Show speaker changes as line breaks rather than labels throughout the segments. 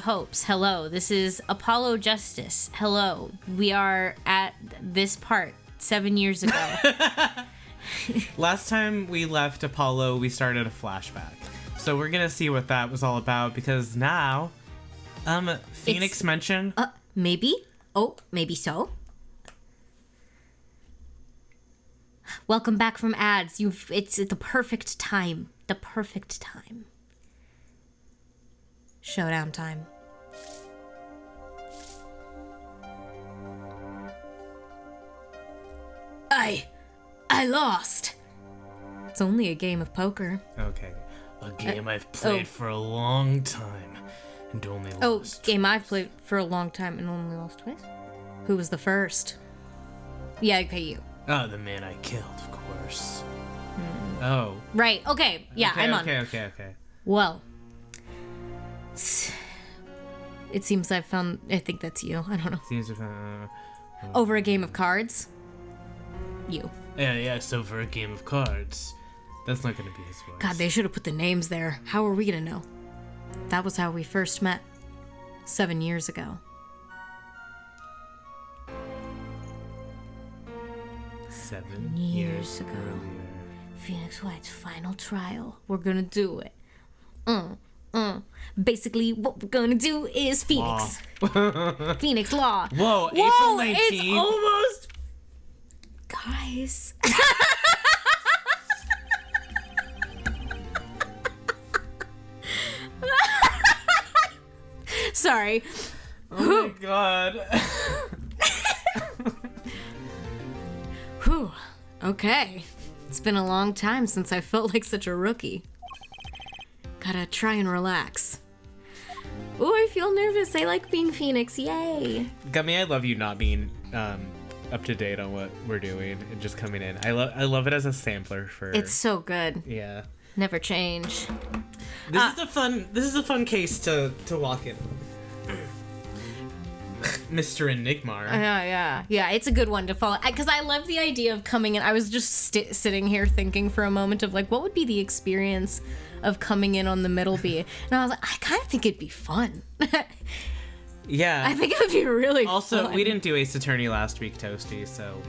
Hopes, hello. This is Apollojustice. Hello. We are at this part 7 years ago.
Last time we left Apollo, we started a flashback. So we're gonna see what that was all about because now, Phoenix mentioned.
Maybe? Oh, maybe so. Welcome back from ads. It's the perfect time. The perfect time. Showdown time. I lost. It's only a game of poker.
Okay. A game I've played for a long time and only lost.
Oh, game I've played for a long time and only lost twice? Who was the first? Yeah, okay, you.
Oh, the man I killed, of course. Oh.
Right, okay. Yeah,
okay,
I'm on.
Okay.
Well, it seems I think that's you. I don't know.
Seems
Over a game of cards? You.
Yeah, so for a game of cards. That's not gonna be his voice.
God, they should have put the names there. How are we gonna know? That was how we first met 7 years ago.
7
years ago.
earlier.
Phoenix Wright's final trial. We're gonna do it. Basically, what we're gonna do is Phoenix. Phoenix Law.
Whoa, April 19th.
It's almost... Guys. Sorry.
Oh my god.
Whew. Okay. It's been a long time since I felt like such a rookie. Gotta try and relax. Oh, I feel nervous. I like being Phoenix. Yay.
Gummy, I love you not being up to date on what we're doing and just coming in. I love it as a sampler for.
It's so good.
Yeah.
Never change.
This is a fun case to walk in. Mr. Enigma.
Yeah. It's a good one to follow because I love the idea of coming in. I was just sitting here thinking for a moment of like, what would be the experience of coming in on the middle B? And I was like, I kind of think it'd be fun.
Yeah.
I think it would be really
also,
fun.
we didn't do aceattorney last week, Toasty, so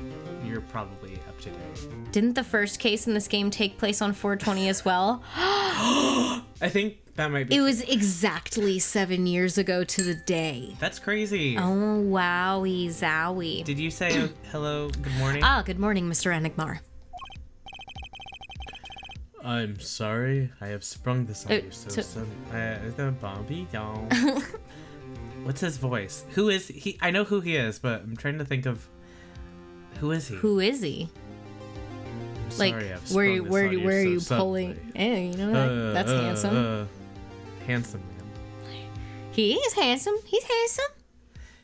you're probably up to date.
Didn't the first case in this game take place on 420 as well?
I think that might be.
It was exactly 7 years ago to the day.
That's crazy.
Oh, wowie zowie.
Did you say hello, good morning?
Good morning, Mr. Enigmar.
I'm sorry, I have sprung this on you so sudden. Is that Bobby? No. What's his voice? Who is he? I know who he is, but I'm trying to think of who is he?
Who is he?
I'm
Like,
sorry, I've
where
sprung this on
are
so
you
suddenly.
pulling? Hey, you know that's handsome.
Handsome man.
He is handsome. He's handsome.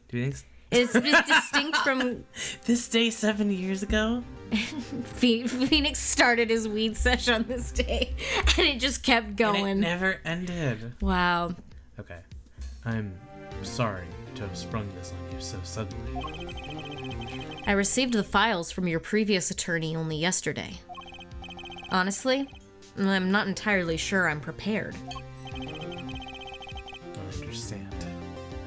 Do you think?
It's distinct from
This day 7 years ago.
Phoenix started his weed sesh on this day, and it just kept going.
And it never ended.
Wow.
Okay, I'm sorry to have sprung this on you so suddenly.
I received the files from your previous attorney only yesterday. Honestly, I'm not entirely sure I'm prepared.
I understand.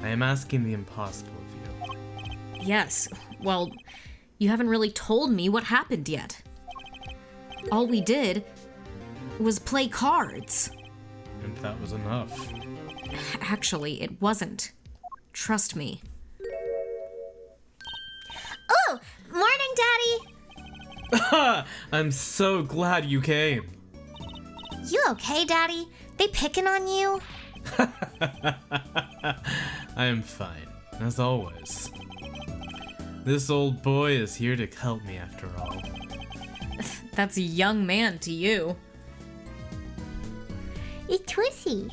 I am asking the impossible of you.
Yes, well, you haven't really told me what happened yet. All we did was play cards.
And that was enough.
Actually, it wasn't. Trust me.
Oh, morning, Daddy.
I'm so glad you came.
You okay, Daddy? They picking on you?
I am fine, as always. This old boy is here to help me after all.
That's a young man to you.
It's Twissy.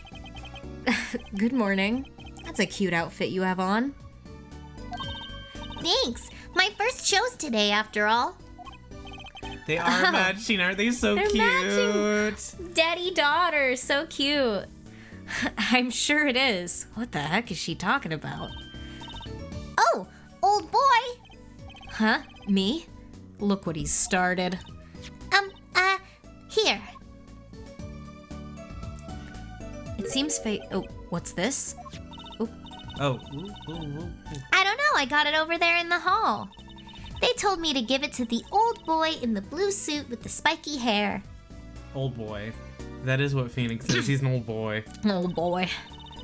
Good morning. That's a cute outfit you have on.
Thanks. My first show's today, after all.
They are matching, aren't they so
They're
cute?
matching. Daddy-daughter, so cute. I'm sure it is. What the heck is she talking about?
Oh, old boy.
Huh? Me? Look what he's started.
Here.
It seems Oh, what's this? Oh,
Oh, ooh.
I don't know, I got it over there in the hall. They told me to give it to the old boy in the blue suit with the spiky hair.
Old boy. That is what Phoenix is. He's an old boy.
Old boy.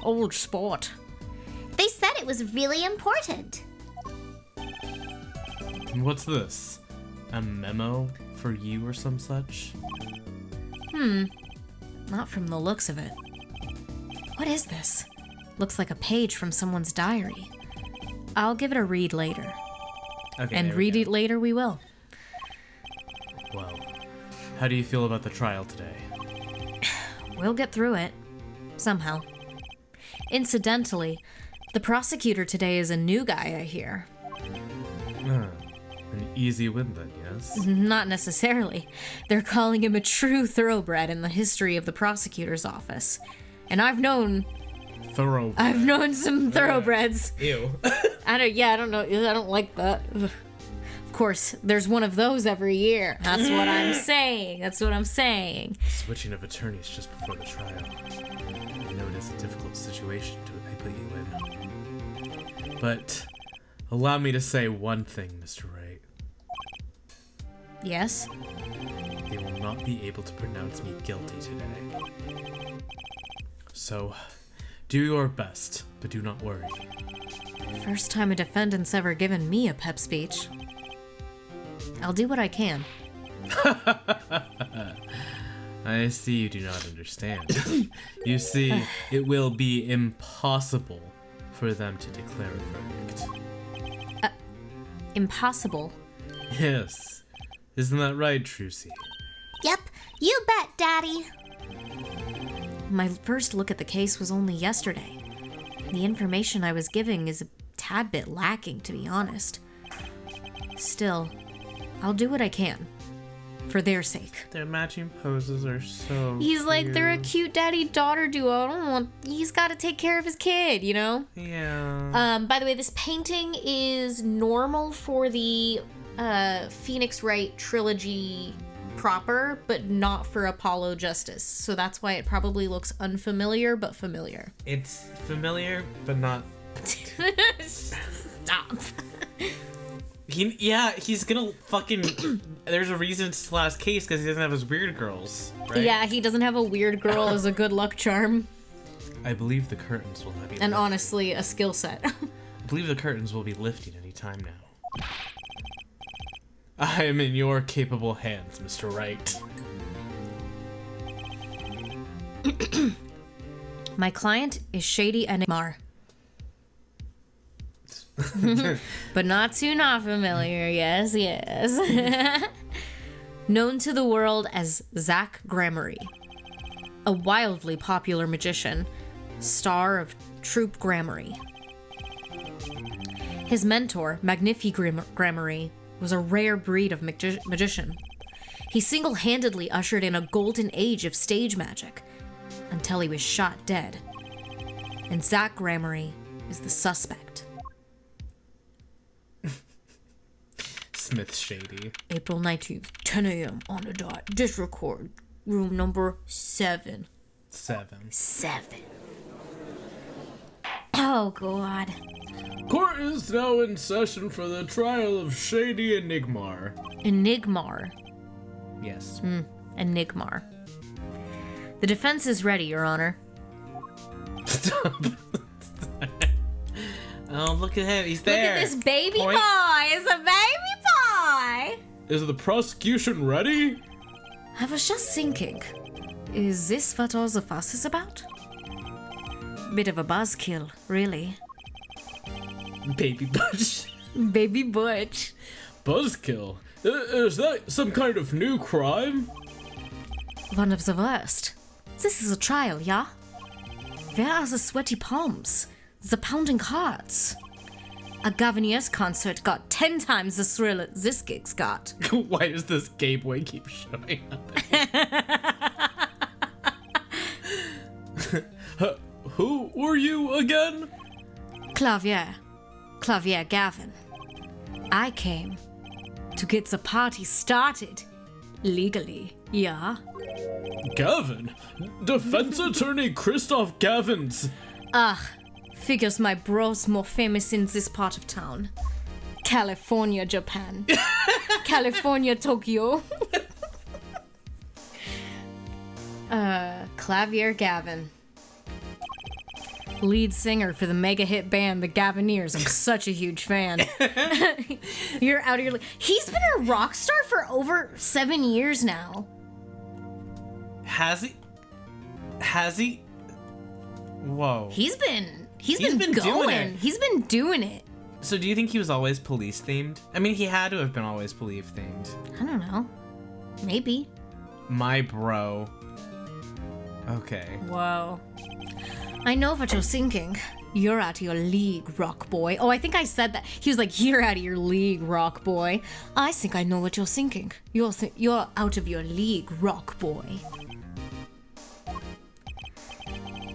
Old sport.
They said it was really important.
What's this? A memo for you or some such?
Not from the looks of it. What is this? Looks like a page from someone's diary. I'll give it a read later.
Okay,
And read it later we will.
Well, how do you feel about the trial today?
We'll get through it. Somehow. Incidentally, the prosecutor today is a new guy, I hear.
An easy win then, yes?
Not necessarily. They're calling him a true thoroughbred in the history of the prosecutor's office. And I've known some thoroughbreds.
Ew.
I don't know. I don't like that. Ugh. Of course, there's one of those every year. That's what I'm saying.
Switching of attorneys just before the trial. I know it is a difficult situation I put you in. But allow me to say one thing, Mr. Wright.
Yes?
They will not be able to pronounce me guilty today. So, do your best, but do not worry.
First time a defendant's ever given me a pep speech. I'll do what I can.
I see you do not understand. You see, it will be impossible for them to declare a verdict.
Impossible.
Yes. Isn't that right, Trucy?
Yep, you bet, Daddy.
My first look at the case was only yesterday. The information I was giving is a tad bit lacking, to be honest. Still, I'll do what I can. For their sake.
Their matching poses are so
He's like,
cute.
they're a cute daddy-daughter duo. He's got to take care of his kid, you know?
Yeah.
By the way, this painting is normal for the Phoenix Wright trilogy proper, but not for Apollojustice. So that's why it probably looks unfamiliar, but familiar.
It's familiar, but not...
Stop.
He's gonna fucking... There's a reason it's his last case, because he doesn't have his weird girls, right?
Yeah, he doesn't have a weird girl as a good luck charm.
I believe the curtains will not be
And
lifting.
honestly, a skill set.
I believe the curtains will be lifting any time now. I am in your capable hands, Mr. Wright.
My client is Shady Enigmar. But not familiar, yes. Known to the world as Zach Gramarye, a wildly popular magician, star of Troupe Gramarye. His mentor, Magnifi Gramarye, was a rare breed of magician. He single-handedly ushered in a golden age of stage magic until he was shot dead. And Zach Gramarye is the suspect.
Smith Shady.
April 19th, 10 a.m. on the dot. Disrecord. Room number 7.
7.
Oh, God.
Court is now in session for the trial of Shady Enigmar.
Enigmar.
Yes.
Enigmar. The defense is ready, Your Honor.
Oh, look at him. He's there.
Look at this baby
Point.
boy. It's a baby boy.
Is the prosecution ready?
I was just thinking, is this what all the fuss is about? Bit of a buzzkill, really.
Baby Butch.
Baby Butch.
Buzzkill? Is that some kind of new crime?
One of the worst. This is a trial, yeah? Where are the sweaty palms? The pounding hearts? A Gavinier's concert got 10 times the thrill this gig's got.
Why does this gay boy keep showing up? Who were you again?
Clavier Gavin. I came to get the party started. Legally, yeah?
Gavin? Defense attorney Christoph Gavins.
Figures my bro's more famous in this part of town. California, Japan. California, Tokyo. Clavier Gavin. Lead singer for the mega hit band The Gavineers. I'm such a huge fan. You're out of your He's been a rock star for over 7 years now.
Has he? Whoa.
He's been
been doing
going.
it.
He's been doing it.
So do you think he was always police themed? I mean, he had to have been always police themed.
I don't know. Maybe.
My bro. Okay.
Whoa. I know what you're thinking. You're out of your league, rock boy. Oh, I think I said that. He was like, you're out of your league, rock boy. I think I know what you're thinking. You're out of your league, rock boy.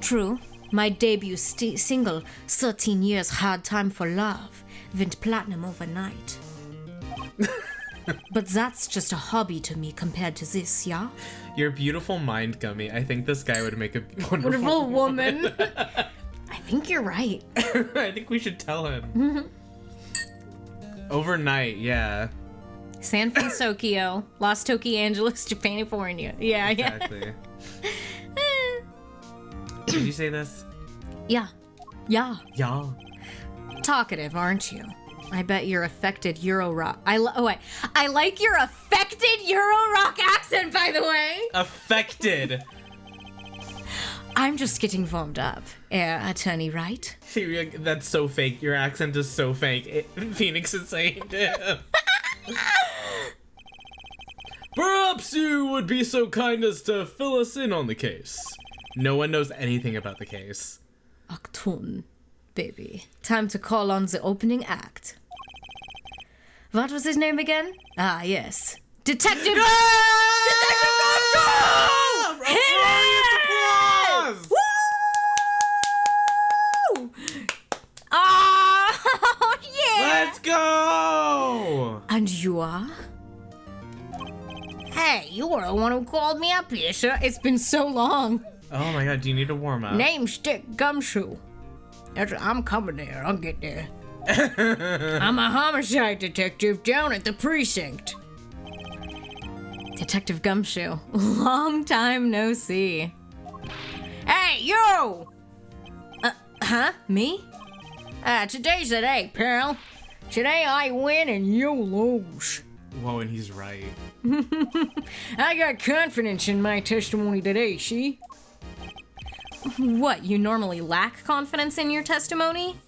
True. My debut single, 13 Years Hard Time for Love, went platinum overnight. But that's just a hobby to me compared to this, yeah?
Your beautiful mind, Gummy. I think this guy would make a wonderful
Wonderful woman. I think you're right.
I think we should tell him. Overnight, yeah.
San Francisco, Los Toki Angeles, Japanifornia. Yeah,
Exactly. Did you say this?
Yeah. Yeah.
Yeah.
Talkative, aren't you? I bet you're affected Euro rock. I like your affected Euro rock accent, by the way.
Affected.
I'm just getting warmed up. Attorney Wright.
That's so fake. Your accent is so fake. Phoenix is saying to him. Perhaps you would be so kind as to fill us in on the case. No one knows anything about the case.
Acton, baby. Time to call on the opening act. What was his name again? Ah, yes. Detective... Detective Gonzo! Hit it! Woo! Oh, yeah!
Let's go!
And you are? Hey, you were the one who called me up here, sir. It's been so long.
Oh my god, do you need a warm up?
Name's Dick Gumshoe. I'm coming there. I'll get there. I'm a homicide detective down at the precinct. Detective Gumshoe. Long time no see. Hey, you! Huh? Me? Today's the day, pal. Today I win and you lose.
Whoa, and he's right.
I got confidence in my testimony today, see? What, you normally lack confidence in your testimony?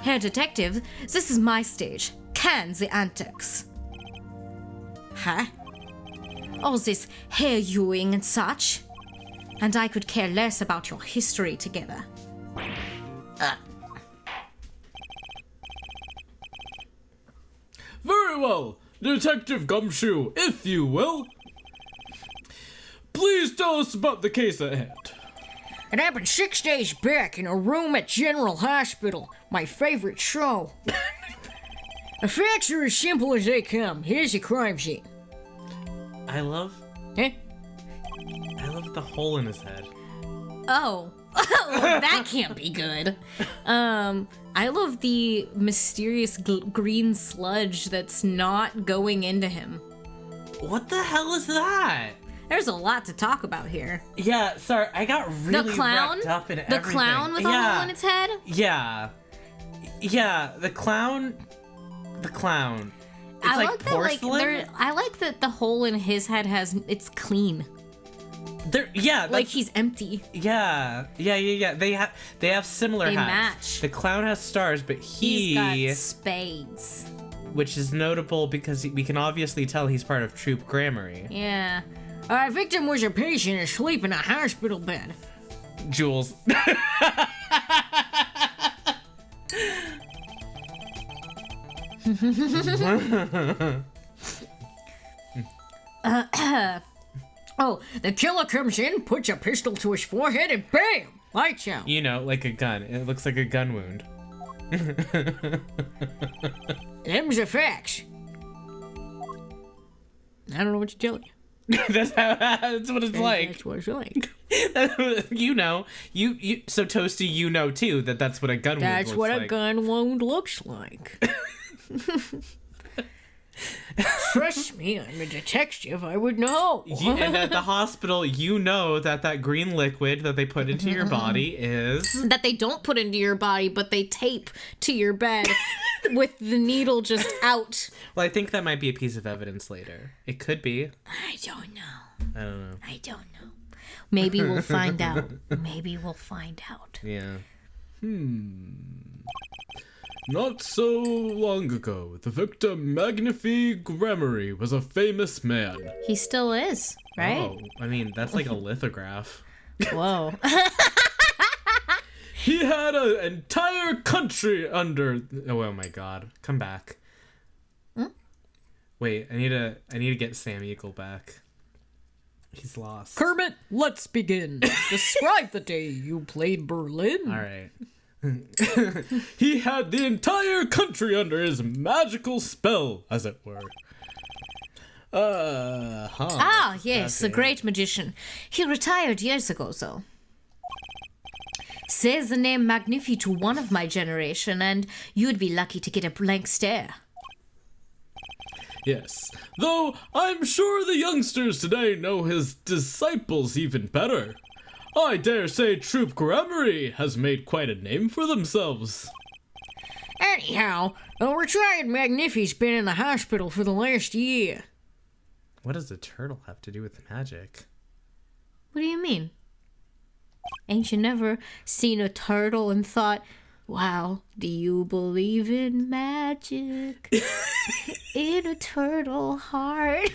Herr Detective, this is my stage. Can the antics. Huh? All this hair-ewing and such? And I could care less about your history together.
Very well, Detective Gumshoe, if you will. Please tell us about the case at hand.
It happened 6 days back in a room at General Hospital, my favorite show. The facts are as simple as they come. Here's the crime scene.
I love the hole in his head.
Oh. Well, that can't be good. I love the mysterious green sludge that's not going into him.
What the hell is that?
There's a lot to talk about here.
Yeah, sorry, I got really wrapped up in everything.
The clown with a hole in its head?
Yeah. Yeah, the clown. It's like porcelain.
I like that the hole in his head it's clean. Like he's empty.
Yeah. They have similar hats.
Match.
The clown has stars, but
he's got spades.
Which is notable because we can obviously tell he's part of Troop Grammary.
Yeah. Our victim was a patient asleep in a hospital bed.
Jules.
Oh, the killer comes in, puts a pistol to his forehead, and bam! Lights out.
You know, like a gun. It looks like a gun wound.
Them's the facts. I don't know what to tell you.
That's what it's like.
That's what it's like.
You know, you. So Toasty, you know too that's what a gun wound looks like.
That's what a gun wound looks like. Trust me, I'm a detective. I would know.
And at the hospital, you know that green liquid that they put into your body is...
That they don't put into your body, but they tape to your bed with the needle just out.
Well, I think that might be a piece of evidence later. It could be.
I don't know.
I don't know.
I don't know. Maybe we'll find out. Maybe we'll find out.
Yeah.
Not so long ago, the victor Magnifi Grammary was a famous man.
He still is, right?
Oh, I mean, that's like a lithograph.
Whoa.
He had an entire country under...
Oh my god. Come back. Wait, I need to get Sam Eagle back. He's lost.
Kermit, let's begin. Describe the day you played Berlin.
All right.
He had the entire country under his magical spell, as it were.
Ah, yes,
Okay.
a great magician. He retired years ago, though. Say the name Magnifi to one of my generation, and you'd be lucky to get a blank stare.
Yes, though I'm sure the youngsters today know his disciples even better. I dare say Troop Grammary has made quite a name for themselves.
Anyhow, a retired Magnifi's been in the hospital for the last year.
What does a turtle have to do with magic?
What do you mean? Ain't you never seen a turtle and thought, wow, do you believe in magic? In a turtle heart.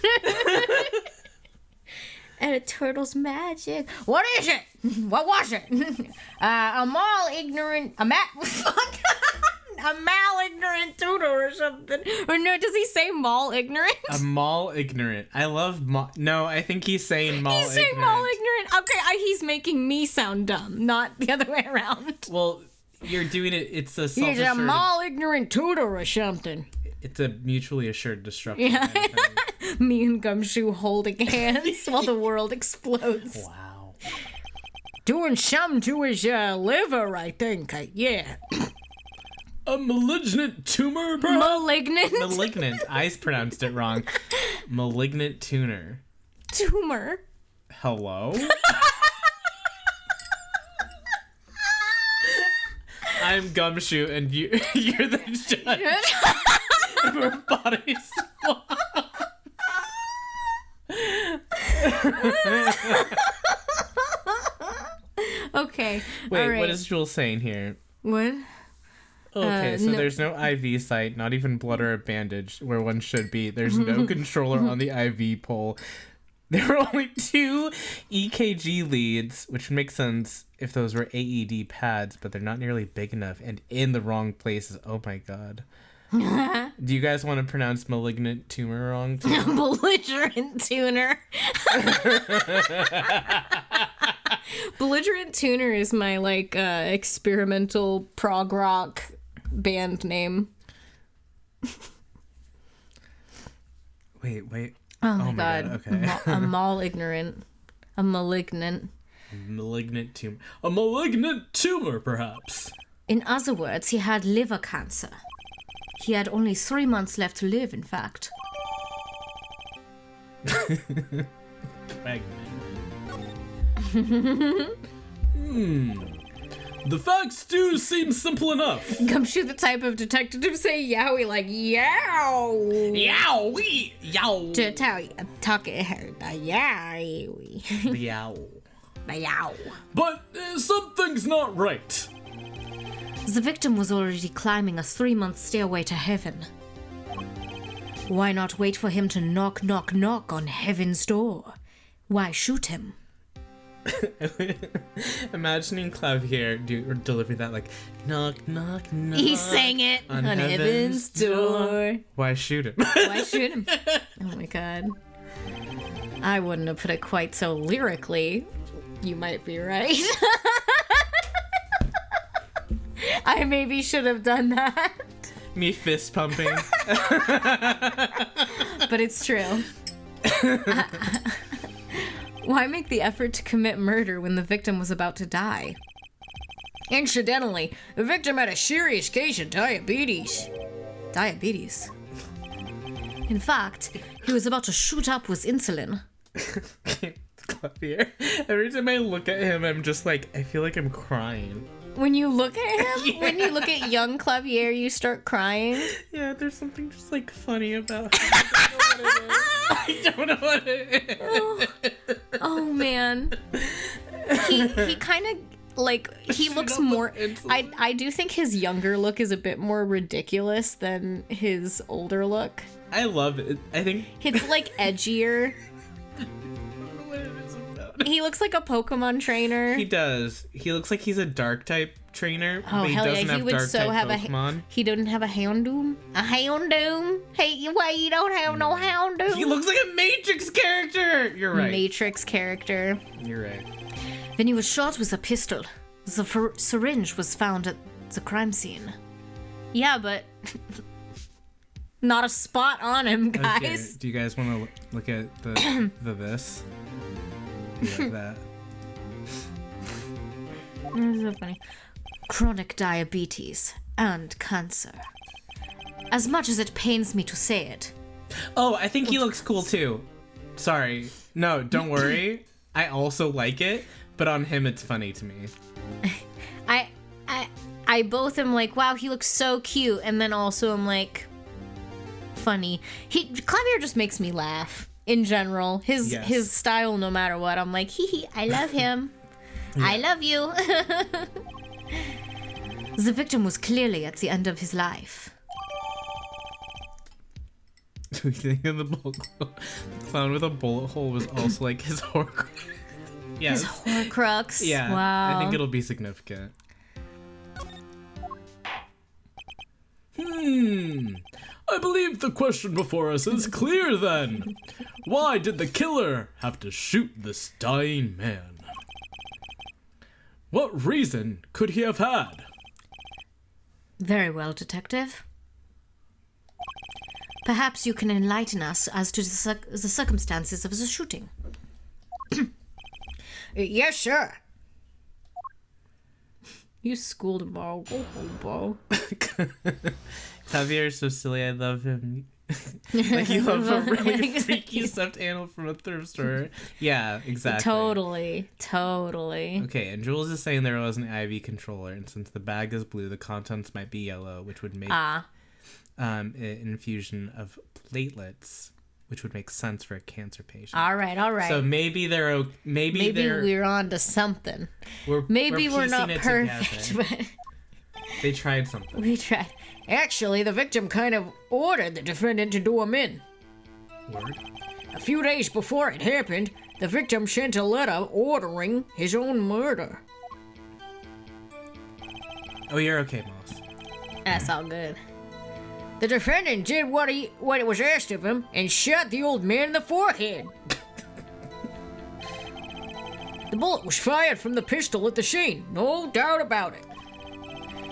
And a turtle's magic. What is it? What was it? A malignorant tutor or something. Or no, does he say mall-ignorant?
A mall-ignorant. I love No, I think he's saying mall-ignorant.
He's saying mall-ignorant. Okay, he's making me sound dumb, not the other way around.
Well, you're doing it. It's a
He's
self-assured...
a mall-ignorant tutor or something.
It's a mutually assured destruction.
Yeah.
Kind of thing.
Me and Gumshoe holding hands while the world explodes.
Wow.
Doing something to his liver, I think. Yeah.
A malignant tumor, perhaps?
Malignant
Malignant. I pronounced it wrong. Malignant tuner.
tumor.
Hello? I'm Gumshoe and you're the judge. We're body swap.
Okay.
Wait,
all right.
what is Jules saying here?
What?
Okay, so
no.
there's no IV site, not even blood or a bandage where one should be. There's no controller on the IV pole. There are only 2 EKG leads, which makes sense if those were AED pads, but they're not nearly big enough and in the wrong places. Oh my god. Do you guys want to pronounce malignant tumor wrong too?
Belligerent tuner. Belligerent tuner is my experimental prog rock band name.
Wait.
Oh my god.
Okay.
A mall-ignorant. A malignant.
Malignant tumor.
A malignant tumor, perhaps.
In other words, he had liver cancer. He had only 3 months left to live, in fact.
Pregnant.
The facts do seem simple enough.
Gumshoe the type of detective to say yowie like yow.
Yowie! Yow!
To tell you, talking yowie.
The yow.
Yow.
But something's not right.
The victim was already climbing a 3-month stairway to heaven. Why not wait for him to knock, knock, knock on heaven's door? Why shoot him?
Imagining Clavier deliver that like knock, knock, knock.
He sang it on heaven's door.
Why shoot him?
Why shoot him? Oh my god. I wouldn't have put it quite so lyrically. You might be right. I maybe should have done that.
Me fist pumping.
But it's true. Why make the effort to commit murder when the victim was about to die? Incidentally, the victim had a serious case of diabetes. Diabetes? In fact, he was about to shoot up with insulin.
Clavier. Every time I look at him, I'm just like, I feel like I'm crying.
When you look at him,
Yeah.
when you look at young Clavier, you start crying.
Yeah, there's something just like funny about him. I don't know what it is.
Oh man. He kind of like he looks more I do think his younger look is a bit more ridiculous than his older look.
I love it. I think
It's like edgier.
I don't know what it is about.
He looks like a Pokemon trainer.
He does. He looks like he's a dark type trainer,
Oh
but he
hell
doesn't
yeah! He
have
would
dark
so
type
have
Pokemon.
He doesn't have a Houndoom. A Houndoom? Hey, why you don't have no Houndoom?
He looks like a Matrix character. You're right.
Matrix character.
You're right.
Then he was shot with a pistol. The syringe was found at the crime scene. Yeah, but not a spot on him, guys.
Okay, do you guys want to look at the this? You like that?
This is so funny. Chronic diabetes and cancer. As much as it pains me to say it.
Oh, I think he looks cool too. Sorry. No, don't worry. I also like it, but on him it's funny to me.
I both am like, wow, he looks so cute, and then also I'm like, funny. Clavier just makes me laugh in general. His style, no matter what, I'm like, hee hee, I love him. I love you. The victim was clearly at the end of his life.
Do we think of the clown with a bullet hole was also like his horcrux? Yes.
His Horcrux.
Yeah.
Wow.
I think it'll be significant.
I believe the question before us is clear then. Why did the killer have to shoot this dying man? What reason could he have had?
Very well, detective. Perhaps you can enlighten us as to the circumstances of the shooting. Yes, sir. You schooled him, Bo. Go home, Bo.
Javier is so silly. I love him. Like you love a really freaky stuffed animal from a thrift store. Yeah, exactly.
Totally.
Okay, and Jules is saying there was an IV controller, and since the bag is blue, the contents might be yellow, which would make an infusion of platelets, which would make sense for a cancer patient.
All right.
So maybe they're
Maybe we're on to something. Maybe we're not
piecing it
perfect,
together.
but
They tried something.
we tried. Actually, the victim kind of ordered the defendant to do him in.
Word.
A few days before it happened, the victim sent a letter ordering his own murder.
Oh, you're okay, Moss.
That's all good. The defendant did what was asked of him and shot the old man in the forehead. The bullet was fired from the pistol at the scene, no doubt about it.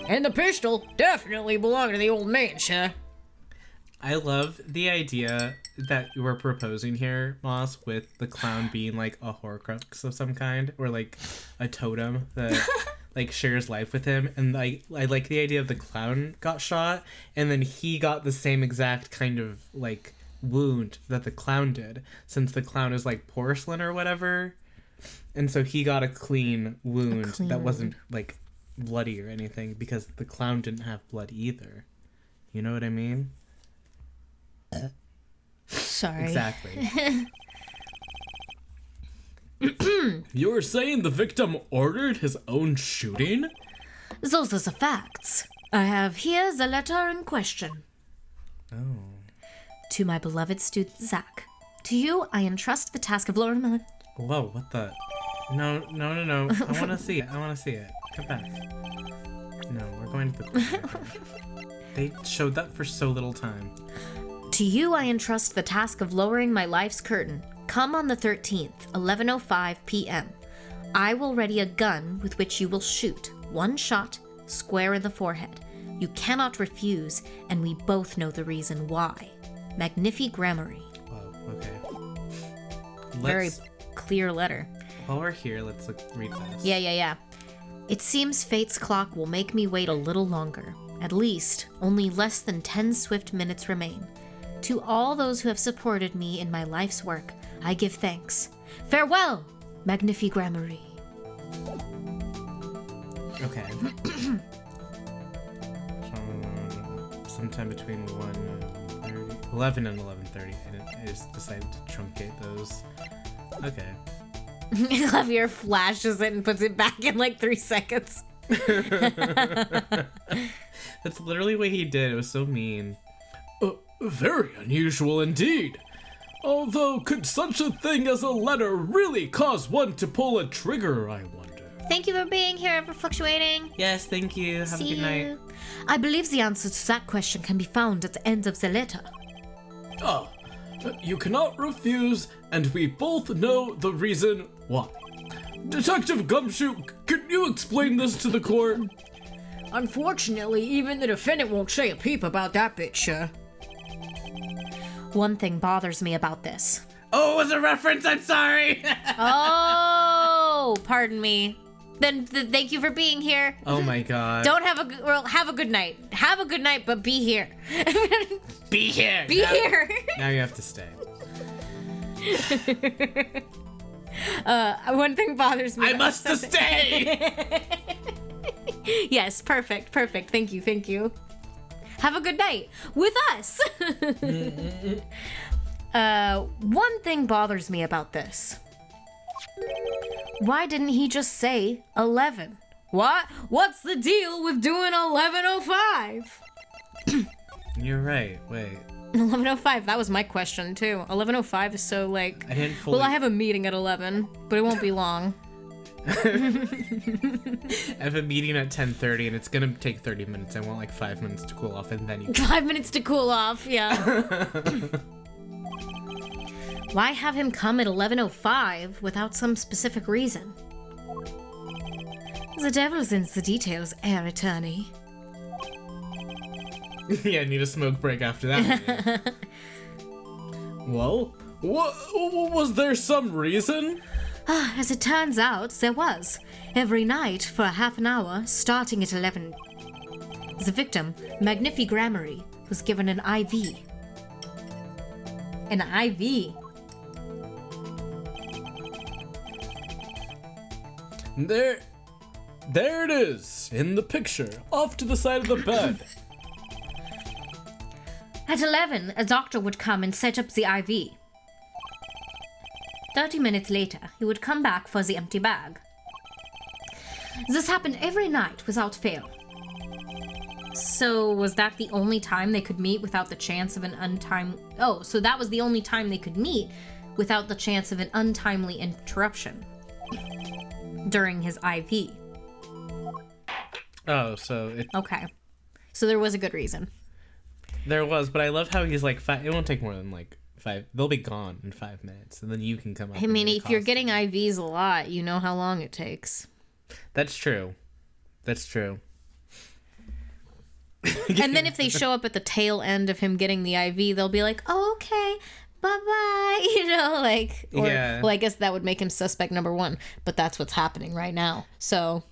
And the pistol definitely belonged to the old man, sir.
I love the idea that you were proposing here, Moss, with the clown being like a Horcrux of some kind, or like a totem that like shares life with him. And I like the idea of the clown got shot, and then he got the same exact kind of like wound that the clown did, since the clown is like porcelain or whatever, and so he got a clean wound that wasn't like bloody or anything because the clown didn't have blood either. You know what I mean?
Sorry.
Exactly.
You're saying the victim ordered his own shooting?
Those are the facts. I have here the letter in question.
Oh.
To my beloved student Zach. To you, I entrust the task of lowering my...
Whoa, what the? No. I want to see it. Come back. No, we're going to the... They showed that for so little time.
To you, I entrust the task of lowering my life's curtain. Come on the 13th, 11:05 p.m. I will ready a gun with which you will shoot. One shot, square in the forehead. You cannot refuse, and we both know the reason why. Magnifi Grammary.
Whoa, okay.
Very clear letter.
While we're here, let's read this.
Yeah. It seems fate's clock will make me wait a little longer. At least, only less than 10 swift minutes remain. To all those who have supported me in my life's work, I give thanks. Farewell, Magnifigrammary.
Okay. Sometime between 11 and 11:30. I just decided to truncate those. Okay.
Javier flashes it and puts it back in like 3 seconds.
That's literally what he did. It was so mean.
Very unusual indeed. Although, could such a thing as a letter really cause one to pull a trigger, I wonder?
Thank you for being here, ever fluctuating.
Yes, thank you. Have a good night.
I believe the answer to that question can be found at the end of the letter.
You cannot refuse, and we both know the reason why. Detective Gumshoe, can you explain this to the court?
Unfortunately, even the defendant won't say a peep about that bit, sir. One thing bothers me about this.
Oh, it was a reference. I'm sorry.
Oh, pardon me. Then thank you for being here.
Oh my god.
Don't have have a good night. Have a good night, but be here.
Be here.
Be here.
Now you have to stay.
One thing bothers me.
I must stay.
Yes, perfect. Thank you. Have a good night with us. One thing bothers me about this. Why didn't he just say 11? What's the deal with doing 11:05?
You're right. Wait.
11:05. That was my question too. 11:05 is so like.
I didn't fully.
Well, I have a meeting at 11, but it won't be long.
I have a meeting at 10:30, and it's gonna take 30 minutes. I want like 5 minutes to cool off, and then you.
5 minutes to cool off. Yeah. Why have him come at 11:05 without some specific reason? The devil's in the details, attorney.
Yeah, I need a smoke break after that.
Well, was there some reason?
As it turns out, there was. Every night for a half an hour, starting at 11. The victim, Magnifigrammary, was given an IV. An IV?
There it is, in the picture, off to the side of the bed.
At 11, a doctor would come and set up the IV. 30 minutes later, he would come back for the empty bag. This happened every night without fail. So was that the only time they could meet without the chance of an untimely... Oh, so that was the only time they could meet without the chance of an untimely interruption during his IV.
Oh, so it...
Okay. So there was a good reason.
There was, but I love how he's like, it won't take more than like 5. They'll be gone in 5 minutes, and then you can come up.
I mean, if you're getting IVs a lot, you know how long it takes.
That's true.
And then if they show up at the tail end of him getting the IV, they'll be like, oh, okay, bye-bye, you know, like, or,
yeah.
Well, I guess that would make him suspect number 1, but that's what's happening right now, so.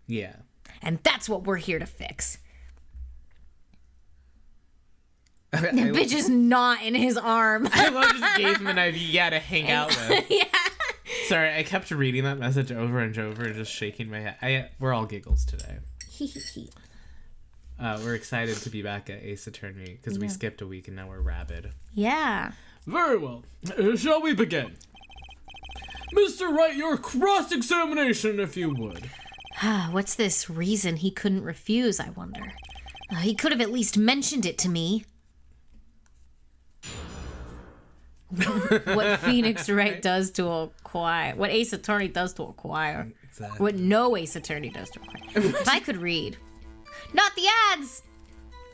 Yeah.
And that's what we're here to fix.
The
bitch is not in his arm.
I just gave him an IV, to hang out with.
Yeah.
Sorry, I kept reading that message over and over, just shaking my head. We're all giggles today. We're excited to be back at aceattorney because we skipped a week and now we're rabid.
Yeah.
Very well. Shall we begin? Mr. Wright, your cross-examination, if you would.
What's this reason he couldn't refuse, I wonder? He could have at least mentioned it to me. What Phoenix Wright does to a choir. What Ace Attorney does to a choir.
Exactly.
What no Ace Attorney does to a choir. If I could read. Not the ads!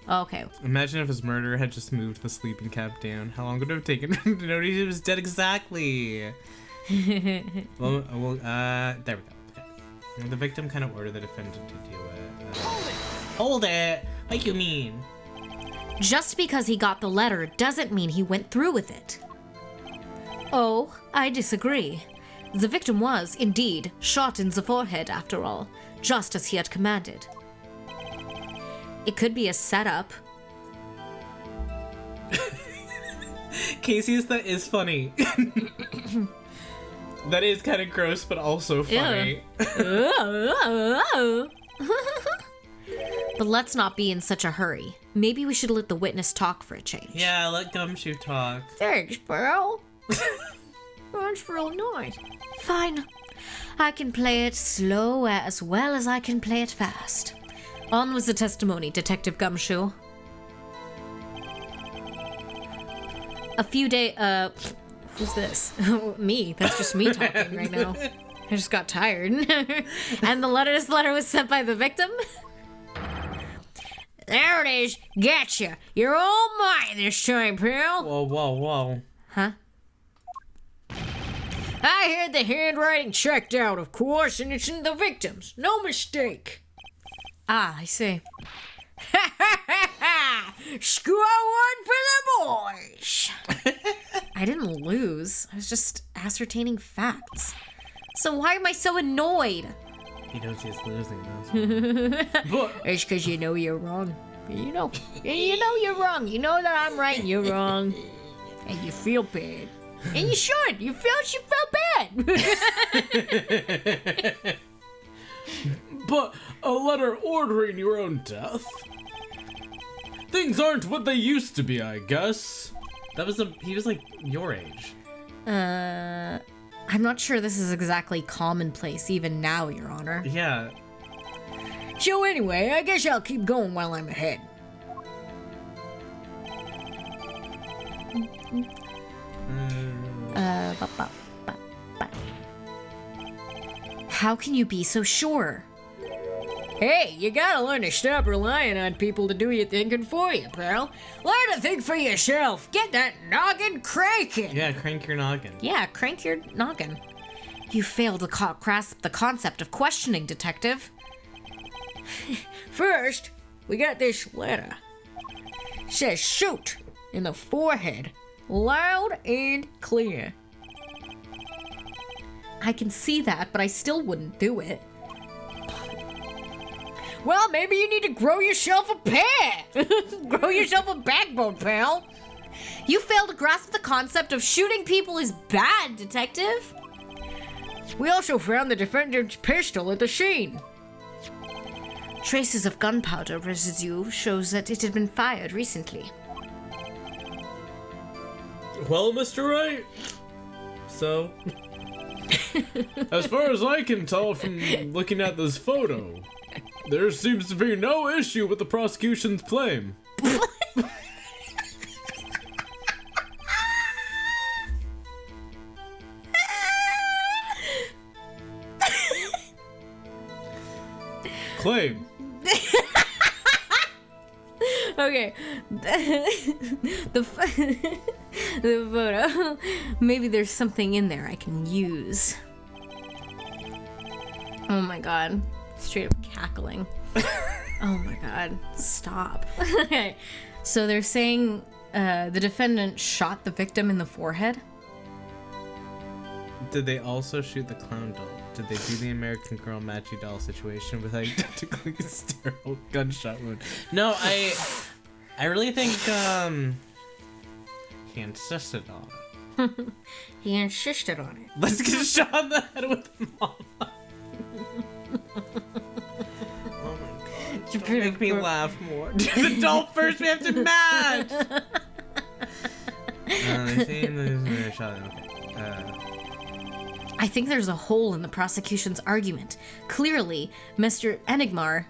Okay.
Imagine if his murderer had just moved the sleeping cap down. How long would it have taken him to notice he was dead exactly? There we go. Okay. The victim kind of ordered the defendant to do it. Hold it! What you mean?
Just because he got the letter doesn't mean he went through with it. Oh, I disagree. The victim was, indeed, shot in the forehead, after all, just as he had commanded. It could be a setup.
Casey's that is funny. That is kind of gross, but also funny.
But let's not be in such a hurry. Maybe we should let the witness talk for a change.
Yeah, let Gumshoe talk.
Thanks, bro. That's real nice. Fine. I can play it slow as well as I can play it fast. On with the testimony, Detective Gumshoe. A few who's this? Me. That's just me talking right now. I just got tired. And this letter was sent by the victim? There it is. Gotcha. You're all mine this time, pal.
Whoa, whoa, whoa.
Huh? I had the handwriting checked out, of course, and it's in the victim's. No mistake. Ah, I see. Ha ha ha ha! Score one for the boys! I didn't lose. I was just ascertaining facts. So why am I so annoyed?
He knows he's losing, though.
It's because you know you're wrong. You know you're wrong. You know that I'm right and you're wrong. And you feel bad. And you should. You felt bad.
But a letter ordering your own death? Things aren't what they used to be, I guess.
He was like your age.
I'm not sure this is exactly commonplace even now, Your Honor.
Yeah.
So anyway, I guess I'll keep going while I'm ahead. How can you be so sure? Hey, you gotta learn to stop relying on people to do your thinking for you, pal. Learn to think for yourself. Get that noggin cranking.
Yeah, crank your noggin.
Yeah, crank your noggin. You failed to grasp the concept of questioning, Detective. First, we got this letter. It says shoot in the forehead. Loud and clear. I can see that, but I still wouldn't do it. Well, maybe you need to grow yourself a pair. Grow yourself a backbone, pal. You failed to grasp the concept of shooting people is bad, Detective. We also found the defendant's pistol at the scene. Traces of gunpowder residue shows that it had been fired recently.
Well, Mr. Wright,
So?
as far as I can tell from looking at this photo, there seems to be no issue with the prosecution's claim. Claim.
Okay. The photo. Maybe there's something in there I can use. Oh my god. Straight up cackling. Oh my god. Stop. Okay. So they're saying the defendant shot the victim in the forehead?
Did they also shoot the clown doll? Did they do the American Girl Matchy doll situation with identically sterile gunshot wound? No, I really think he insisted on it.
He insisted on it.
Let's get shot in the head with mama. Oh my god. Don't make me laugh more. Do the doll first, we have to match! They say in shot. Okay.
I think there's a hole in the prosecution's argument. Clearly, Mr. Enigmar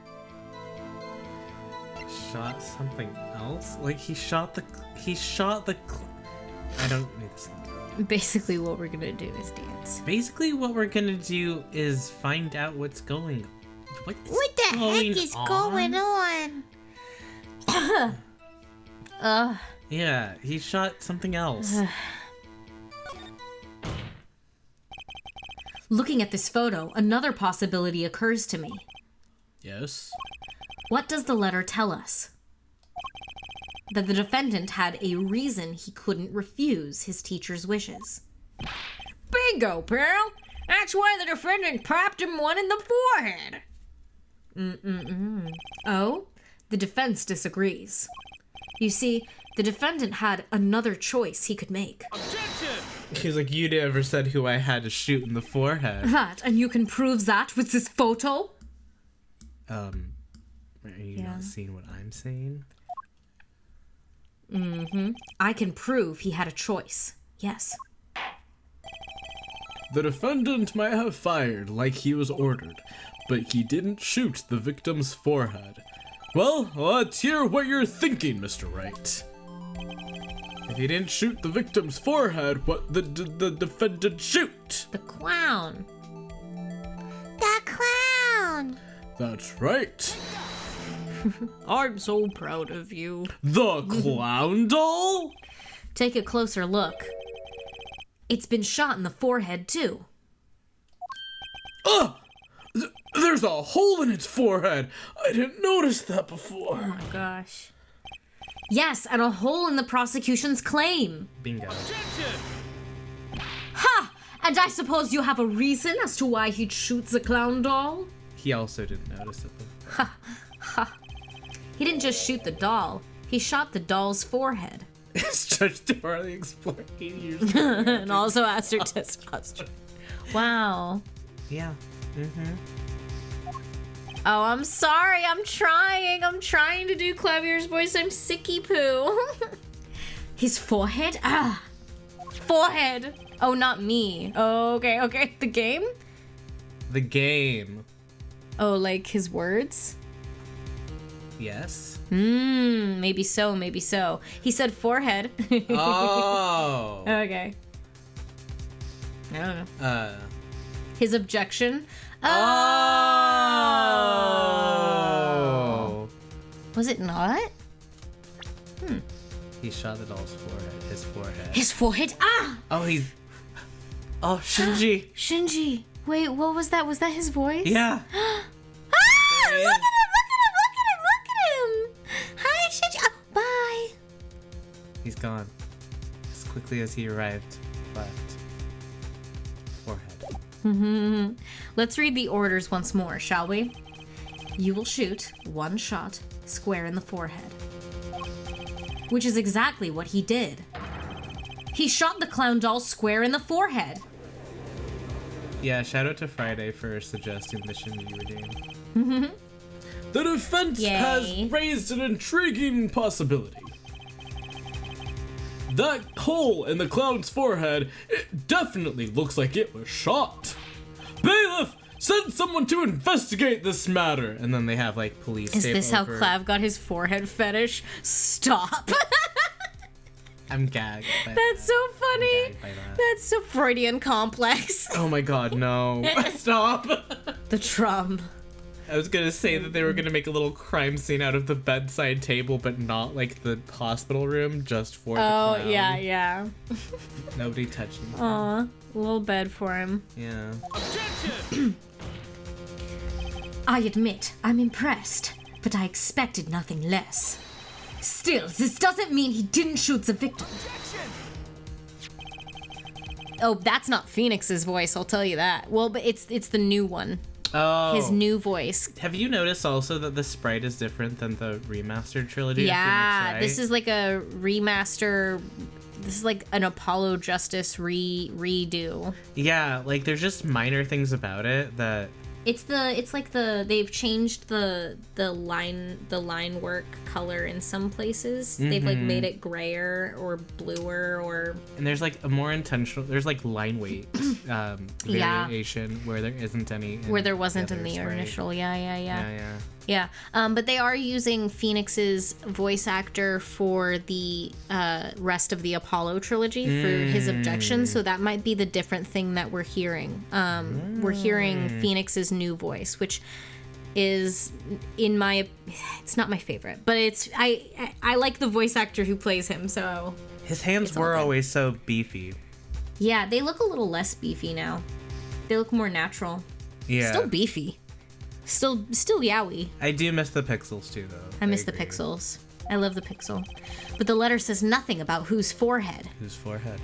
shot something else? Like he shot the I don't need this.
Basically what we're gonna do is dance.
Basically what we're gonna do is find out what's going on.
What the heck is going on?
Yeah, he shot something else.
Looking at this photo, another possibility occurs to me.
Yes.
What does the letter tell us? That the defendant had a reason he couldn't refuse his teacher's wishes. Bingo, pal. That's why the defendant popped him one in the forehead. Oh? The defense disagrees. You see, the defendant had another choice he could make.
He's like, you never said who I had to shoot in the forehead.
That, and you can prove that with this photo?
Are you not seeing what I'm saying?
I can prove he had a choice. Yes.
The defendant might have fired like he was ordered, but he didn't shoot the victim's forehead. Well, let's hear what you're thinking, Mr. Wright. If he didn't shoot the victim's forehead, what the defendant shoot?
The clown.
The clown!
That's right.
I'm so proud of you.
The clown doll?
Take a closer look. It's been shot in the forehead, too.
There's a hole in its forehead. I didn't notice that before.
Oh my gosh. Yes, and a hole in the prosecution's claim.
Bingo.
Ha! And I suppose you have a reason as to why he shoots the clown doll?
He also didn't notice it before.
He didn't just shoot the doll. He shot the doll's forehead.
It's Judge Dorley explaining.
And also asked her testosterone. Wow.
Yeah.
Oh, I'm sorry. I'm trying to do Clavier's voice. I'm sicky poo. His forehead? Forehead. Oh, not me. Oh, okay. The game?
The game.
Oh, like his words?
Yes.
Maybe so. He said forehead.
Oh.
Okay. I don't know. His objection?
Oh.
Was it not?
He shot the doll's forehead. His forehead.
His forehead?
Oh, he's. Oh, Shinji.
Shinji. Wait, what was that? Was that his voice?
Yeah.
Look at him! Hi, Shinji. Oh, bye.
He's gone. As quickly as he arrived. Left. Forehead.
Let's read the orders once more, shall we? You will shoot one shot square in the forehead. Which is exactly what he did. He shot the clown doll square in the forehead.
Yeah, shout out to Friday for suggesting the Shinji redeem.
The defense
Yay.
has raised an intriguing possibility. That hole in the clown's forehead, it definitely looks like it was shot. Bailiff, send someone to investigate this matter.
And then they have like police.
Is
tape
this how
over.
Clav got his forehead fetish? Stop.
I'm gagged. By
That's so
I'm
funny.
gagged by that.
That's so Freudian complex.
Oh my god, no. Stop.
The Trum.
I was gonna say that they were gonna make a little crime scene out of the bedside table, but not like the hospital room, just for the clown.
yeah.
Nobody touching him.
Aw, little bed for him.
Yeah.
I admit, I'm impressed, but I expected nothing less. Still, this doesn't mean he didn't shoot the victim. Oh, that's not Phoenix's voice, I'll tell you that. Well, but it's the new one.
Oh.
His new voice.
Have you noticed also that the sprite is different than the remastered trilogy? of
Yeah,
Phoenix Wright?
this is like a remaster. This is like an Apollo Justice redo.
Yeah, like there's just minor things about it that.
It's like they've changed the line work color in some places. They've like made it grayer or bluer or.
And there's like a more intentional. There's like line weight variation where there isn't any.
Where there wasn't in the
sprite.
initial. Yeah.
Yeah.
But they are using Phoenix's voice actor for the rest of the Apollo trilogy for his objection, so that might be the different thing that we're hearing. We're hearing Phoenix's new voice, which is it's not my favorite, but I like the voice actor who plays him, so
His hands were always so beefy.
yeah, they look a little less beefy now. They look more natural.
Yeah.
Still beefy. Still yowie.
I do miss the pixels too, though.
I miss the
agree.
pixels. I love the pixel. But the letter says nothing about whose forehead.
Whose forehead?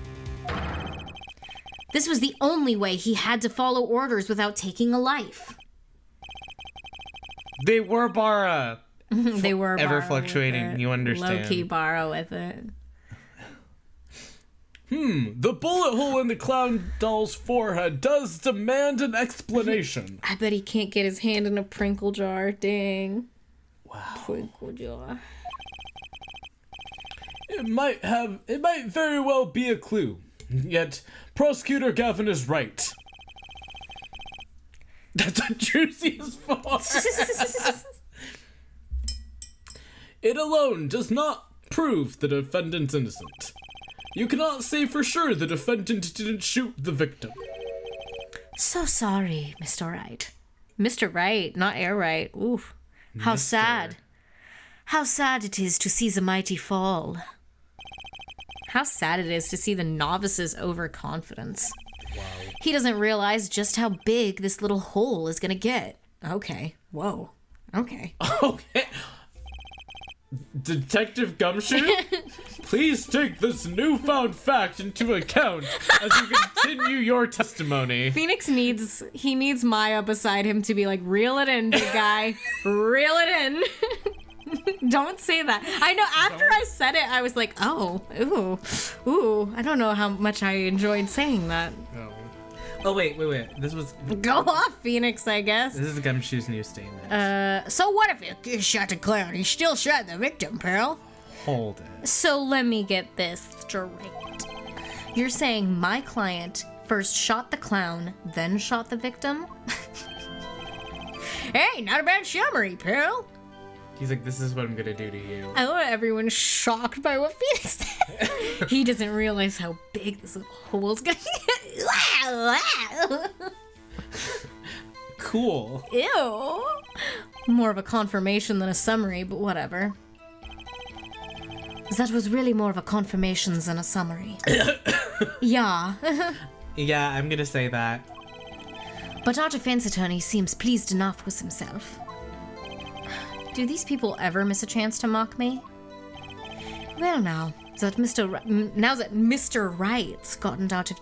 This was the only way he had to follow orders without taking a life.
They were Bara.
They were
Ever
borrow
fluctuating,
with it.
you understand.
Low-key borrow with it.
The bullet hole in the clown doll's forehead does demand an explanation.
I bet he can't get his hand in a prinkle jar. Dang.
Wow.
Prinkle jar.
It might very well be a clue. Yet, Prosecutor Gavin is right. That's what juicy is for. It alone does not prove the defendant's innocent. You cannot say for sure the defendant didn't shoot the victim.
So sorry, Mr. Wright. Mr. Wright, not Air Wright. Oof. How
Mr.
sad. How sad it is to see the mighty fall. How sad it is to see the novice's overconfidence.
Wow.
He doesn't realize just how big this little hole is gonna get. Okay. Whoa. Okay.
Okay. Detective Gumshoe, please take this newfound fact into account as you continue your testimony.
Phoenix needs Maya beside him to be like, reel it in, big guy. Reel it in. Don't say that. I know after I said it, I was like, oh, ooh. I don't know how much I enjoyed saying that.
Oh, wait. This
Go off, Phoenix, I guess.
is Gumshoe's new statement.
So what if you shot the clown? He still shot the victim, Pearl.
Hold it.
So let me get this straight. You're saying my client first shot the clown, then shot the victim? Hey, not a bad summary, Pearl.
He's like, this is what I'm gonna do to you.
I love everyone's shocked by what Phoenix said. He doesn't realize how big this little hole's gonna get.
Cool.
Ew. More of a confirmation than a summary, but whatever. That was really more of a confirmation than a summary. Yeah.
Yeah, I'm gonna say that.
But our defense attorney seems pleased enough with himself. Do these people ever miss a chance to mock me? Well, now that Mr. Wright's gotten out of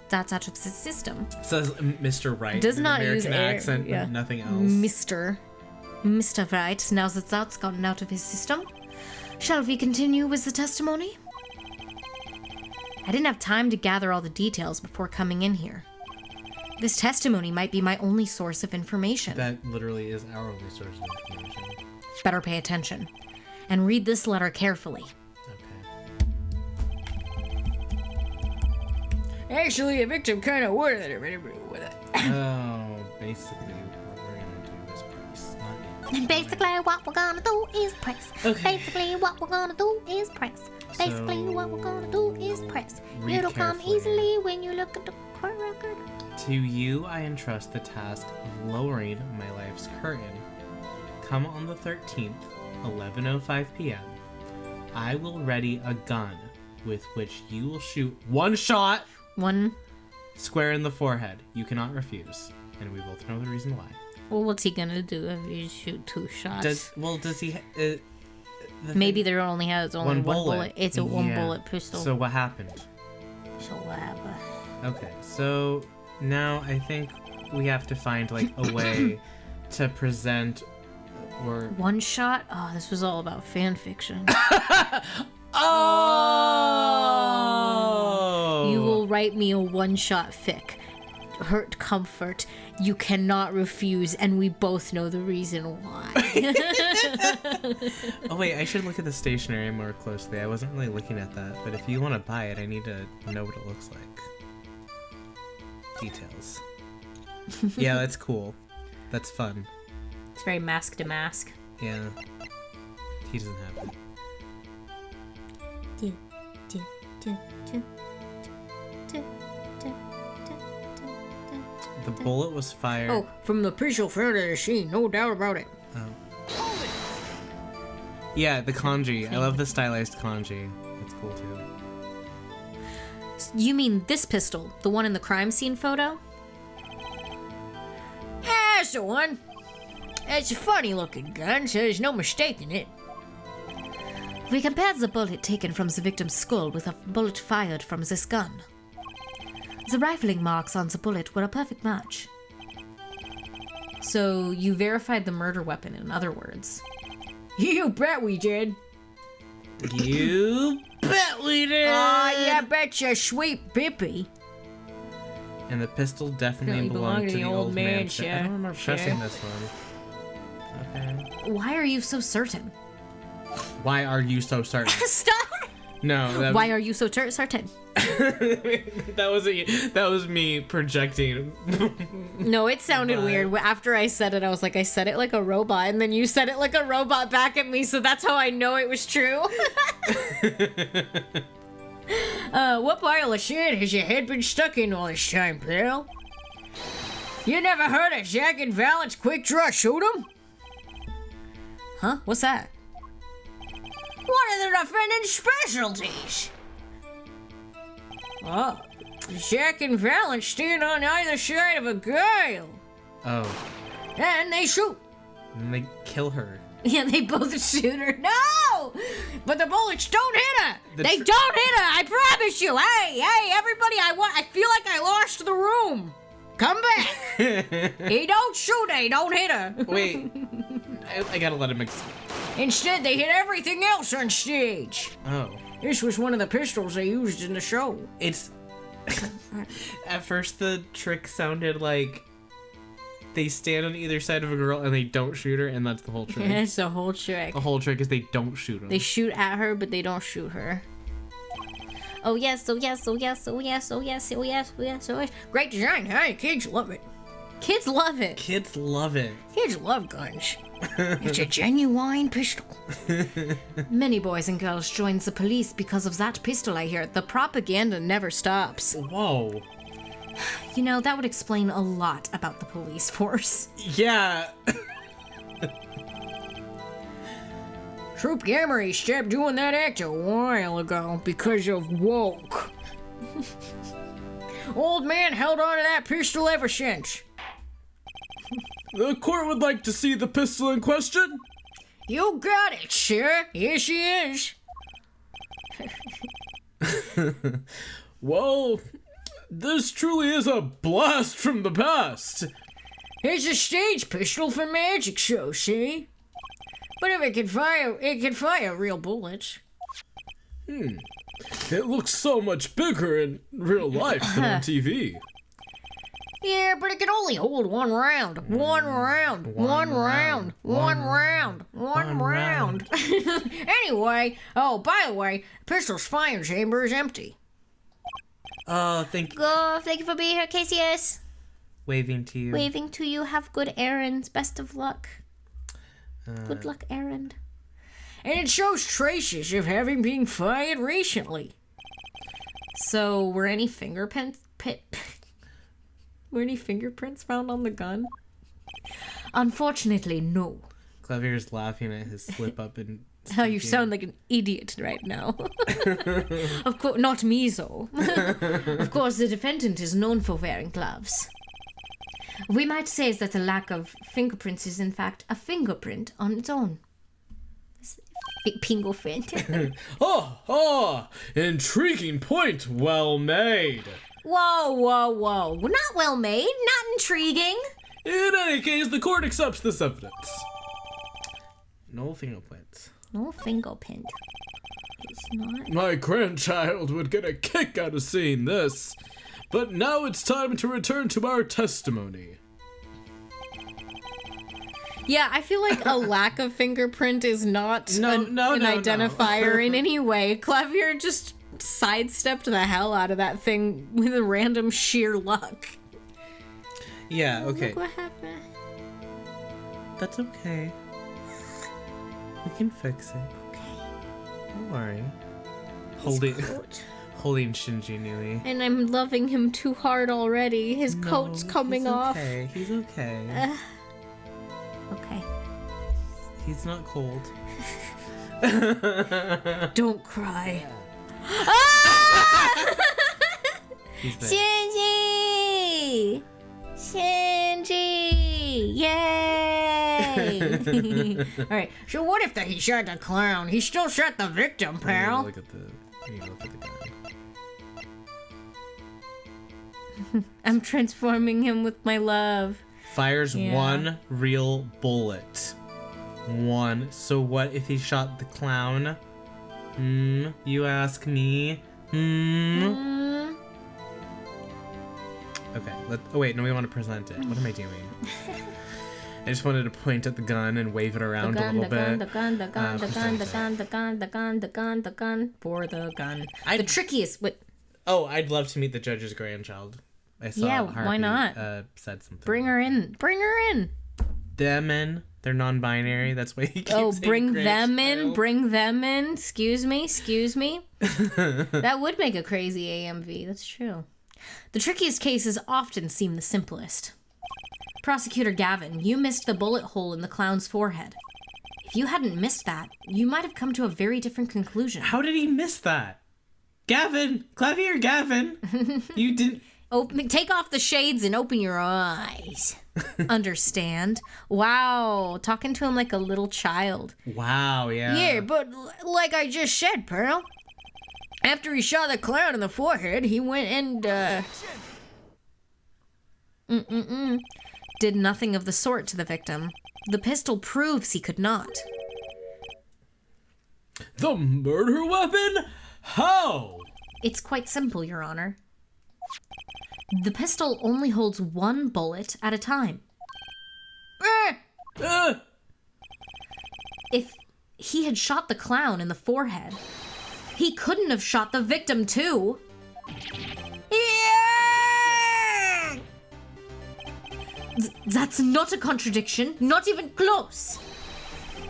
his system.
Says Mr. Wright.
Does
an
not
American
use air,
accent,
yeah.
but nothing else.
Mr. Wright, now that that's gotten out of his system, shall we continue with the testimony? I didn't have time to gather all the details before coming in here. This testimony might be my only source of information.
That literally is our only source of information.
Better pay attention and read this letter carefully.
Okay.
Actually, the victim kind of worded it with it.
Oh, basically, what we're gonna do is press.
Basically, what we're gonna do is press.
Okay.
Basically, what we're gonna do is press. Basically, what we're gonna do is press.
Read
It'll come
carefully.
easily when you look at the court record.
To you, I entrust the task of lowering my life's curtain. Come on the 13th, 11:05 p.m. I will ready a gun with which you will shoot one shot
One.
square in the forehead. You cannot refuse, and we both know the reason why.
Well, what's he gonna do if you shoot two shots?
Does he?
Maybe there only has only one bullet. It's a one
Yeah.
bullet pistol.
So what happened?
So whatever.
Okay, so now I think we have to find like a way to present or
One shot? Oh, this was all about fan fiction.
oh
You will write me a one-shot fic. Hurt comfort. You cannot refuse, and we both know the reason why.
Oh wait, I should look at the stationery more closely. I wasn't really looking at that, but if you want to buy it, I need to know what it looks like. Details. Yeah, that's cool. That's fun.
It's very mask to mask.
Yeah. He doesn't have it. The bullet was fired.
Oh, from the pre-show front of the machine, no doubt about it.
Yeah, the kanji. I love the stylized kanji. That's cool too.
You mean this pistol, the one in the crime scene photo? Yeah, that's the one. It's a funny-looking gun, so there's no mistaking it. We compared the bullet taken from the victim's skull with a bullet fired from this gun. The rifling marks on the bullet were a perfect match. So you verified the murder weapon, in other words.
You bet we did.
You bet we did!
Yeah, betcha, sweet Bippy.
And the pistol definitely belonged to the old man. I don't remember pressing this one. Okay.
Why are you so certain?
Why are you so certain?
Stop!
No.
Why are you so certain?
that was me projecting.
No, it sounded weird. After I said it, I was like, I said it like a robot, and then you said it like a robot back at me, so that's how I know it was true.
What pile of shit has your head been stuck in all this time, pal? You never heard of Jack and Valent's quick draw shoot 'em?
Huh? What's that?
One of the defendant's specialties. Oh, Jack and Valent stand on either side of a guile.
Oh.
And they shoot.
And they kill her.
Yeah, they both shoot her.
No! But the bullets don't hit her! They don't hit her, I promise you! Hey, everybody, I feel like I lost the room! Come back! He don't shoot her, he don't hit her!
Wait. I gotta let him
Instead, they hit everything else on stage!
Oh.
This was one of the pistols they used in the show.
It's... At first, the trick sounded like they stand on either side of a girl and they don't shoot her, and that's the whole trick.
That's the whole trick.
The whole trick is they don't shoot them.
They shoot at her, but they don't shoot her. Oh yes, oh yes, oh yes, oh yes, oh yes, oh yes, oh yes, oh yes.
Great design, huh? Kids love it.
Kids love it.
Kids love it.
Kids love guns. It's a genuine pistol.
Many boys and girls joins the police because of that pistol, I hear. The propaganda never stops.
Whoa.
You know, that would explain a lot about the police force.
Yeah.
Troop Gamery stopped doing that act a while ago because of woke. Old man held on to that pistol ever since.
The court would like to see the pistol in question.
You got it, sir. Here she is.
Well, this truly is a blast from the past.
It's a stage pistol for magic shows, see? But if it can fire real bullets.
It looks so much bigger in real life than on TV.
Yeah, but it can only hold one round. One round. Anyway, oh, by the way, pistol's fire chamber is empty.
Oh, thank Waving to you.
Waving to you. Have good errands. Best of luck. Good luck, errand.
And it shows traces of having been fired recently.
So, were any fingerprints found on the gun? Unfortunately, no.
Clavier's laughing at his slip up and
How you sound like an idiot right now. Of course, not me, though. Of course, the defendant is known for wearing gloves. We might say that the lack of fingerprints is, in fact, a fingerprint on its own.
Fingerprint.
Intriguing point, well made.
Whoa. Not well made, not intriguing.
In any case, the court accepts this evidence.
no fingerprints.
No fingerprint. It's not.
My grandchild would get a kick out of seeing this. But now it's time to return to our testimony.
Yeah, I feel like a lack of fingerprint is not an identifier in any way. Clavier just sidestepped the hell out of that thing with a random sheer luck.
Yeah, okay.
Look what happened.
That's okay. We can fix it.
Okay.
Don't worry. Holding Shinji Nui.
And I'm loving him too hard already. His coat's coming off.
He's okay.
Okay.
He's not cold.
Don't cry.
He's there.
Shinji! Yay!
Alright, so what if he shot the clown? He still shot the victim,
You need to
pal.
look at the gun.
I'm transforming him with my love.
Fires
Yeah.
1 real bullet. 1. So what if he shot the clown? You ask me? Okay, oh wait, no, we want to present it. What am I doing? I just wanted to point at the gun and wave it around a little bit.
The gun. For the gun. The trickiest. What?
Oh, I'd love to meet the judge's grandchild. I saw
Yeah, why
Harvey,
not?
Said something.
Bring her in. Bring her in.
Them in. They're non-binary. That's why he keeps saying
Bring them in.
grandchild.
Bring them in. Excuse me. That would make a crazy AMV. That's true. The trickiest cases often seem the simplest. Prosecutor Gavin, you missed the bullet hole in the clown's forehead. If you hadn't missed that, you might have come to a very different conclusion.
How did he miss that? Gavin! Clavier Gavin! You didn't...
Take off the shades and open your eyes. Understand? Wow, talking to him like a little child.
Wow, yeah.
Yeah, but like I just said, Pearl, after he shot the clown in the forehead, he went and,
Did nothing of the sort to the victim. The pistol proves he could not.
The murder weapon? How?
It's quite simple, Your Honor. The pistol only holds one bullet at a time. If he had shot the clown in the forehead, he couldn't have shot the victim too. That's not a contradiction, not even close.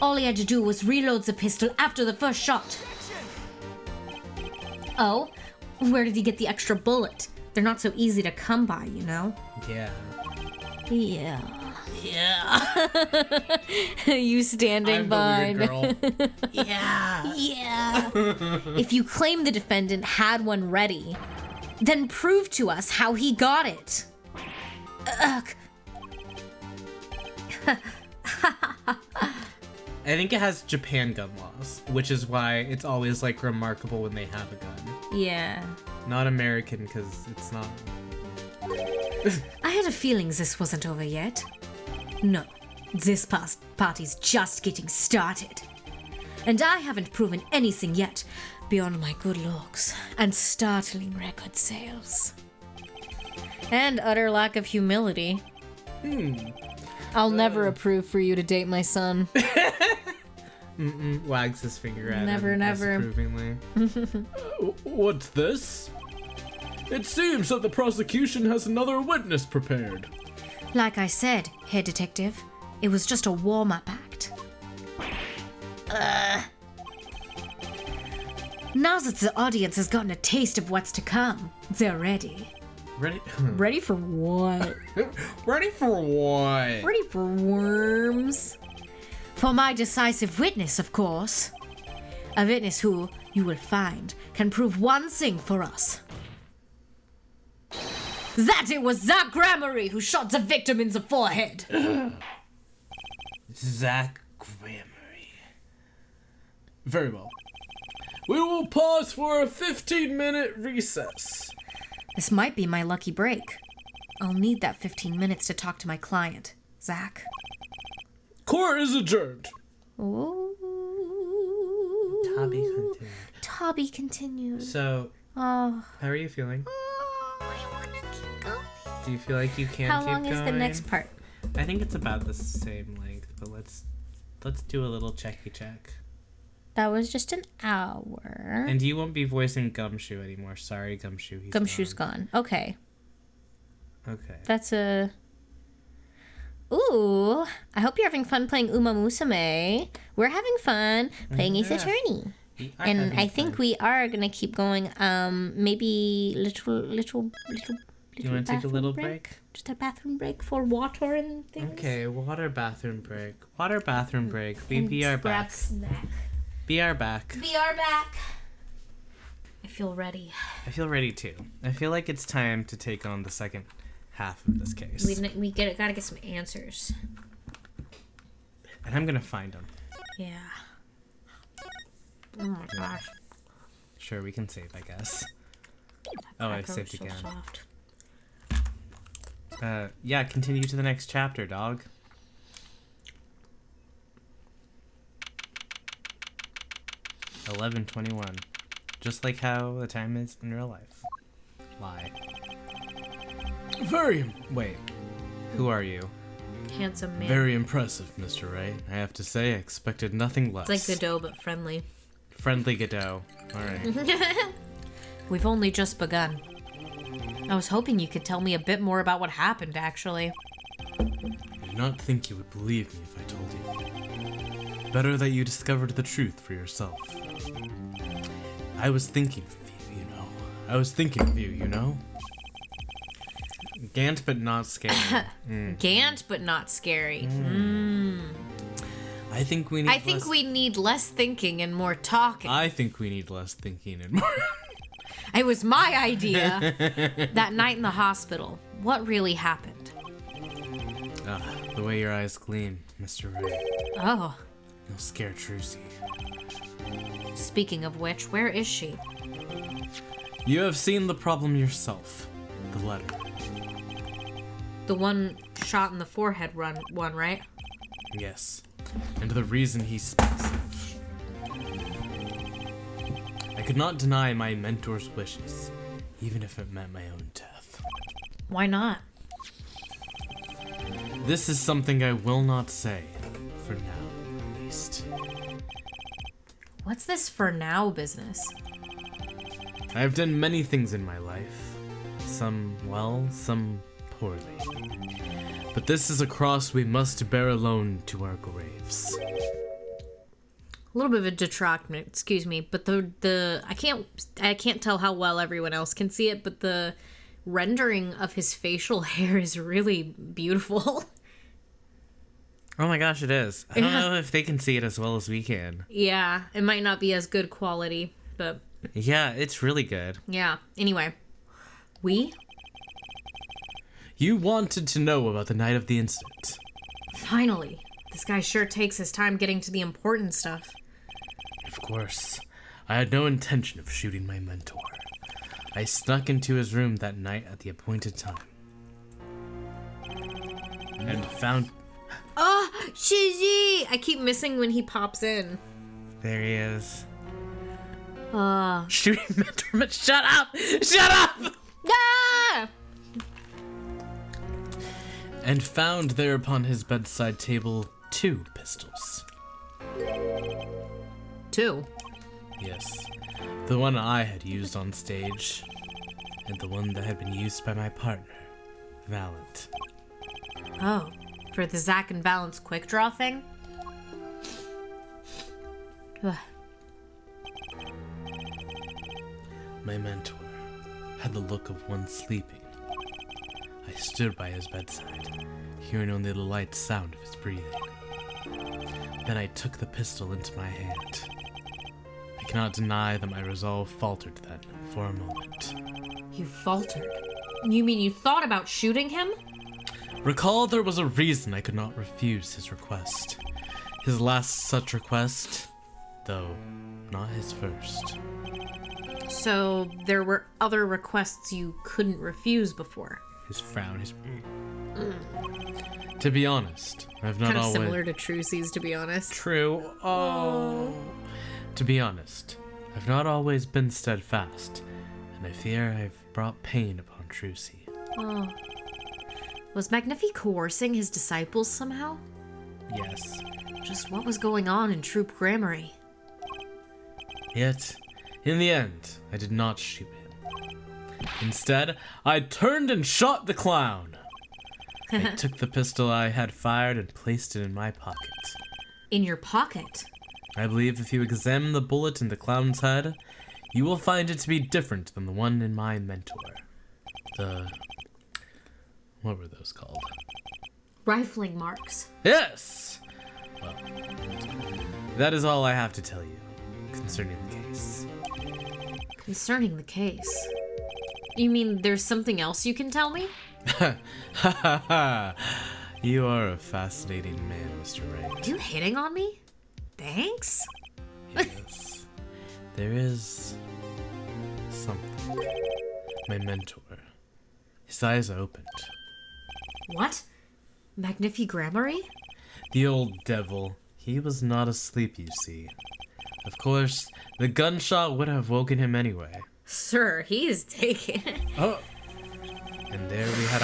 All he had to do was reload the pistol after the first shot. Oh, where did he get the extra bullet? They're not so easy to come by, you know?
Yeah.
Yeah. You standing
I'm
by.
the weird girl. Yeah.
Yeah. If you claim the defendant had one ready, then prove to us how he got it. Ugh.
I think it has Japan gun laws, which is why it's always like remarkable when they have a gun.
Yeah.
Not American, because it's not.
I had a feeling this wasn't over yet. No, this party's just getting started. And I haven't proven anything yet beyond my good looks and startling record sales. And utter lack of humility. I'll never approve for you to date my son.
Wags his finger at
Never,
him
never.
disapprovingly.
What's this? It seems that the prosecution has another witness prepared.
Like I said, head detective, it was just a warm-up act. Now that the audience has gotten a taste of what's to come, they're ready.
Ready?
Ready for what?
Ready for what?
Ready for worms? For my decisive witness, of course. A witness who, you will find, can prove one thing for us. That it was Zach Gramery who shot the victim in the forehead.
Zach Gramery.
Very well. We will pause for a 15-minute recess.
This might be my lucky break. I'll need that 15 minutes to talk to my client, Zach.
Court is adjourned.
Ooh.
Tabby continued.
Tabby continued.
So,
Oh.
how are you feeling?
I want to keep going.
Do you feel like you can
How
keep
long is the
going?
next part?
I think it's about the same length, but let's do a little checky check.
That was just an hour.
And you won't be voicing Gumshoe anymore. Sorry, Gumshoe. He's
Gumshoe's gone. Okay.
Okay.
That's a... Ooh. I hope you're having fun playing Uma Musume. We're having fun playing Ace Attorney. And I think we are going to keep going. Maybe little
You want to take a little break?
Just a bathroom break for water and things.
Okay, water bathroom break. Water bathroom break. We be our
grab
back.
snack.
Be our back.
Be our back. I feel ready.
I feel ready too. I feel like it's time to take on the second half of this case.
We gotta get some answers.
And I'm gonna find them.
Yeah. Oh my gosh.
Sure, we can save, I guess. Oh, I
Cracker
saved
was so
again.
soft.
Yeah, continue to the next chapter, dog. $11:21. Just like how the time is in real life. Lie.
Wait.
Who are you?
Handsome man.
Very impressive, Mr. Wright. I have to say, I expected nothing less.
It's like Godot, but friendly.
Friendly Godot. Alright.
We've only just begun. I was hoping you could tell me a bit more about what happened, actually.
I did not think you would believe me if I told you. Better that you discovered the truth for yourself. I was thinking of you, you know?
Gant but not scary.
Gant, but not scary.
I think we need
we need less thinking and more talking.
I think we need less thinking and more...
It was my idea. That night in the hospital, what really happened?
The way your eyes gleam, Mr. Wright.
Oh,
You'll scare Trucy.
speaking of which, where is she?
You have seen the problem yourself. The letter.
The one shot in the forehead one, right?
Yes. And the reason he speaks of. I could not deny my mentor's wishes, even if it meant my own death.
Why not?
This is something I will not say, for now, at least.
What's this for now business?
I have done many things in my life. Some well, some poorly. But this is a cross we must bear alone to our graves.
A little bit of a detractment, excuse me, but the I can't tell how well everyone else can see it, but the rendering of his facial hair is really beautiful.
Oh my gosh, it is. I don't know if they can see it as well as we can.
Yeah, it might not be as good quality, but
Yeah, it's really good.
yeah. Anyway,
You wanted to know about the night of the incident.
finally, this guy sure takes his time getting to the important stuff.
Of course, I had no intention of shooting my mentor. I snuck into his room that night at the appointed time. And found...
Oh, Shizzy! I keep missing when he pops in.
There he is.
Shooting mentor... Shut up! Shut up!
Ah!
And found there upon his bedside table 2 pistols.
2.
Yes, the one I had used on stage, and the one that had been used by my partner, Valent.
Oh, for the Zack and Valence quick draw thing? Ugh.
My mentor had the look of one sleeping. I stood by his bedside, hearing only the light sound of his breathing. Then I took the pistol into my hand. I cannot deny that my resolve faltered then, for a moment.
You faltered. You mean you thought about shooting him?
Recall there was a reason I could not refuse his request. His last such request, though not his first.
So there were other requests you couldn't refuse before.
His frown, his...
To be honest, I've not
Kind of
always...
similar to Trucy's, to be honest.
True. Oh.
To be honest, I've not always been steadfast, and I fear I've brought pain upon Trucy.
Oh. Was Magnifi coercing his disciples somehow?
Yes.
Just what was going on in Troop Grammary?
Yet, in the end, I did not shoot him. Instead, I turned and shot the clown. I took the pistol I had fired and placed it in my pocket.
In your pocket?
I believe if you examine the bullet in the clown's head, you will find it to be different than the one in my mentor. What were those called?
Rifling marks.
Yes! Well, that is all I have to tell you concerning the case.
Concerning the case? You mean there's something else you can tell me?
Ha ha ha! You are a fascinating man, Mr. Wright.
You hitting on me? Thanks?
Yes. There is something. My mentor. His eyes opened.
What? Magnifi Grammary?
The old devil. He was not asleep, you see. Of course, the gunshot would have woken him anyway.
Sir, he is taken.
Oh,
And there we had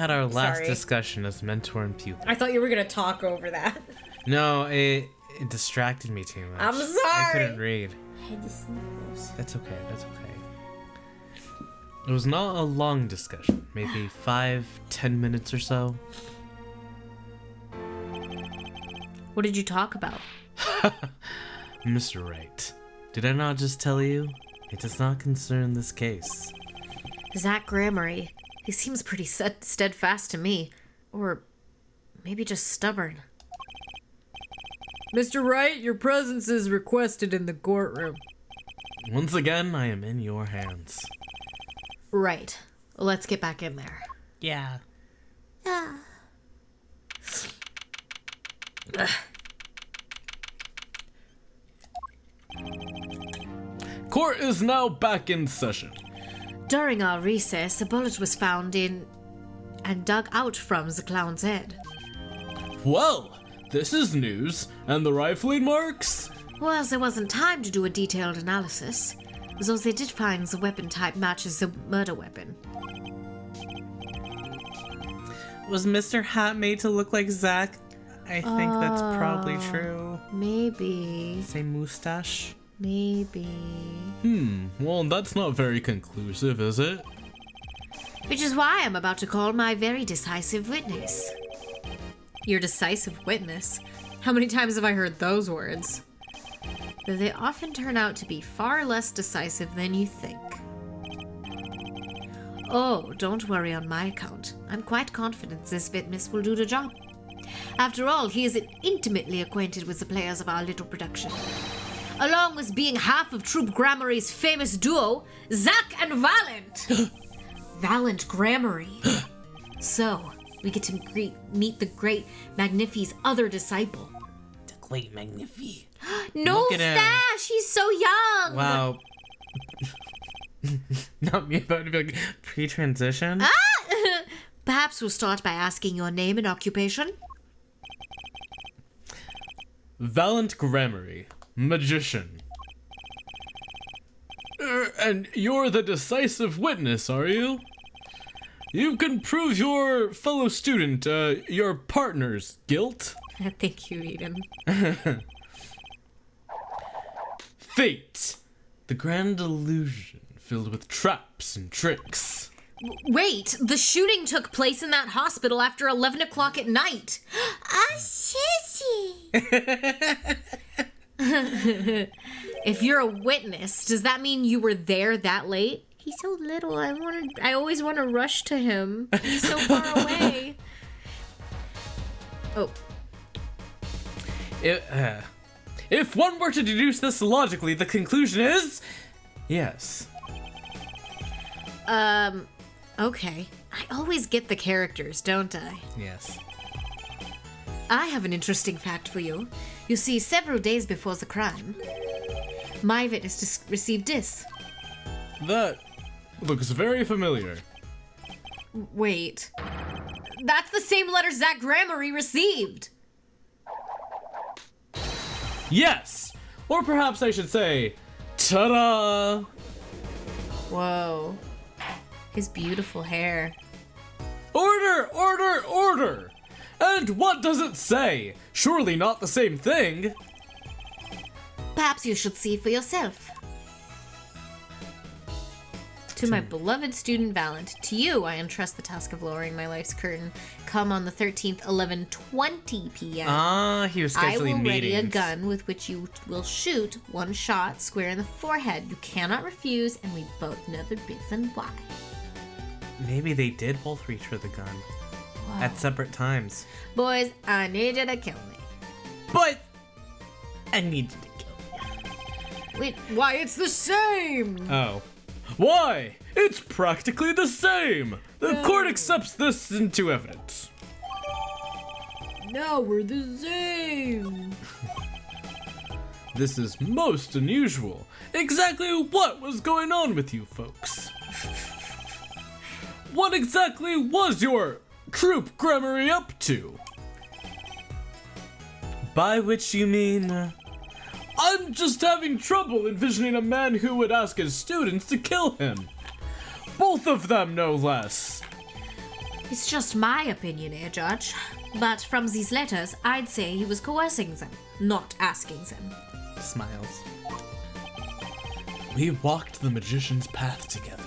our last
Sorry.
discussion as mentor and pupil.
I thought you were gonna talk over that.
No, it distracted me too much.
I'm
I
sorry.
couldn't read. That's okay, that's okay. It was not a long discussion, maybe 5-10 minutes or so.
What did you talk about?
Mr. Wright, did I not just tell you? It does not concern this case.
Zach Grammary. He seems pretty steadfast to me. Or maybe just stubborn. Mr. Wright, your presence is requested in the courtroom.
Once again, I am in your hands.
Right. Let's get back in there.
Yeah.
court is now back in session.
During our recess, a bullet was found in and dug out from the clown's head.
Well, this is news. And the rifling marks?
Well, there wasn't time to do a detailed analysis, though they did find the weapon type matches the murder weapon.
Was Mr. Hat made to look like Zach? I think that's probably true.
Maybe.
Same mustache?
Maybe.
Well, that's not very conclusive, is it?
Which is why I'm about to call my very decisive witness. Your decisive witness? How many times have I heard those words? Though they often turn out to be far less decisive than you think. Oh, don't worry on my account. I'm quite confident this witness will do the job. After all, he is intimately acquainted with the players of our little production, along with being half of Troop Grammary's famous duo, Zach and Valent. Valent Grammary. So, we get to meet the great Magnifi's other disciple.
The great Magnifi.
No
Look at him.
stash! He's so young!
Wow. Not me about to be like pre-transition?
Perhaps we'll start by asking your name and occupation.
Valent Grammary, magician. And you're the decisive witness, are you? You can prove your fellow student, your partner's guilt.
Thank you, Eden.
Fate, the grand illusion filled with traps and tricks.
Wait, the shooting took place in that hospital after 11 o'clock at night.
Ah, sissy.
If you're a witness, does that mean you were there that late? He's so little. I always want to rush to him. He's so far away. Oh.
If one were to deduce this logically, the conclusion is yes.
Okay. I always get the characters, don't I?
Yes.
I have an interesting fact for you. You see, several days before the crime, my witness received this.
That looks very familiar.
Wait. That's the same letter Zach Grammary received.
Yes! Or perhaps I should say, ta-da!
Whoa. His beautiful hair.
Order, order, order! And what does it say? Surely not the same thing.
Perhaps you should see for yourself. To my beloved student Valent, to you I entrust the task of lowering my life's curtain. Come on the 13th, 11:20 p.m.
Ah, he was
I
scheduling
will ready a
meetings.
gun with which you will shoot one shot square in the forehead. You cannot refuse, and we both know the reason why.
Maybe they both both reach for the gun at separate times.
Boys, I need you to kill me.
But I need you to kill
Wait, why? It's the same!
me. Oh.
Why? It's practically the same. The court accepts this into evidence.
Now we're the same.
This is most unusual. Exactly what was going on with you folks? what exactly was your troop grammary up to?
By which you mean...
I'm just having trouble envisioning a man who would ask his students to kill him. Both of them, no less.
It's just my opinion here, Judge. But from these letters, I'd say he was coercing them, not asking them.
Smiles.
We walked the magician's path together,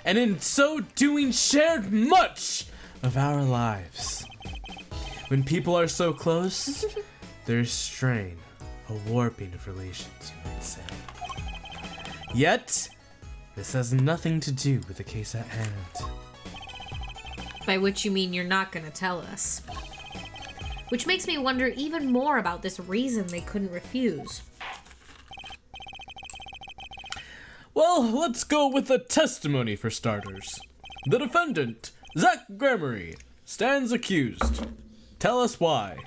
and in so doing shared much of our lives. When people are so close, there's strain, a warping of relations, you might say. Yet, this has nothing to do with the case at hand.
By which you mean you're not gonna tell us. Which makes me wonder even more about this reason they couldn't refuse.
Well, let's go with the testimony for starters. The defendant, Zach Grammary, stands accused. Tell us why.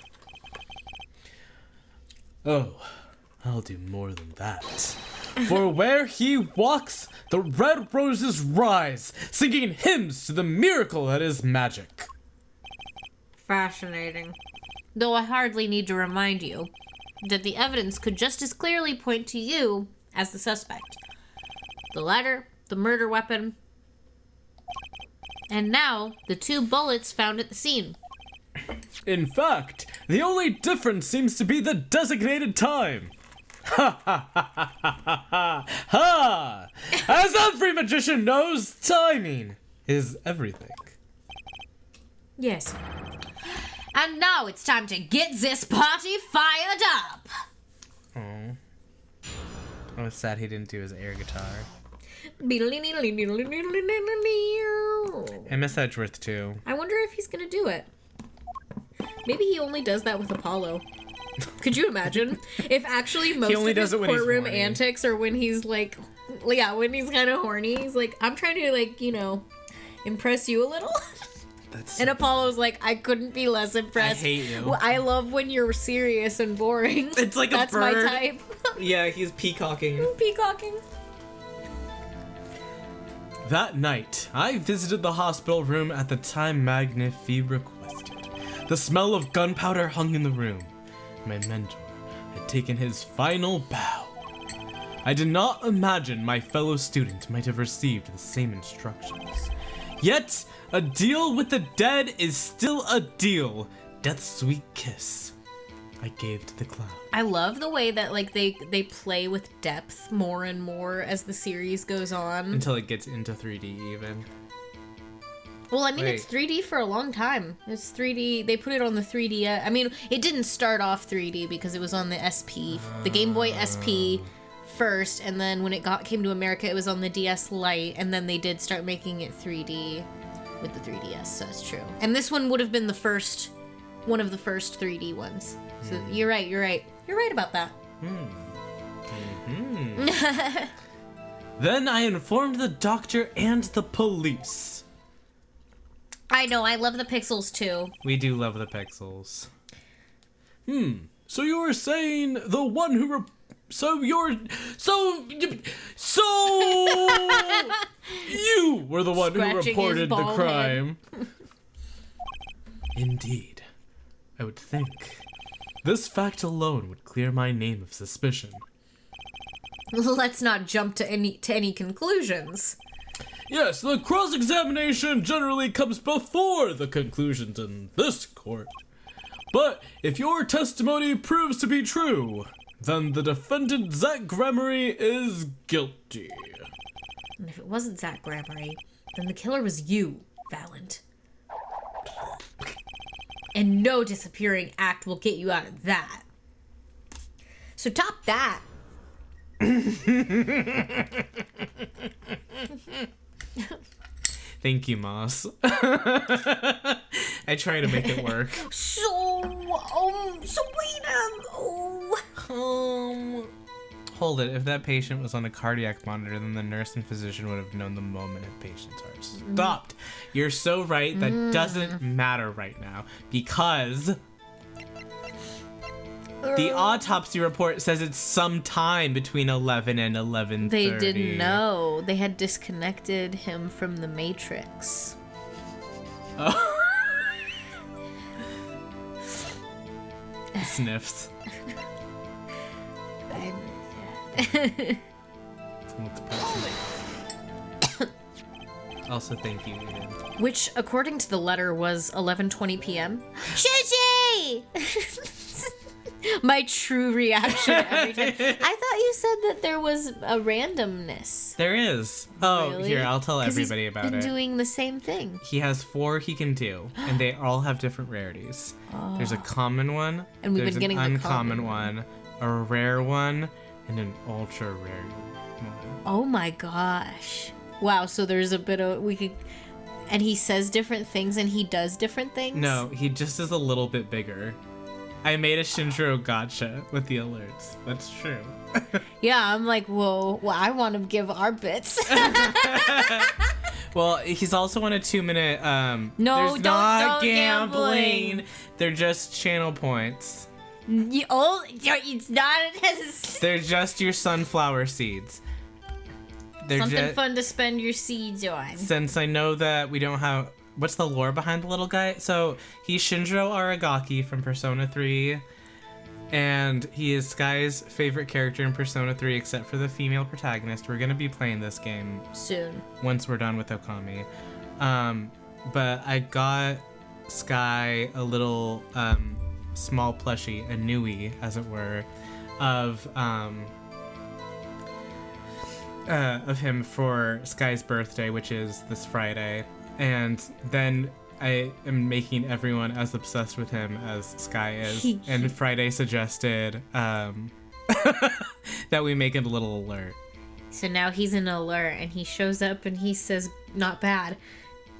Oh, I'll do more than that. For where he walks, the red roses rise, singing hymns to the miracle that is magic.
Fascinating. Though I hardly need to remind you that the evidence could just as clearly point to you as the suspect. The letter, the murder weapon, and now the 2 bullets found at the scene.
In fact, the only difference seems to be the designated time. Ha ha ha ha ha ha ha! As every magician knows, timing is everything.
Yes. And now it's time to get this party fired up.
Oh. I was sad he didn't do his air guitar.
I
I miss Edgeworth too.
wonder if he's gonna do it. Maybe he only does that with Apollo. Could you imagine if actually most
only
of his
does it when he's
courtroom
horny.
antics are when he's like, yeah, when he's kind of horny. He's like, I'm trying to like, you know, impress you a little.
That's
And Apollo's like, I couldn't be less impressed.
I hate you.
Well, I love when you're serious and boring.
It's like a
That's
bird.
my type.
Yeah, he's peacocking.
Peacocking.
That night, I visited the hospital room at the time Magnifi requested. The smell of gunpowder hung in the room. My mentor had taken his final bow. I did not imagine my fellow student might have received the same instructions. Yet, a deal with the dead is still a deal. Death's sweet kiss I gave to the clown.
I love the way that like they play with depth more and more as the series goes on.
Until it gets into 3D even.
Well, I mean, it's 3D for a long time. It's 3D. They put it on the 3D. I mean, it didn't start off 3D because it was on the SP, the Game Boy SP first, and then when it came to America, it was on the DS Lite, and then they did start making it 3D with the 3DS. So that's true. And this one would have been one of the first 3D ones. So you're right. You're right about that.
Then I informed the doctor and the police.
I know. I love the pixels too.
We do love the pixels.
So you were saying the one who you were the one who
Scratching his
reported the
bald
crime. Indeed. I would think. This fact alone would clear my name of suspicion.
Let's not jump to any conclusions.
Yes, the cross-examination generally comes before the conclusions in this court. But if your testimony proves to be true, then the defendant Zach Grammary is guilty.
And if it wasn't Zach Grammary, then the killer was you, Valent. And no disappearing act will get you out of that. So top that.
Thank you, Moss. I try to make it work.
So wait,
Hold it. If that patient was on a cardiac monitor, then the nurse and physician would have known the moment a patient's heart stopped. You're so right. That doesn't matter right now because the autopsy report says it's sometime between 11 and 11:30.
They didn't know. They had disconnected him from the Matrix.
Oh. Sniffs. Also, thank you, Eden.
Which, according to the letter, was 11:20 p.m.
Shushi!
My true reaction every time. I thought you said that there was a randomness.
There is. Oh,
Really?
here, I'll tell
'Cause
everybody
he's
about
been
it.
doing the same thing.
He has 4 he can do, and they all have different rarities. There's a common one,
And we've
there's
been getting the
an
common
uncommon one, a rare one, and an ultra rare one.
Oh my gosh. Wow, so there's a bit of and he says different things and he does different things?
No, he just is a little bit bigger. I made a Shinjiro gotcha with the alerts. That's true.
Yeah, I'm like, whoa, well, I want to give our bits.
Well, he's also on a 2-minute,
No,
there's
don't
not
gambling.
gambling. They're just channel points.
It's not.
They're just your sunflower seeds. They're
Something fun to spend your seeds on.
Since I know that we don't have... What's the lore behind the little guy? So, he's Shinjiro Aragaki from Persona 3. And he is Sky's favorite character in Persona 3, except for the female protagonist. We're going to be playing this game
Soon.
once we're done with Okami. But I got Sky a little small plushie, a Nui, as it were, of him for Sky's birthday, which is this Friday. And then I am making everyone as obsessed with him as Sky is. And Friday suggested that we make it a little alert.
So now he's an alert and he shows up and he says, not bad.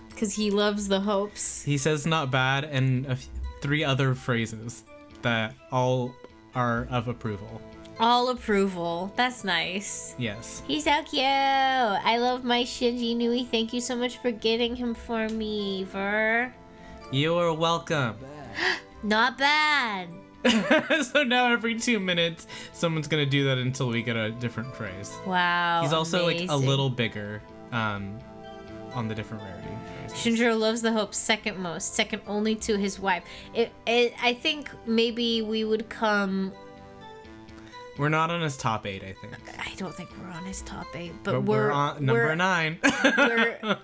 Because he loves the hopes.
He says not bad and 3 other phrases that all are of approval.
All approval. That's nice.
Yes.
He's so cute. I love my Shinji Nui. Thank you so much for getting him for me, Ver.
You are welcome.
Not bad.
So now every 2 minutes, someone's gonna do that until we get a different phrase.
Wow.
He's also like a
amazing.
little bigger on the different rarity phrases.
Shinjiro loves the hope second most, second only to his wife. I think maybe we would come.
We're not on his top 8, I think.
I don't think we're on his top 8,
But we're on number 9.
We're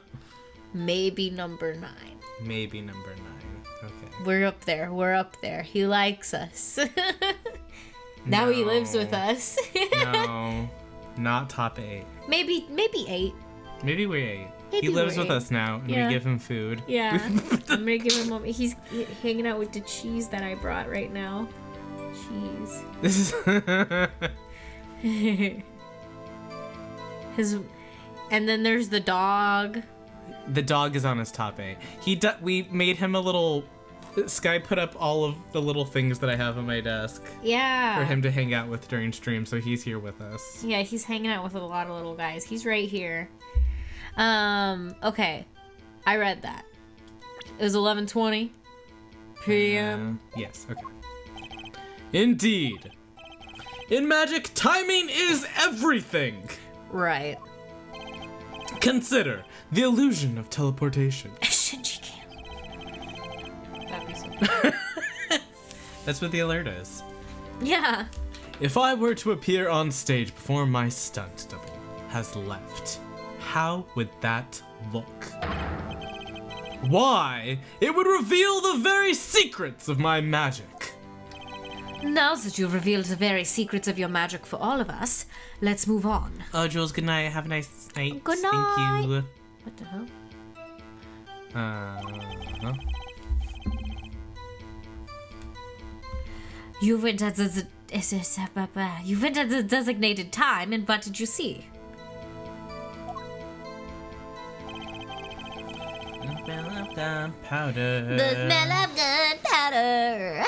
maybe number 9.
Maybe number 9. Okay.
We're up there. We're up there. He likes us. Now he lives with us.
No, not top 8.
Maybe 8.
Maybe we're 8.
Maybe
He lives
we're
with
8.
us now, and
Yeah.
we give him food.
Yeah. I'm gonna give him. He's hanging out with the cheese that I brought right now. Cheese.
This is
And then there's the dog.
the dog is on his top 8. We made him a little. Sky put up all of the little things that I have on my desk
Yeah.
for him to hang out with during stream, so he's here with us.
Yeah, he's hanging out with a lot of little guys. He's right here. Okay. I read that. It was 11:20 p.m.
Yes, okay. Indeed. In magic, timing is everything.
Right.
Consider the illusion of teleportation.
Shinji can. That'd be so
That's what the alert is.
Yeah.
If I were to appear on stage before my stunt double has left, how would that look? Why, it would reveal the very secrets of my magic.
Now that you've revealed the very secrets of your magic for all of us, let's move on.
Oh, Jules, good night. Have a nice night.
Good
Thank you.
What the hell?
Huh?
You went at the designated time, and what did you see?
Smell of gunpowder.
The smell of gunpowder.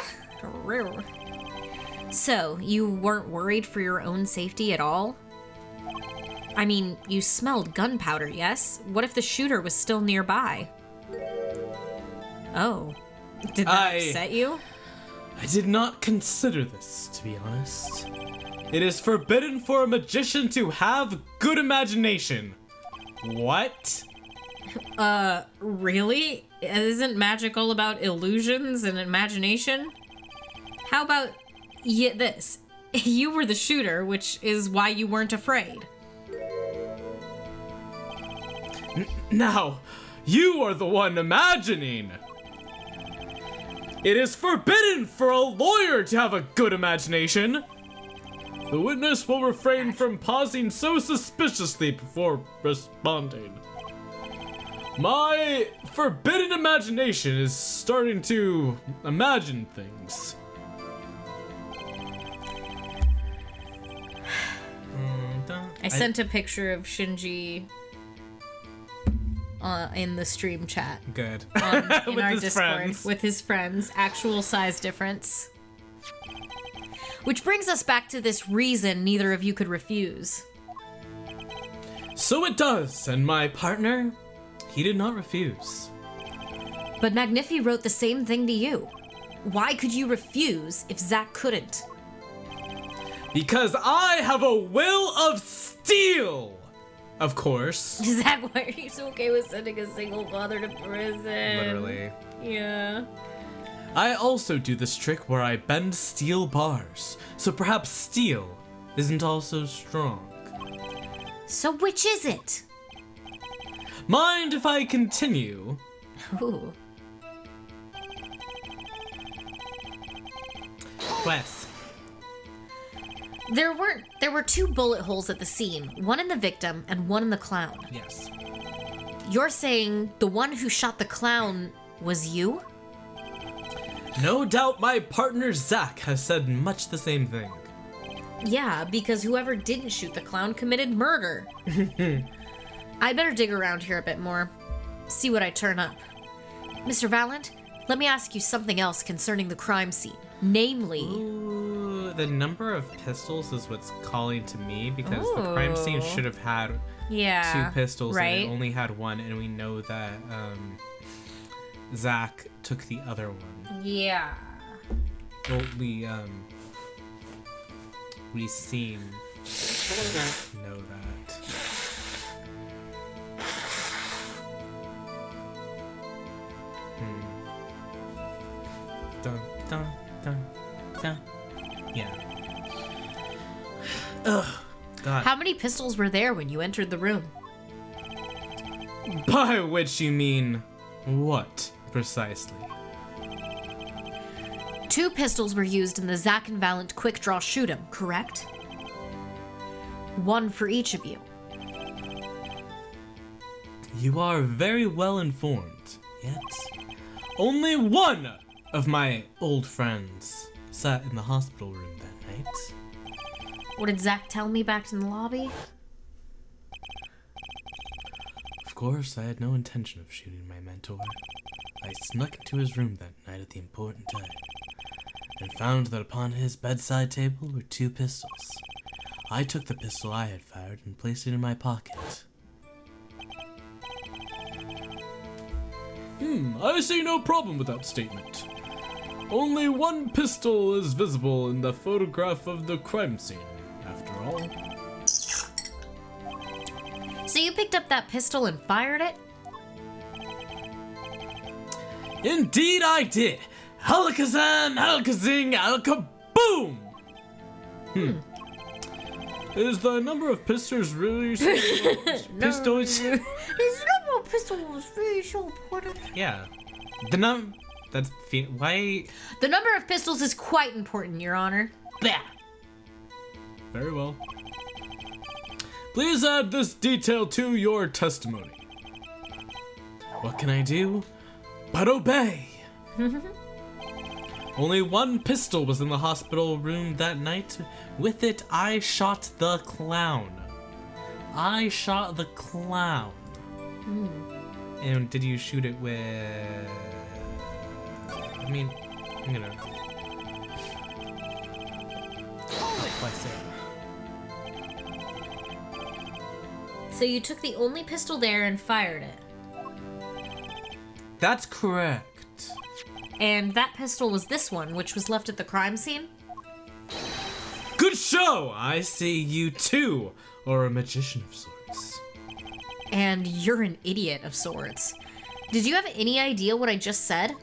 So, you weren't worried for your own safety at all? I mean, you smelled gunpowder, yes? What if the shooter was still nearby? Oh. Did that upset you?
I did not consider this, to be honest. It is forbidden for a magician to have good imagination. What?
Really? Isn't magic all about illusions and imagination? How about this? You were the shooter, which is why you weren't afraid.
Now, you are the one imagining. It is forbidden for a lawyer to have a good imagination. The witness will refrain from pausing so suspiciously before responding. My forbidden imagination is starting to imagine things.
I sent a picture of Shinji in the stream chat.
Good.
In
With
our
his
Discord
friends.
with his friends. Actual size difference. Which brings us back to this reason neither of you could refuse.
So it does, and my partner, he did not refuse.
But Magnifi wrote the same thing to you. Why could you refuse if Zack couldn't?
Because I have a will of steel! Of course.
Zack, why are you so okay with sending a single father to prison?
Literally.
Yeah.
I also do this trick where I bend steel bars, so perhaps steel isn't also strong.
So which is it?
Mind if I continue?
Ooh.
Quest.
There were 2 bullet holes at the scene, one in the victim and one in the clown.
Yes.
You're saying the one who shot the clown was you?
No doubt my partner Zack has said much the same thing.
Yeah, because whoever didn't shoot the clown committed murder. I better dig around here a bit more. See what I turn up. Mr. Valent, let me ask you something else concerning the crime scene. Namely...
Ooh, the number of pistols is what's calling to me because the crime scene should have had
Yeah.
2 pistols
right?
and it only had 1, and we know that Zack took the other one.
Yeah.
Well, we seem know that. Dun dun dun dun. Yeah. Ugh. God.
How many pistols were there when you entered the room?
By which you mean what, precisely?
2 pistols were used in the Zack and Valent quick draw shoot 'em, correct? 1 for each of you.
You are very well informed, yet only one of my old friends sat in the hospital room that night.
What did Zack tell me back in the lobby?
Of course, I had no intention of shooting my mentor. I snuck into his room that night at the important time, and found that upon his bedside table were 2 pistols. I took the pistol I had fired and placed it in my pocket. I see no problem with that statement. Only 1 pistol is visible in the photograph of the crime scene, after all.
So you picked up that pistol and fired it?
Indeed I did! Alakazam, alakazing, alakaboom! Is the number of pistols really so
Pistols?
His number of pistols was really so important.
Yeah. That's why.
The number of pistols is quite important, Your Honor.
Bah.
Very well. Please add this detail to your testimony. What can I do but obey? Only 1 pistol was in the hospital room that night. With it, I shot the clown. I shot the clown.
And did you shoot it with? I mean, I'm gonna. Like
So you took the only pistol there and fired it.
That's correct.
And that pistol was this one, which was left at the crime scene?
Good show! I see you too are a magician of sorts.
And you're an idiot of sorts. Did you have any idea what I just said?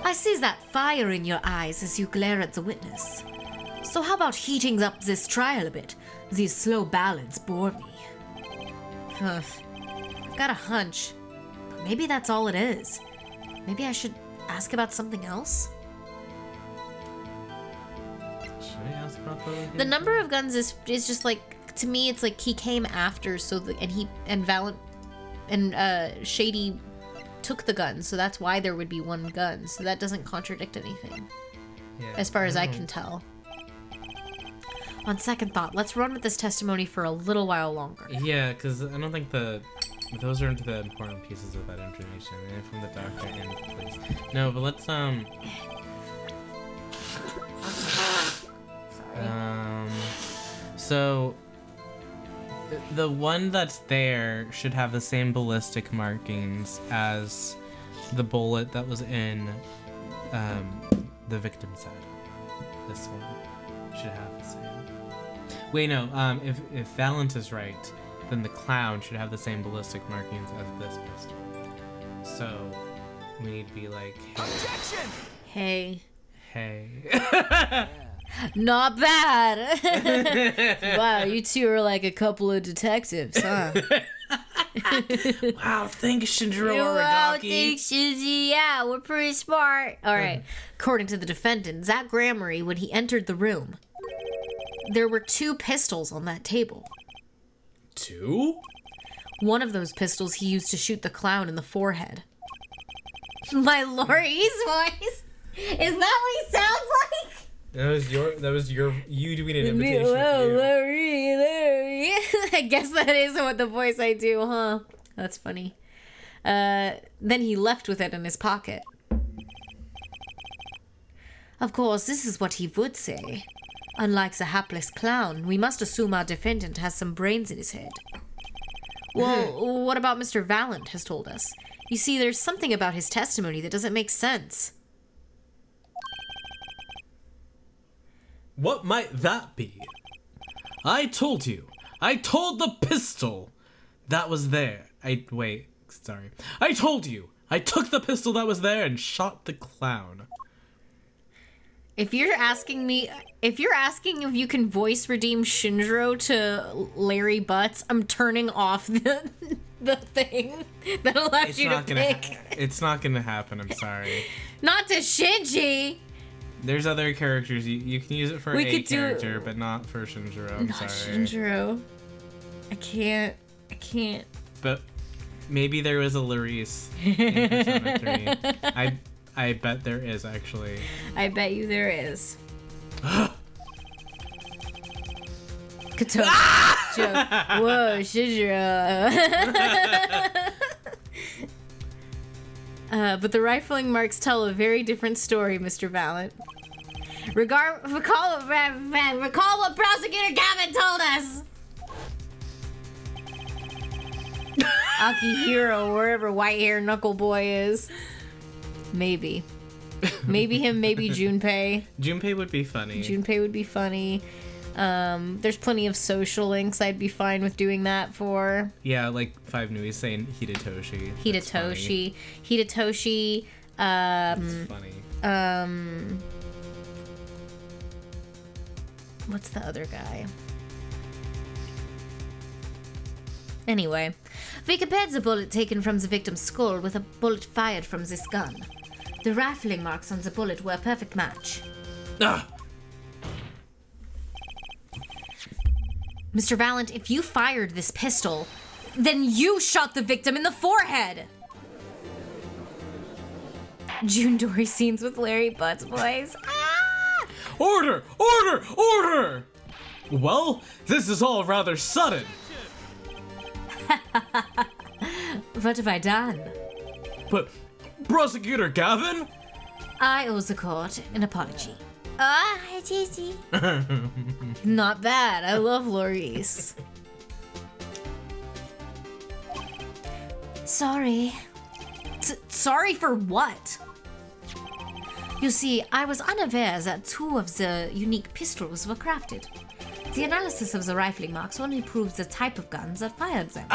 I sees that fire in your eyes as you glare at the witness. So how about heating up this trial a bit? These slow ballads bore me. I've got a hunch. But maybe that's all it is. Maybe I should ask about something else?
Should I ask about that again?
The number of guns is just like, to me, it's like he came after, so Shady took the gun, so that's why there would be one gun. So that doesn't contradict anything, as far as I can tell. On second thought, let's run with this testimony for a little while longer.
Yeah, because I don't think those aren't the important pieces of that information, and from the doctor and the police. No, but let's so the one that's there should have the same ballistic markings as the bullet that was in the victim's head. This one should have the same. Wait, no. If Valent is right, then the clown should have the same ballistic markings as this pistol. So we need to be like, hey.
Hey. Not bad. Wow, you two are like a couple of detectives, huh?
Wow, thanks, Shinjiro
Wow,
Aragaki.
thanks, Shinji. Yeah, we're pretty smart. All right. According to the defendant, Zach Gramery, when he entered the room, there were 2 pistols on that table.
2?
One of those pistols he used to shoot the clown in the forehead. My Laurie's voice? Is that what he sounds like?
That was you doing an imitation
Well,
of you.
Laurie. I guess that is what the voice I do, huh? That's funny. Then he left with it in his pocket. Of course, this is what he would say. Unlike the hapless clown, we must assume our defendant has some brains in his head. Well, what about Mr. Valent has told us? You see, there's something about his testimony that doesn't make sense.
What might that be? I told you. I told the pistol that was there.
I
told you. I took the pistol that was there and shot the clown.
If you're asking if you can voice redeem Shinjiro to Larry Butts, I'm turning off the thing that allows you to pick.
It's not gonna happen, I'm sorry.
Not to Shinji!
There's other characters. You can use it for a character, but not for Shinjiro. I'm
Not
sorry.
Shinjiro. I can't.
But maybe there was a Larice in Persona 3. I bet there is, actually.
I bet you there is. Katona. Joke. Whoa, Shinjiro. But the rifling marks tell a very different story, Mr. Valent. Recall what Prosecutor Gavin told us! Akihiro, wherever white-haired knuckle boy is. Maybe. Maybe him, maybe Junpei.
Junpei would be funny.
Junpei would be funny. There's plenty of social links I'd be fine with doing that for.
Yeah, like Five Nui's saying Hidetoshi.
Hidetoshi.
That's funny.
What's the other guy? Anyway, we compared the bullet taken from the victim's skull with a bullet fired from this gun. The rifling marks on the bullet were a perfect match.
Ah!
Mr. Valent, if you fired this pistol, then you shot the victim in the forehead! June Dory scenes with Larry Butts voice. Ah!
Order! Order! Order! Well, this is all rather sudden.
What have I done?
But, Prosecutor Gavin?
I owe the court an apology.
Ah, Gigi.
Not bad. I love Laurice. Sorry. Sorry for what? You see, I was unaware that 2 of the unique pistols were crafted.
The analysis of the rifling marks only proves the type of guns that fired them.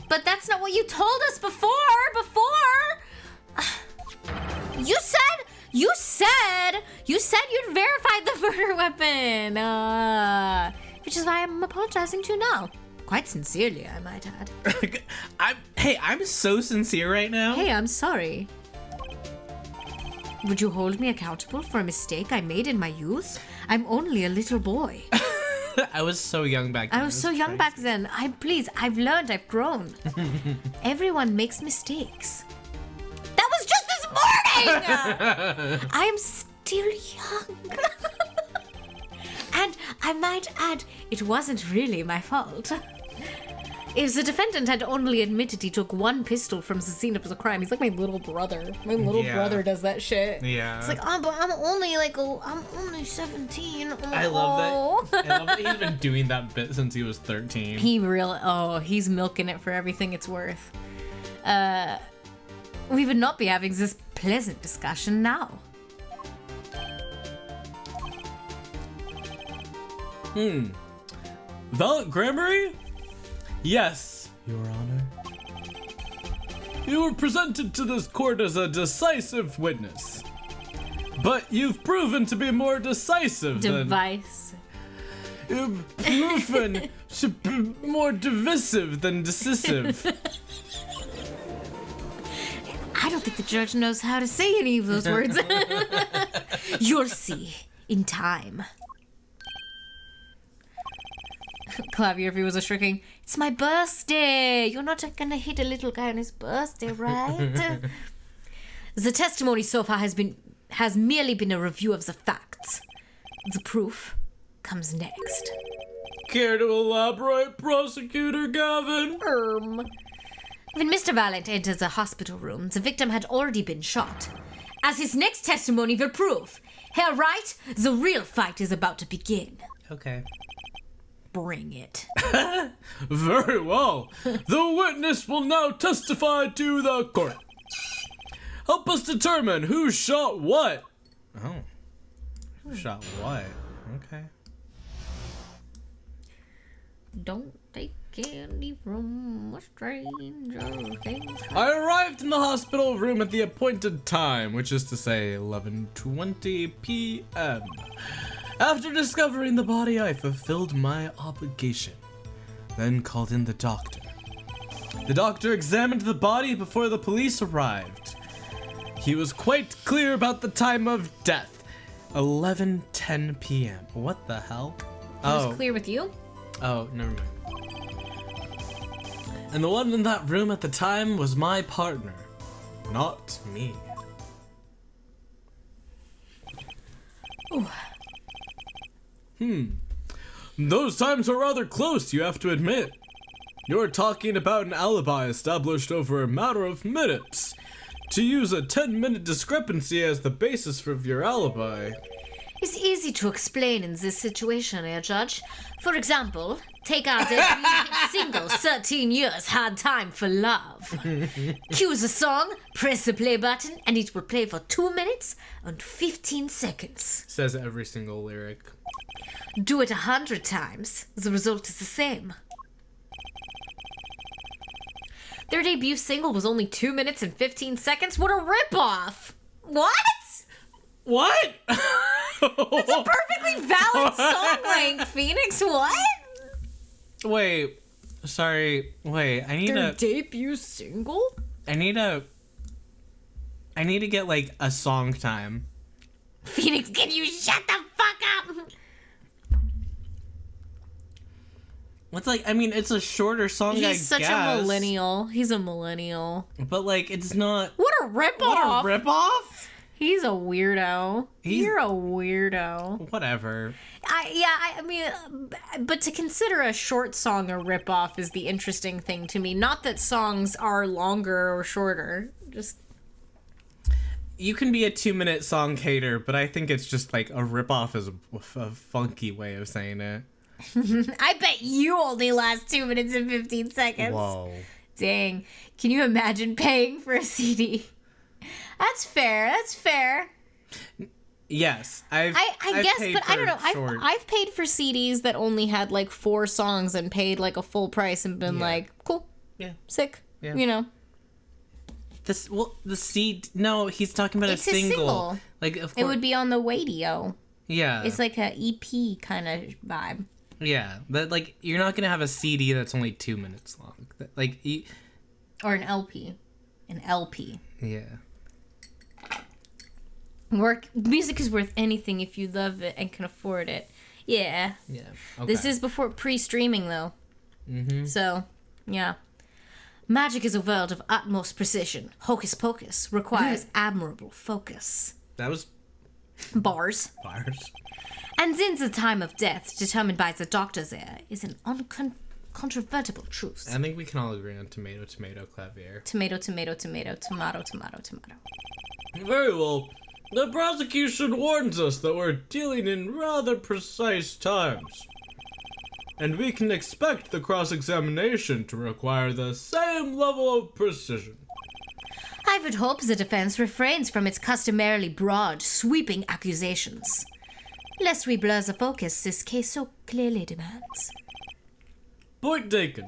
But that's not what you told us before. You said you'd verified the murder weapon. Which is why I'm apologizing to you now. Quite sincerely, I might add.
I'm so sincere right now.
Hey, I'm sorry. Would you hold me accountable for a mistake I made in my youth? I'm only a little boy.
I was so young back then.
I was so young back then. I've learned, I've grown. Everyone makes mistakes. That was just this morning! I am still young. And I might add, it wasn't really my fault. If the defendant had only admitted he took one pistol from the scene of the crime, he's like my little brother. My little brother does that shit.
Yeah.
It's like, but I'm only 17.
I love that. I love that he's been doing that bit since he was 13.
He's milking it for everything it's worth. We would not be having this pleasant discussion now.
Valet Grammary? Yes, Your Honor. You were presented to this court as a decisive witness. But you've proven to be more decisive
Device.
You've proven to be more divisive than decisive.
I don't think the judge knows how to say any of those words. You'll see in time. Clavier, if he was shrieking, it's my birthday. You're not gonna hit a little guy on his birthday, right? The testimony so far has merely been a review of the facts. The proof comes next.
Care to elaborate, Prosecutor Gavin?
When Mr. Valent enters the hospital room, the victim had already been shot. As his next testimony will prove, Herr Wright, the real fight is about to begin.
Okay.
Bring it.
Very well. The witness will now testify to the court. Help us determine who shot what.
Oh. Who shot what? Okay.
Don't take candy from a stranger.
I arrived in the hospital room at the appointed time, which is to say 11:20 p.m. After discovering the body, I fulfilled my obligation, then called in the doctor. The doctor examined the body before the police arrived. He was quite clear about the time of death, 11:10 p.m. What the hell?
It was clear with you?
Oh, never mind.
And the one in that room at the time was my partner, not me. Those times are rather close, you have to admit. You're talking about an alibi established over a matter of minutes. To use a 10-minute discrepancy as the basis for your alibi.
It's easy to explain in this situation, Judge. For example, take out a single 13 years hard time for love. Cue the song, press the play button, and it will play for 2 minutes and 15 seconds.
Says every single lyric.
Do it 100 times. The result is the same. Their debut single was only 2 minutes and 15 seconds. What a ripoff! What?
What?
It's a perfectly valid song length, Phoenix. What?
Wait. Sorry. Wait. I need
Their debut single?
I need to get like a song time.
Phoenix, can you shut the fuck up?
What's like? I mean, it's a shorter song.
He's such a millennial. He's a millennial.
But like, it's not.
What a ripoff!
What a ripoff!
He's a weirdo. You're a weirdo.
Whatever.
I mean, but to consider a short song a ripoff is the interesting thing to me. Not that songs are longer or shorter. Just.
You can be a 2-minute song hater, but I think it's just like a ripoff is a funky way of saying it.
I bet you only last 2 minutes and 15 seconds.
Whoa.
Dang. Can you imagine paying for a CD? That's fair.
Yes, I've
guess,
paid
but I don't know.
for short-
I've paid for CDs that only had like 4 songs and paid like a full price and been like, cool,
Yeah.
sick,
Yeah.
you know.
The CD. No, he's talking about
It's
a
a
single.
single.
Like, of course.
It would be on the radio.
Yeah.
It's like a EP kind of vibe.
Yeah, but like you're not gonna have a CD that's only 2 minutes long. Like,
Or an LP. An LP.
yeah.
Music is worth anything if you love it and can afford it. Yeah.
Yeah. Okay.
This is before pre-streaming though.
Mm-hmm.
So, yeah. Magic is a world of utmost precision. Hocus pocus requires admirable focus.
That was
Bars.
bars.
And since the time of death, determined by the doctor's ear, is an uncontrovertible truth.
I think we can all agree on tomato, tomato, clavier.
Tomato, tomato, tomato, tomato, tomato, tomato.
Very well. The prosecution warns us that we're dealing in rather precise times. And we can expect the cross-examination to require the same level of precision.
I would hope the defense refrains from its customarily broad, sweeping accusations, lest we blur the focus this case so clearly demands.
Point taken.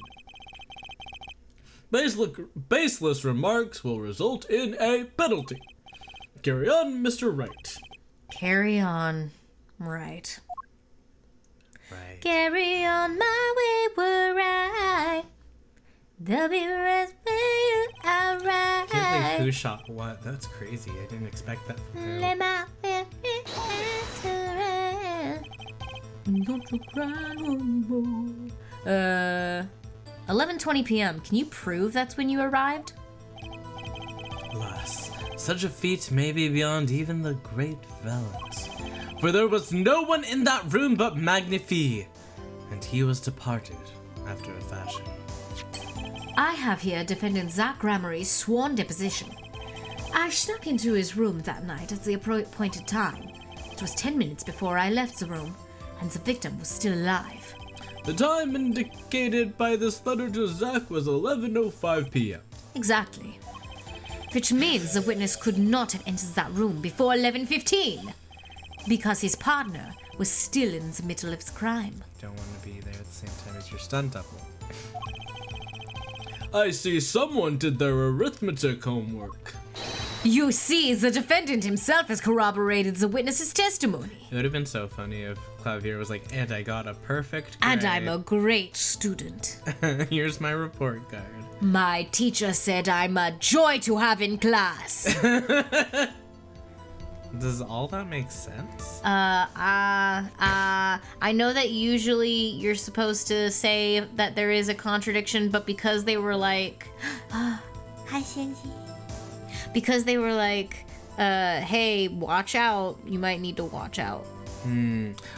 Baseless remarks will result in a penalty. Carry on, Mr. Wright.
Carry on. Right.
Right.
Carry on my wayward ride. There'll be rest where you are right.
Can't believe who shot what? That's crazy. I didn't expect that from him.
Let my will be answered. Don't you cry no more. 11:20 p.m. Can you prove that's when you arrived?
Alas, such a feat may be beyond even the great velvet. For there was no one in that room but Magnifi, and he was departed after a fashion.
I have here defendant Zach Gramarie's sworn deposition. I snuck into his room that night at the appointed time. It was 10 minutes before I left the room, and the victim was still alive.
The time indicated by this letter to Zach was 11:05 p.m.
Exactly. Which means the witness could not have entered that room before 11:15, because his partner was still in the middle of the crime.
Don't want to be there at the same time as your stunt double.
I see someone did their arithmetic homework.
You see, the defendant himself has corroborated the witness's testimony.
It would have been so funny if Clavier was like, and I got a perfect grade.
And I'm a great student.
Here's my report card.
My teacher said I'm a joy to have in class.
Does all that make sense?
I know that usually you're supposed to say that there is a contradiction, but because they were like,
Hi, Shinji.
because they were like, hey, watch out, you might need to watch out.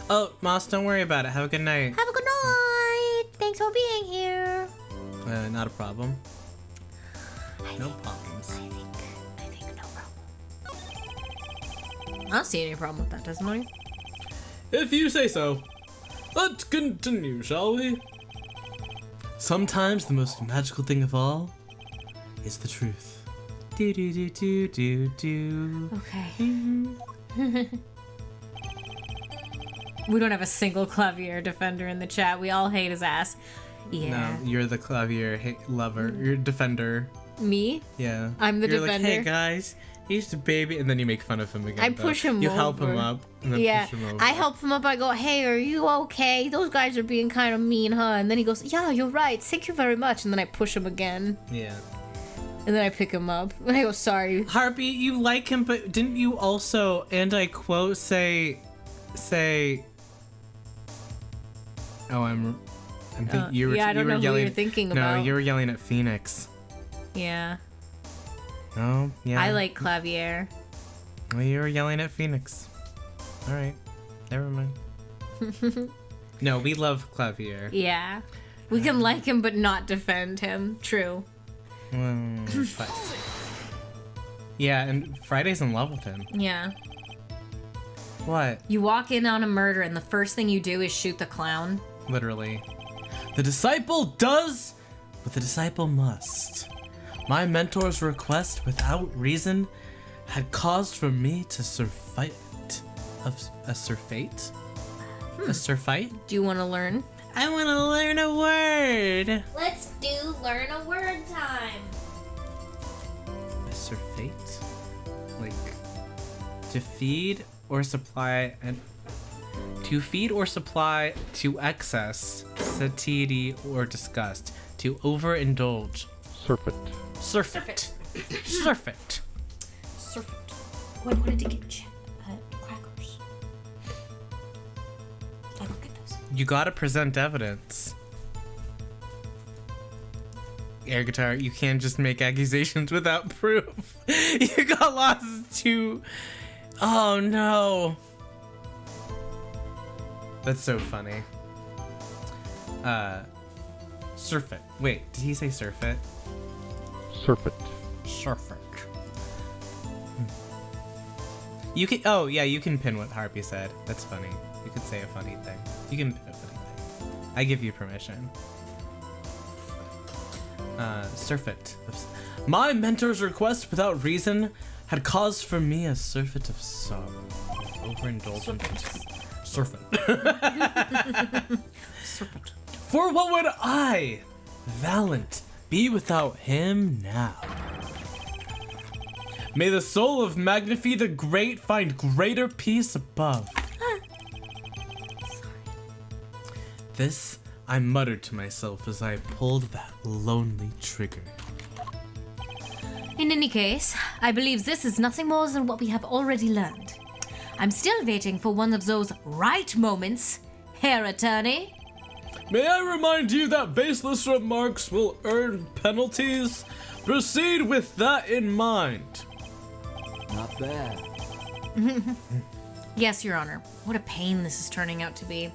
Oh, Moss, don't worry about it. Have a good night.
Have a good night. Thanks for being here.
Not a problem. No problems.
I think no problem.
I don't see any problem with that, doesn't I?
If you say so. Let's continue, shall we?
Sometimes the most magical thing of all is the truth. Do do do do do do.
Okay. We don't have a single Clavier defender in the chat. We all hate his ass. Yeah.
No, you're the Clavier lover. You're defender.
Me?
Yeah.
I'm the
you're
defender.
Like, hey guys, he's the baby, and then you make fun of him again.
I
though.
push him
You
over.
help him up, and then
Yeah,
push him over.
I help him up. I go, hey, are you okay? Those guys are being kind of mean, huh? And then he goes, yeah, you're right. Thank you very much. And then I push him again.
Yeah.
And then I pick him up. And I go, sorry.
Harpy, you like him, but didn't you also, and I quote, say, oh, I'm thinking you were.
yeah, I don't
you were
know who
yelling,
you're thinking
no,
about.
you were yelling at Phoenix.
Yeah.
Oh, yeah.
I like Clavier.
Well, you were yelling at Phoenix. All right, never mind. No, we love Clavier.
Yeah. We can like him, but not defend him. True.
But, yeah, and Friday's in love with him.
Yeah.
What?
You walk in on a murder, and the first thing you do is shoot the clown.
Literally. The disciple does what the disciple must. My mentor's request without reason had caused for me to survive it. of a surfeit? A surfite?
Do you want to learn?
I want to learn a word.
Let's do learn a word time.
A surfeit? Like, to feed or supply to excess, satiety, or disgust. To overindulge.
Surfeit.
Surfeit. Surfeit.
Serpent. What did he get you? Crackers. I go get those.
You gotta present evidence. Air guitar, you can't just make accusations without proof. You got lost to... Oh no. That's so funny. Surfeit. Wait, did he say surfeit?
Surfeit.
Surfeit. You can, oh yeah, you can pin what Harpy said. That's funny. You could say a funny thing. You can pin a funny thing. I give you permission. Surfeit. My mentor's request without reason had caused for me a surfeit of sorrow. Overindulgent. Surfeit.
Serpent.
For what would I, Valiant, be without him now? May the soul of Magnify the Great find greater peace above. This I muttered to myself as I pulled that lonely trigger.
In any case, I believe this is nothing more than what we have already learned. I'm still waiting for one of those right moments, Herr Attorney.
May I remind you that baseless remarks will earn penalties? Proceed with that in mind.
Not bad.
Yes, Your Honor. What a pain this is turning out to be.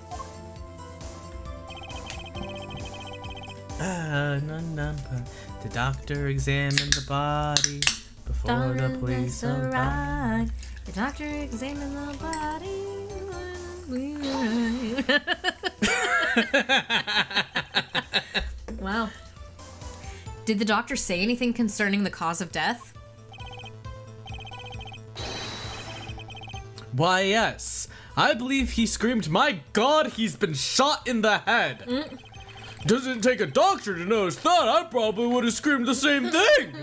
The doctor examined the body before the police arrived.
The doctor examined the body. Wow. Did the doctor say anything concerning the cause of death?
Why, yes. I believe he screamed, "My God, he's been shot in the head." Doesn't take a doctor to notice that. I probably would have screamed the same thing.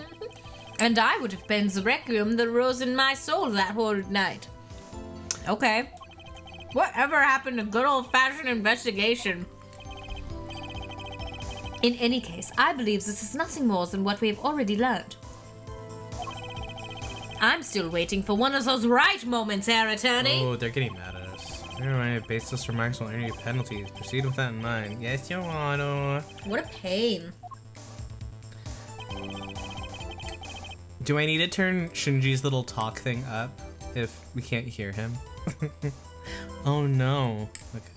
And I would have been the requiem that rose in my soul that whole night. Okay. Whatever happened to good old-fashioned investigation? In any case, I believe this is nothing more than what we have already learned. I'm still waiting for one of those right moments, Herr Attorney.
Oh, they're getting mad at us. Never mind, baseless remarks will earn you penalties. Proceed with that in mind. Yes, Your Honor.
What a pain.
Do I need to turn Shinji's little talk thing up if we can't hear him? Oh no. Okay.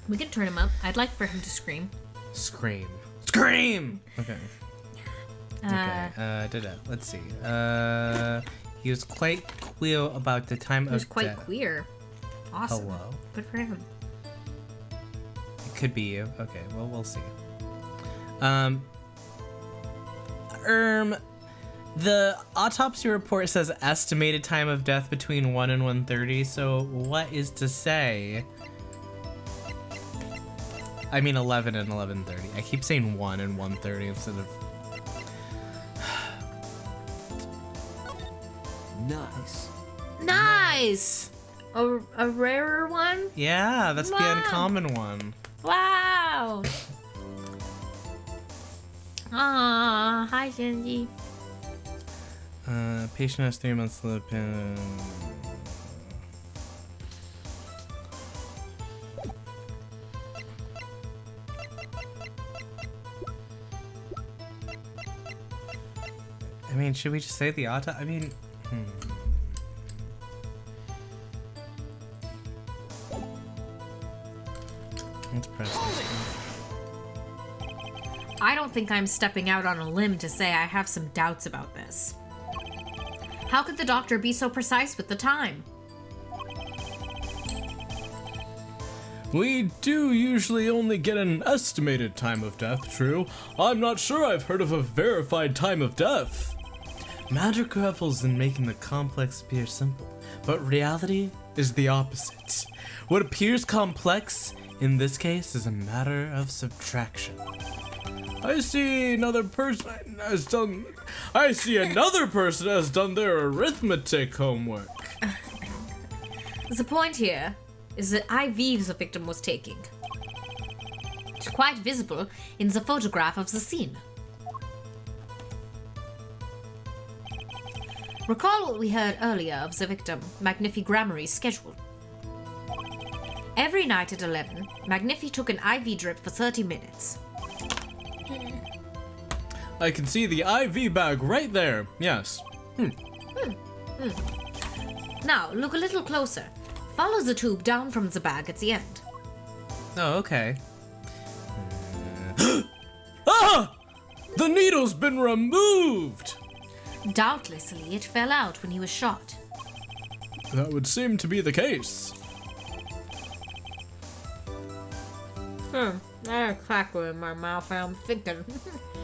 We can turn him up. I'd like for him to scream.
Scream. Scream! Okay. Okay, let's see. He was quite queer about the time
He was
of
quite
death.
queer. Awesome.
Hello.
Good for him.
It could be you. Okay, well, we'll see. The autopsy report says estimated time of death between 1 and 1:30, so what is to say? I mean 11 and 11:30. I keep saying 1 and 1:30 instead of...
Nice.
Nice! A rarer one?
Yeah, that's the
Wow.
uncommon one.
Wow! Ah, hi Shinji.
Patient has 3 months to live in... I mean, should we just say the auto? I mean, Let's press this one.
I don't think I'm stepping out on a limb to say I have some doubts about this. How could the doctor be so precise with the time?
We do usually only get an estimated time of death, true. I'm not sure I've heard of a verified time of death.
Magic revels in making the complex appear simple, but reality is the opposite. What appears complex, in this case, is a matter of subtraction. I see another person has done their arithmetic homework.
The point here is that IV the victim was taking. It's quite visible in the photograph of the scene. Recall what we heard earlier of the victim, Magnifi Grammary's schedule. Every night at 11, Magnifi took an IV drip for 30 minutes.
I can see the IV bag right there. Yes.
Now, look a little closer. Follow the tube down from the bag at the end.
Oh, okay.
Ah! The needle's been removed!
Doubtlessly, it fell out when he was shot.
That would seem to be the case.
I had a cracker in my mouth and I'm thinking,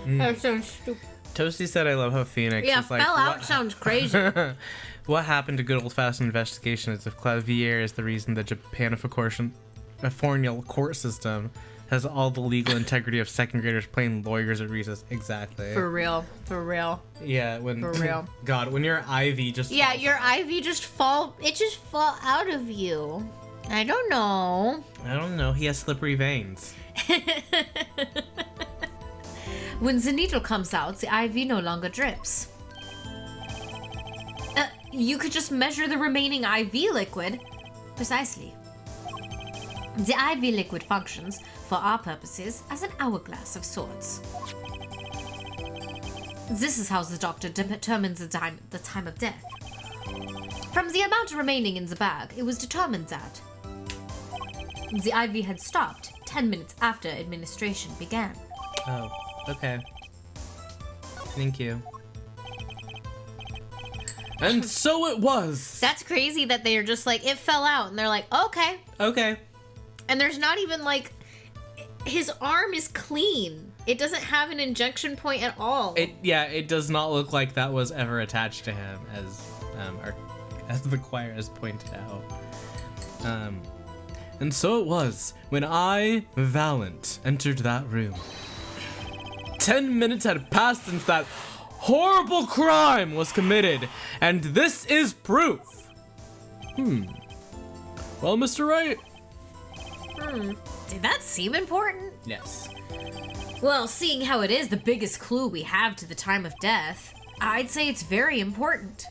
that sounds stupid.
Toasty said, I love how Phoenix
Yeah,
is like,
fell out
what,
sounds crazy.
what happened to good old-fashioned investigation is if Clavier is the reason the Japanifornial court system has all the legal integrity of second graders playing lawyers at recess. Exactly.
For real.
Yeah, when
For real.
God, when your IV just
Yeah,
falls
your IV just fall out of you. I don't know.
I don't know. He has slippery veins.
When the needle comes out, the IV no longer drips. You could just measure the remaining IV liquid. Precisely. The IV liquid functions, for our purposes, as an hourglass of sorts. This is how the doctor determines the time of death. From the amount remaining in the bag, it was determined that the IV had stopped 10 minutes after administration began.
Oh, okay. Thank you.
And so it was.
That's crazy that they're just like, it fell out, and they're like, okay.
Okay.
And there's not even like, his arm is clean. It doesn't have an injection point at all.
It does not look like that was ever attached to him, as the choir has pointed out.
And so it was when I, Valent, entered that room. 10 minutes had passed since that horrible crime was committed, and this is proof. Well, Mr. Wright,
Did that seem important?
Yes.
Well, seeing how it is the biggest clue we have to the time of death, I'd say it's very important.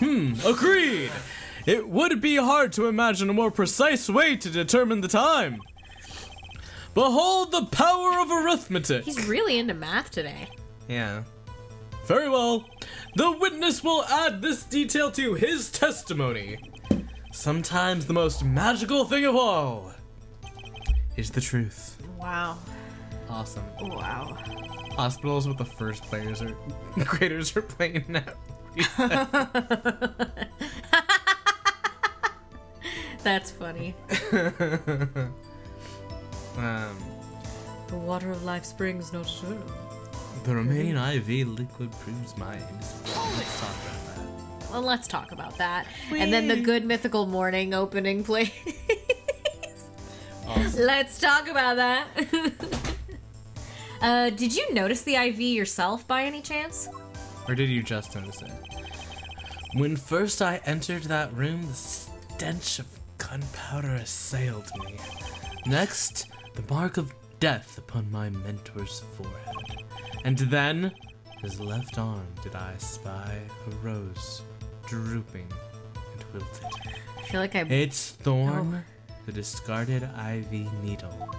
agreed. It would be hard to imagine a more precise way to determine the time. Behold the power of arithmetic.
He's really into math today.
Yeah.
Very well. The witness will add this detail to his testimony. Sometimes the most magical thing of all is the truth.
Wow.
Awesome.
Wow.
Hospitals with the first graders are playing now.
That's funny. The water of life springs no sure.
The remaining IV liquid proves my innocence. Let's talk about that.
Well, let's talk about that. And then the Good Mythical Morning opening, please.
Awesome.
Let's talk about that. Did you notice the IV yourself by any chance?
Or did you just notice it? When first I entered that room, the stench of gunpowder assailed me. Next, the mark of death upon my mentor's forehead. And then, his left arm did I spy a rose, drooping and wilted.
I feel like
Its thorn, the discarded IV needle.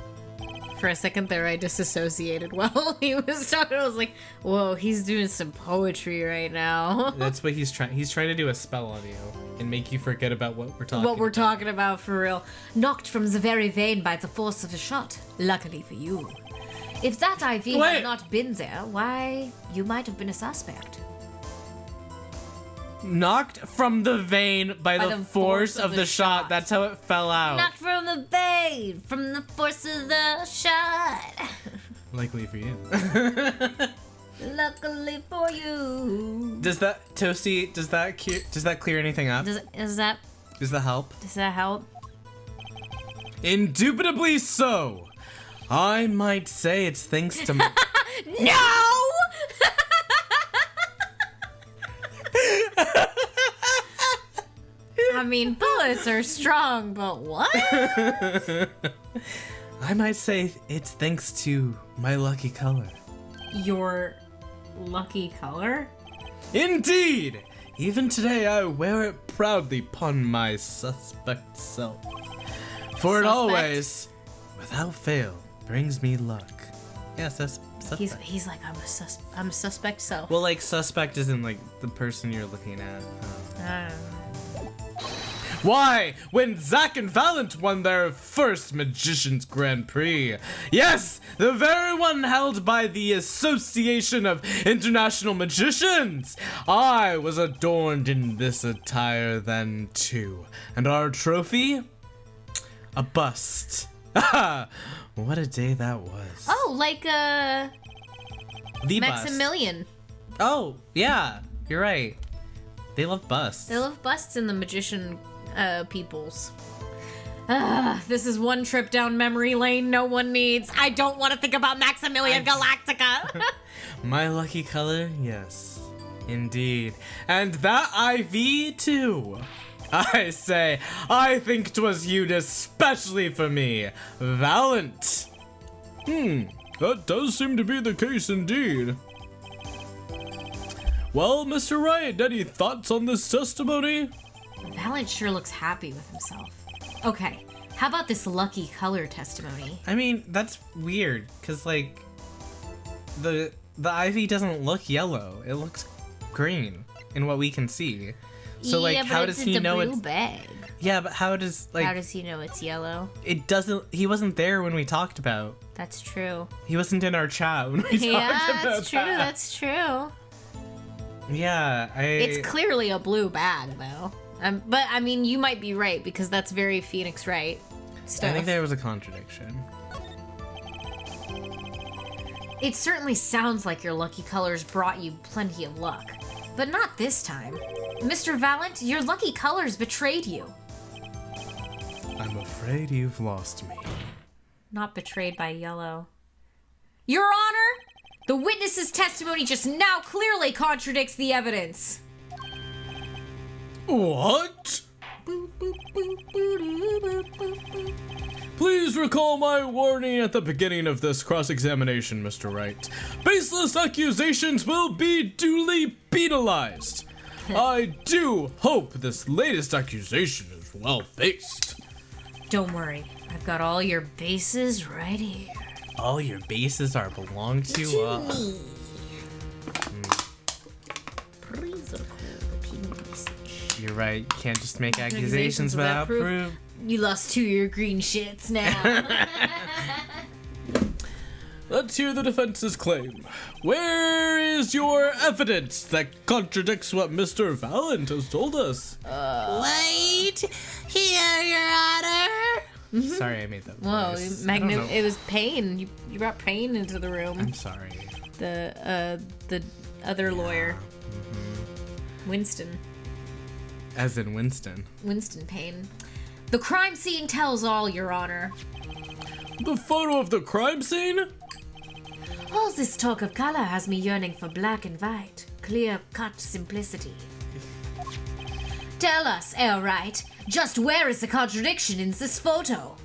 for a second there I disassociated while he was talking. I was like, whoa, he's doing some poetry right now.
That's what he's trying. He's trying to do a spell on you and make you forget about what we're talking.
What we're talking about for real. Knocked from the very vein by the force of a shot. Luckily for you. If that IV had not been there, why, you might have been a suspect.
Knocked from the vein by the force of the shot. That's how it fell out.
Knocked from the vein, from the force of the shot.
Luckily for you.
Luckily for you.
Does that Toasty? Does that clear anything up?
Is that
Does that help?
Does that help?
Indubitably so. I might say it's thanks to
No! I mean, bullets are strong, but what?
I might say it's thanks to my lucky color.
Your lucky color?
Indeed! Even today I wear it proudly upon my suspect self. For it always, without fail, brings me luck. Yes, that's suspect.
He's like, I'm a suspect self.
Well, like, suspect isn't like the person you're looking at. Why? When Zack and Valent won their first Magician's Grand Prix. Yes, the very one held by the Association of International Magicians. I was adorned in this attire then too. And our trophy? A bust. What a day that was.
Oh, like
The bust.
Maximilian.
Oh, yeah, you're right. They love busts.
They love busts in the magician peoples. This is one trip down memory lane no one needs. I don't want to think about Maximilian Galactica.
My lucky color? Yes, indeed. And that IV too. I say, I think 'twas hewed especially for me, Valent.
That does seem to be the case indeed. Well, Mr. Wright, any thoughts on this testimony?
Valent sure looks happy with himself. Okay, how about this lucky color testimony?
I mean, that's weird, cause like, the IV doesn't look yellow. It looks green in what we can see. So like, how does he know it's?
Bag.
Yeah, but how does like?
How does he know it's yellow?
It doesn't. He wasn't there when we talked about.
That's true.
He wasn't in our chat when we
Yeah,
talked about
that's true.
that.
That's true.
Yeah,
It's clearly a blue bag, though. But I mean, you might be right because that's very Phoenix Wright stuff.
I think there was a contradiction.
It certainly sounds like your lucky colors brought you plenty of luck, but not this time. Mr. Valent, your lucky colors betrayed you.
I'm afraid you've lost me.
Not betrayed by yellow. Your Honor, the witness's testimony just now clearly contradicts the evidence.
What? Please recall my warning at the beginning of this cross-examination, Mr. Wright. Baseless accusations will be duly penalized. I do hope this latest accusation is well-based.
Don't worry, I've got all your bases right here.
All your bases are belong to
me. Please record the pin message.
You're right. You can't just make accusations without proof.
You lost 2 of your green shits now.
Let's hear the defense's claim. Where is your evidence that contradicts what Mr. Valent has told us?
Wait, here, Your Honor.
Sorry, I made that
Whoa,
voice. I don't know.
it was Payne. You brought Payne into the room.
I'm sorry.
The other lawyer. Winston.
As in Winston.
Winston Payne. The crime scene tells all, Your Honor.
The photo of the crime scene?
All this talk of color has me yearning for black and white, clear-cut simplicity. Tell us, Wright, just where is the contradiction in this photo?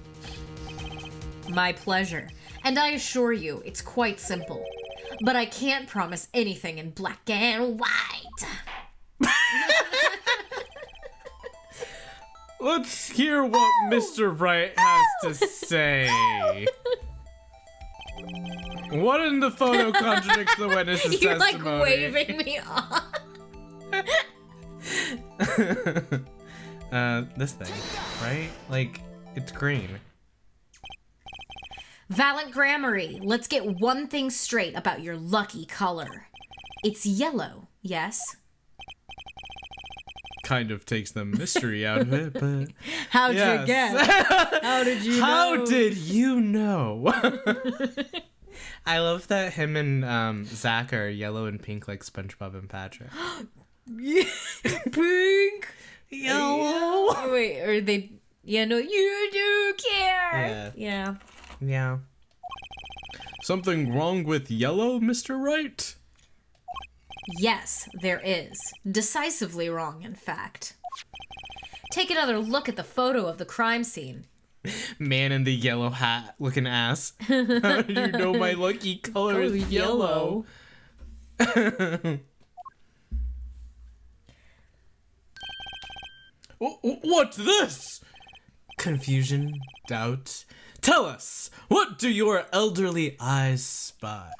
My pleasure, and I assure you it's quite simple. But I can't promise anything in black and white.
Let's hear what Mr. Wright has to say. What in the photo contradicts the witness's
You're like
testimony?
waving me off.
This thing, right? Like, it's green.
Valent Grammary, let's get one thing straight about your lucky color. It's yellow, yes?
Kind of takes the mystery out of it, but
How'd
yes.
you guess? How did you know?
How did you know? I love that him and Zach are yellow and pink like SpongeBob and Patrick.
Pink!
Yellow.
wait, or they, yeah, no, you do care.
Yeah.
Yeah.
Yeah.
Something wrong with yellow, Mr. Wright?
Yes, there is. Decisively wrong, in fact. Take another look at the photo of the crime scene.
Man in the yellow hat looking ass. How do you know my lucky color is yellow?
What's this?
Confusion, doubt. Tell us, what do your elderly eyes spy?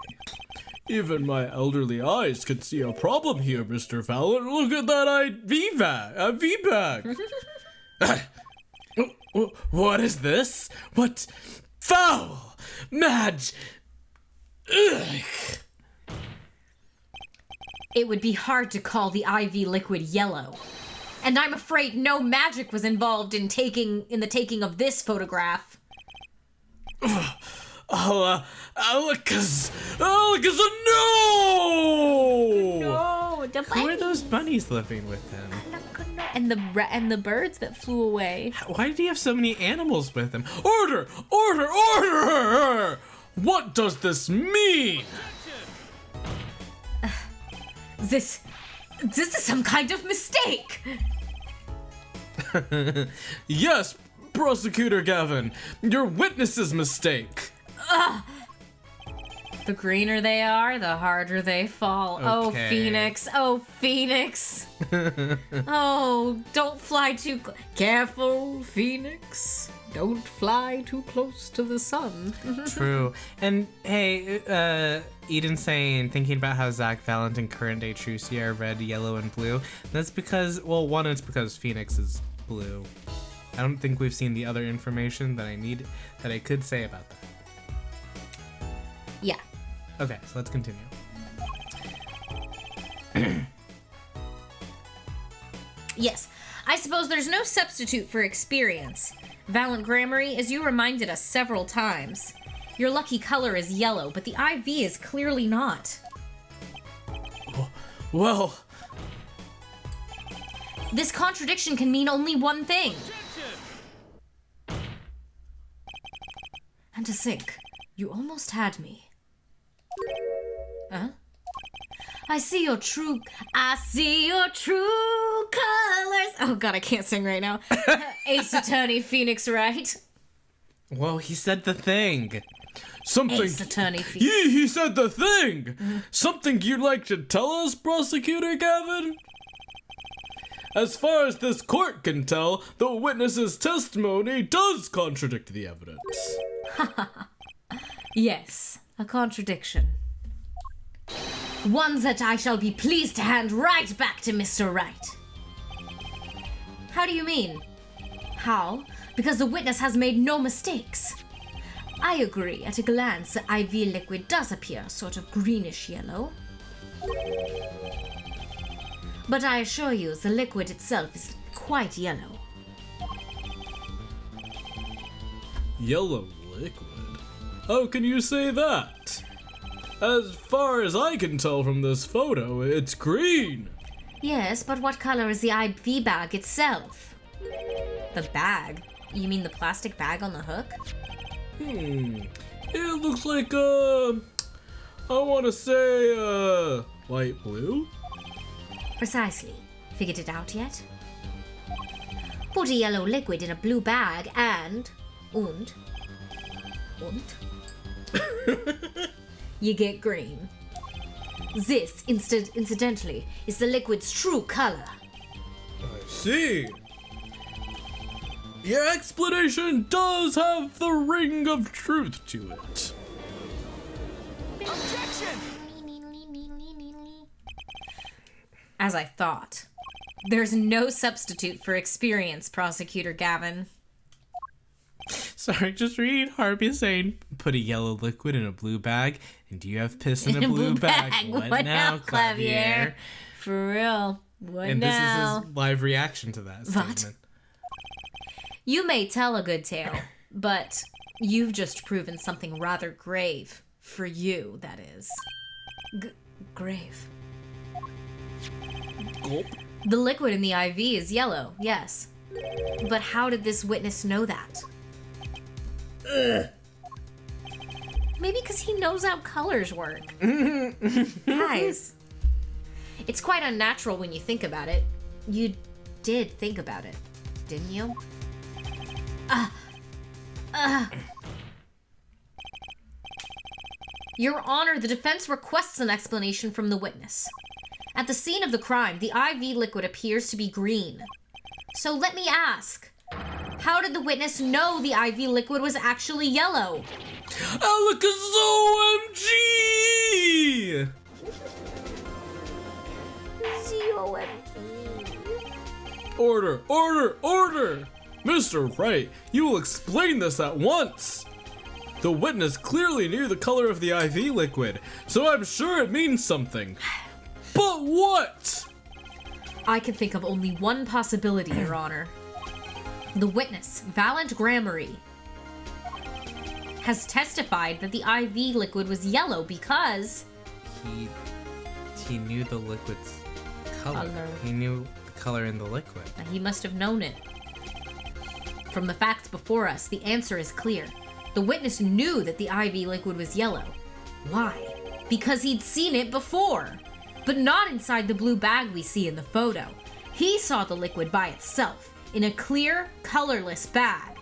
Even my elderly eyes could see a problem here, Mr. Fallon. Look at that VBAG.
What is this? What foul Madge? Ugh.
It would be hard to call the IV liquid yellow. And I'm afraid no magic was involved in the taking of this photograph.
Alakaz, no!
No, the
Who are those bunnies living with him?
and the birds that flew away.
Why did he have so many animals with him?
Order! What does this mean?
This is some kind of mistake.
Yes, Prosecutor Gavin, your witness's mistake.
The greener they are, the harder they fall. Oh,
Okay.
Phoenix. Oh, Phoenix. Oh, don't fly too careful, Phoenix. Don't fly too close to the sun.
True. And hey, Eden saying, thinking about how Zach Valent and current day Trucy are red, yellow, and blue. That's because, well, one, it's because Phoenix is blue. I don't think we've seen the other information that I could say about that.
Yeah.
Okay, so let's continue.
Yes. I suppose there's no substitute for experience. Valent Grammary, as you reminded us several times. Your lucky color is yellow, but the IV is clearly not.
Well,
This contradiction can mean only one thing. And to think, you almost had me. Huh? I see your true colors. Oh god, I can't sing right now. Aceattorney Phoenix Wright.
Whoa, he said the thing.
something.
Aceattorney Phoenix.
He said the thing! Something you'd like to tell us, Prosecutor Gavin? As far as this court can tell, the witness's testimony does contradict the evidence.
Yes, a contradiction. One that I shall be pleased to hand right back to Mr. Wright. How do you mean? How? Because the witness has made no mistakes. I agree, at a glance, the IV liquid does appear sort of greenish yellow. But I assure you, the liquid itself is quite yellow.
Yellow liquid? How can you say that? As far as I can tell from this photo, it's green.
Yes, but what color is the IV bag itself? The bag? You mean the plastic bag on the hook?
It looks like, I want to say, light blue?
Precisely. Figured it out yet? Put a yellow liquid in a blue bag and you get green. This, incidentally, is the liquid's true color.
I see. Your explanation does have the ring of truth to it.
As I thought. There's no substitute for experience, Prosecutor Gavin.
Sorry, just read Harvey saying, put a yellow liquid in a blue bag, and do you have piss in a blue bag?
What now, Clavier? For real. What
And
now?
this is his live reaction to that statement.
You may tell a good tale, but you've just proven something rather grave. For you, that is. Grave.
Gulp.
The liquid in the IV is yellow, yes. But how did this witness know that? Maybe because he knows how colors work. Guys, it's quite unnatural when you think about it. You did think about it, didn't you? Your Honor, the defense requests an explanation from the witness. At the scene of the crime, the IV liquid appears to be green. So let me ask, how did the witness know the IV liquid was actually yellow?
OMG! Order, order, order! Mr. Wright, you will explain this at once! The witness clearly knew the color of the IV liquid, so I'm sure it means something. But what?
I can think of only one possibility, Your Honor. The witness, Valant Grammary, has testified that the IV liquid was yellow because...
He knew the liquid's color.
Color.
He knew the color in the liquid.
He must have known it. From the facts before us, the answer is clear. The witness knew that the IV liquid was yellow. Why? Because he'd seen it before. But not inside the blue bag we see in the photo. He saw the liquid by itself, in a clear, colorless bag.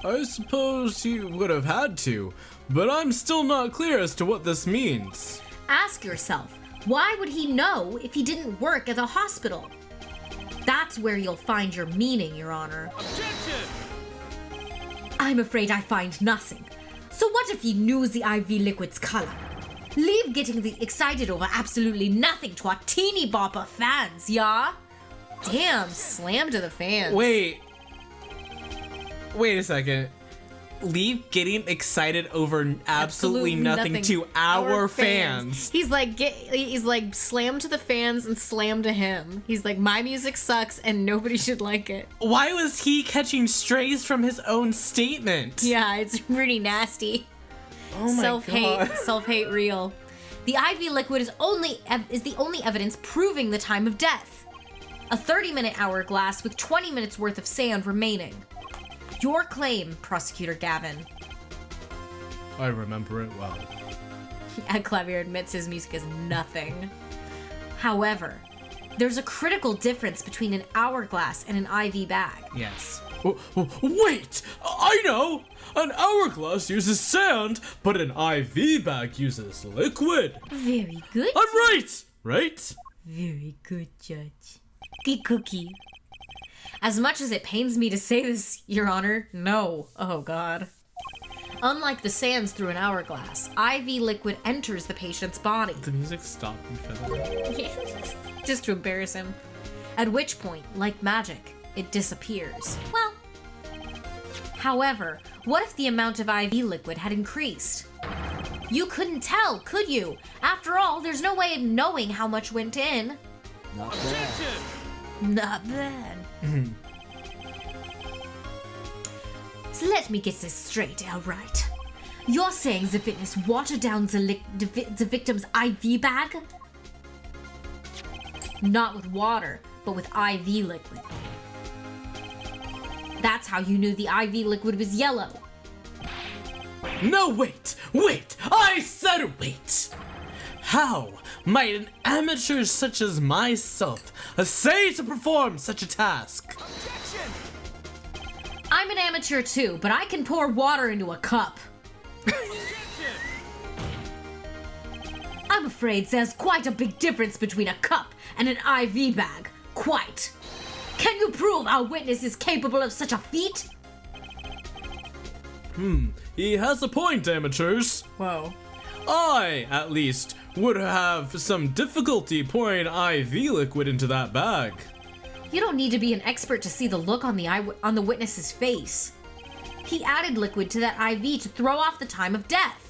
I suppose he would have had to, but I'm still not clear as to what this means.
Ask yourself, why would he know if he didn't work at the hospital? That's where you'll find your meaning, Your Honor. Objection! I'm afraid I find nothing. So what if he knew the IV liquid's color? Leave getting excited over absolutely nothing to our teeny bopper fans, yeah? Damn, slam to the fans.
Wait a second. Leave getting excited over absolutely nothing to our fans.
He's like slam to the fans and slam to him. He's like, my music sucks and nobody should like it.
Why was he catching strays from his own statement?
Yeah, it's pretty nasty.
Oh my God.
Self-hate real. The IV liquid is the only evidence proving the time of death. A 30-minute hourglass with 20 minutes worth of sand remaining. Your claim, Prosecutor Gavin.
I remember it well.
Clavier admits his music is nothing. However, there's a critical difference between an hourglass and an IV bag.
Yes.
Wait! I know! An hourglass uses sand, but an IV bag uses liquid.
Very good.
I'm right! Right?
Very good, Judge. Cookie. As much as it pains me to say this, Your Honor, no. Oh, God. Unlike the sands through an hourglass, IV liquid enters the patient's body.
The music stopped in February.
Just to embarrass him. At which point, like magic, it disappears. Well, however, what if the amount of IV liquid had increased? You couldn't tell, could you? After all, there's no way of knowing how much went in.
Not bad.
Not bad. So let me get this straight, all right. You're saying the witness watered down the victim's IV bag? Not with water, but with IV liquid. That's how you knew the IV liquid was yellow.
No, wait! I said wait! How might an amateur such as myself essay to perform such a task?
Objection!
I'm an amateur too, but I can pour water into a cup. I'm afraid there's quite a big difference between a cup and an IV bag. Quite. Can you prove our witness is capable of such a feat?
He has a point, amateurs.
Whoa.
I, at least, would have some difficulty pouring IV liquid into that bag.
You don't need to be an expert to see the look on the witness's face. He added liquid to that IV to throw off the time of death.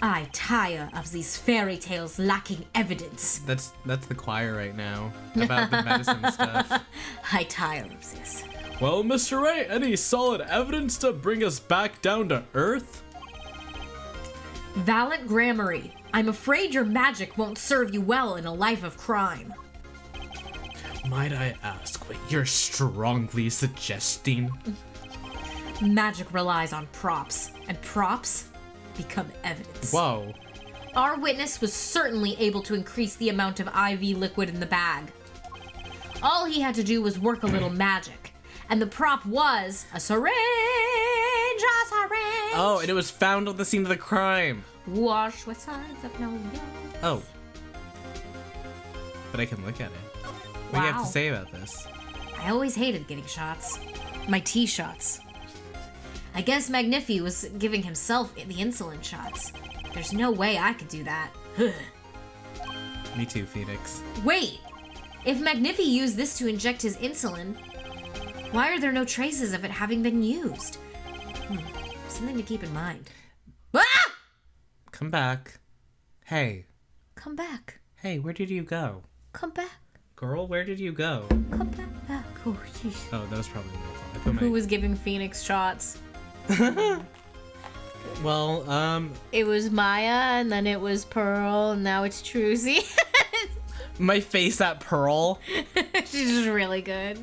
I tire of these fairy tales lacking evidence.
That's the choir right now about the medicine stuff.
I tire of this.
Well, Mr. Wright, any solid evidence to bring us back down to earth?
Valant Grammary, I'm afraid your magic won't serve you well in a life of crime.
Might I ask what you're strongly suggesting?
Magic relies on props, and props become evidence.
Whoa.
Our witness was certainly able to increase the amount of IV liquid in the bag. All he had to do was work a little magic, and the prop was a syringe, a syringe.
Oh, and it was found on the scene of the crime.
Wash with signs of no.
Oh. But I can look at it. What do you have to say about this?
I always hated getting shots. My T shots. I guess Magnifi was giving himself the insulin shots. There's no way I could do that.
Me too, Phoenix.
Wait! If Magnifi used this to inject his insulin, why are there no traces of it having been used? Something to keep in mind. Ah!
Come back. Hey.
Come back.
Hey, where did you go?
Come back.
Girl, where did you go?
Come back. Oh, jeez.
Oh, that was probably your fault. I put
Who was giving Phoenix shots?
Well,
It was Maya, and then it was Pearl, and now it's Truzy.
my face at Pearl.
She's just really good.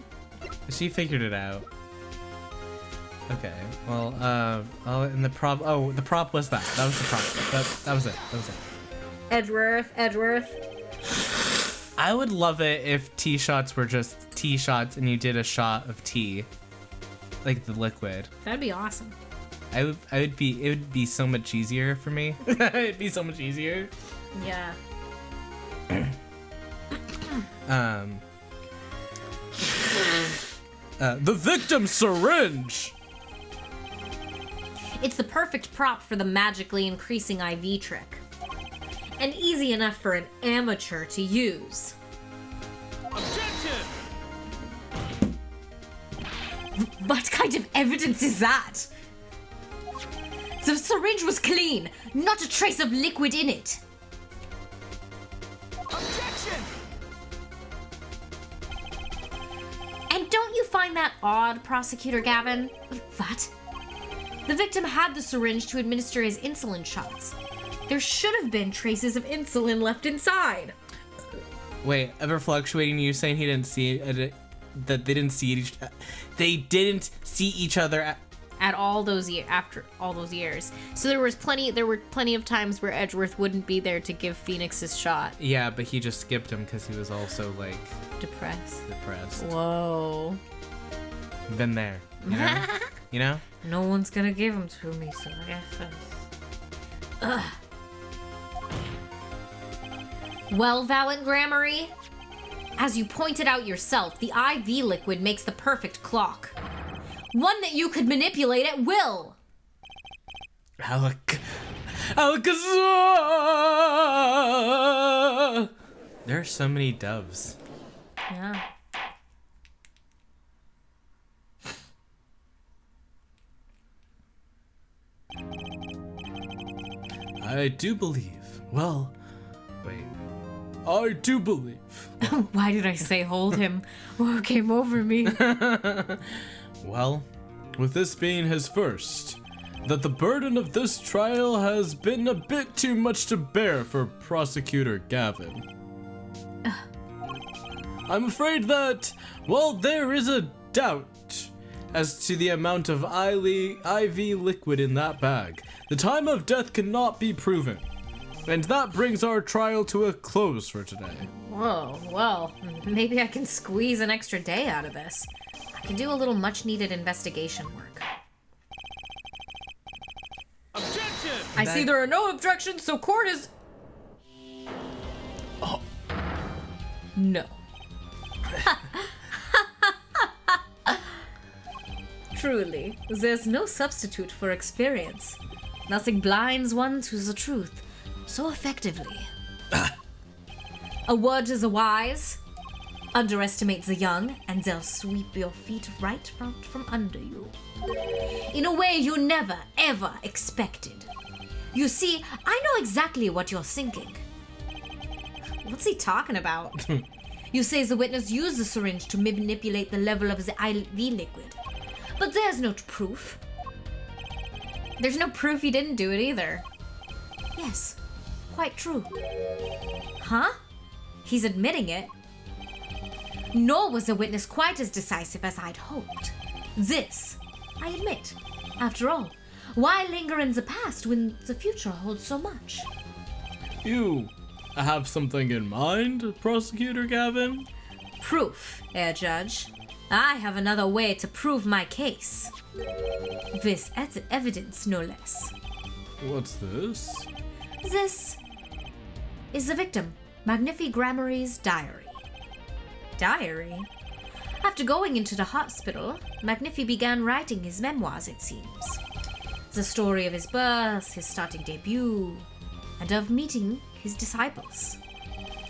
She figured it out. Okay. Well, and the prop. Oh, the prop was that. That was the prop. That was it. That was it.
Edgeworth.
I would love it if tea shots were just tea shots and you did a shot of tea, like the liquid.
That'd be awesome.
It would be so much easier for me. It'd be so much easier.
Yeah.
The victim's syringe!
It's the perfect prop for the magically increasing IV trick. And easy enough for an amateur to use.
Objection!
What kind of evidence is that? The syringe was clean, not a trace of liquid in it.
Objection!
And don't you find that odd, Prosecutor Gavin? What? The victim had the syringe to administer his insulin shots. There should have been traces of insulin left inside.
Wait, ever fluctuating? You saying he didn't see it? That they didn't see it? They didn't see each other
At all those after all those years. So there were plenty of times where Edgeworth wouldn't be there to give Phoenix his shot.
Yeah, but he just skipped him because he was also like
Depressed.
Whoa. Been there. You know? You know?
No one's gonna give him to me, so I guess Ugh. Well, Valiant Grammary, as you pointed out yourself, the IV liquid makes the perfect clock. One that you could manipulate at will.
Alakazam! There are so many doves.
Yeah.
I do believe. Well, wait. I do believe.
Why did I say hold him? What came over me?
Well, with this being his first, that the burden of this trial has been a bit too much to bear for Prosecutor Gavin. I'm afraid that, well, there is a doubt as to the amount of IV liquid in that bag. The time of death cannot be proven. And that brings our trial to a close for today.
Whoa, well, maybe I can squeeze an extra day out of this. I can do a little much-needed investigation work.
Objection!
I see there are no objections, so court is...
Oh. No. Truly, there's no substitute for experience. Nothing blinds one to the truth so effectively. A word is a wise. Underestimate the young, and they'll sweep your feet right out from under you. In a way you never, ever expected. You see, I know exactly what you're thinking. What's he talking about? You say the witness used the syringe to manipulate the level of the IV liquid. But there's no proof. There's no proof he didn't do it either. Yes, quite true. Huh? He's admitting it. Nor was the witness quite as decisive as I'd hoped. This, I admit. After all, why linger in the past when the future holds so much?
You have something in mind, Prosecutor Gavin?
Proof, Herr Judge. I have another way to prove my case. This as evidence, no less.
What's this?
This is the victim, Magnifi Gramarye's diary. Diary? After going into the hospital, Magnifi began writing his memoirs, it seems. The story of his birth, his starting debut, and of meeting his disciples.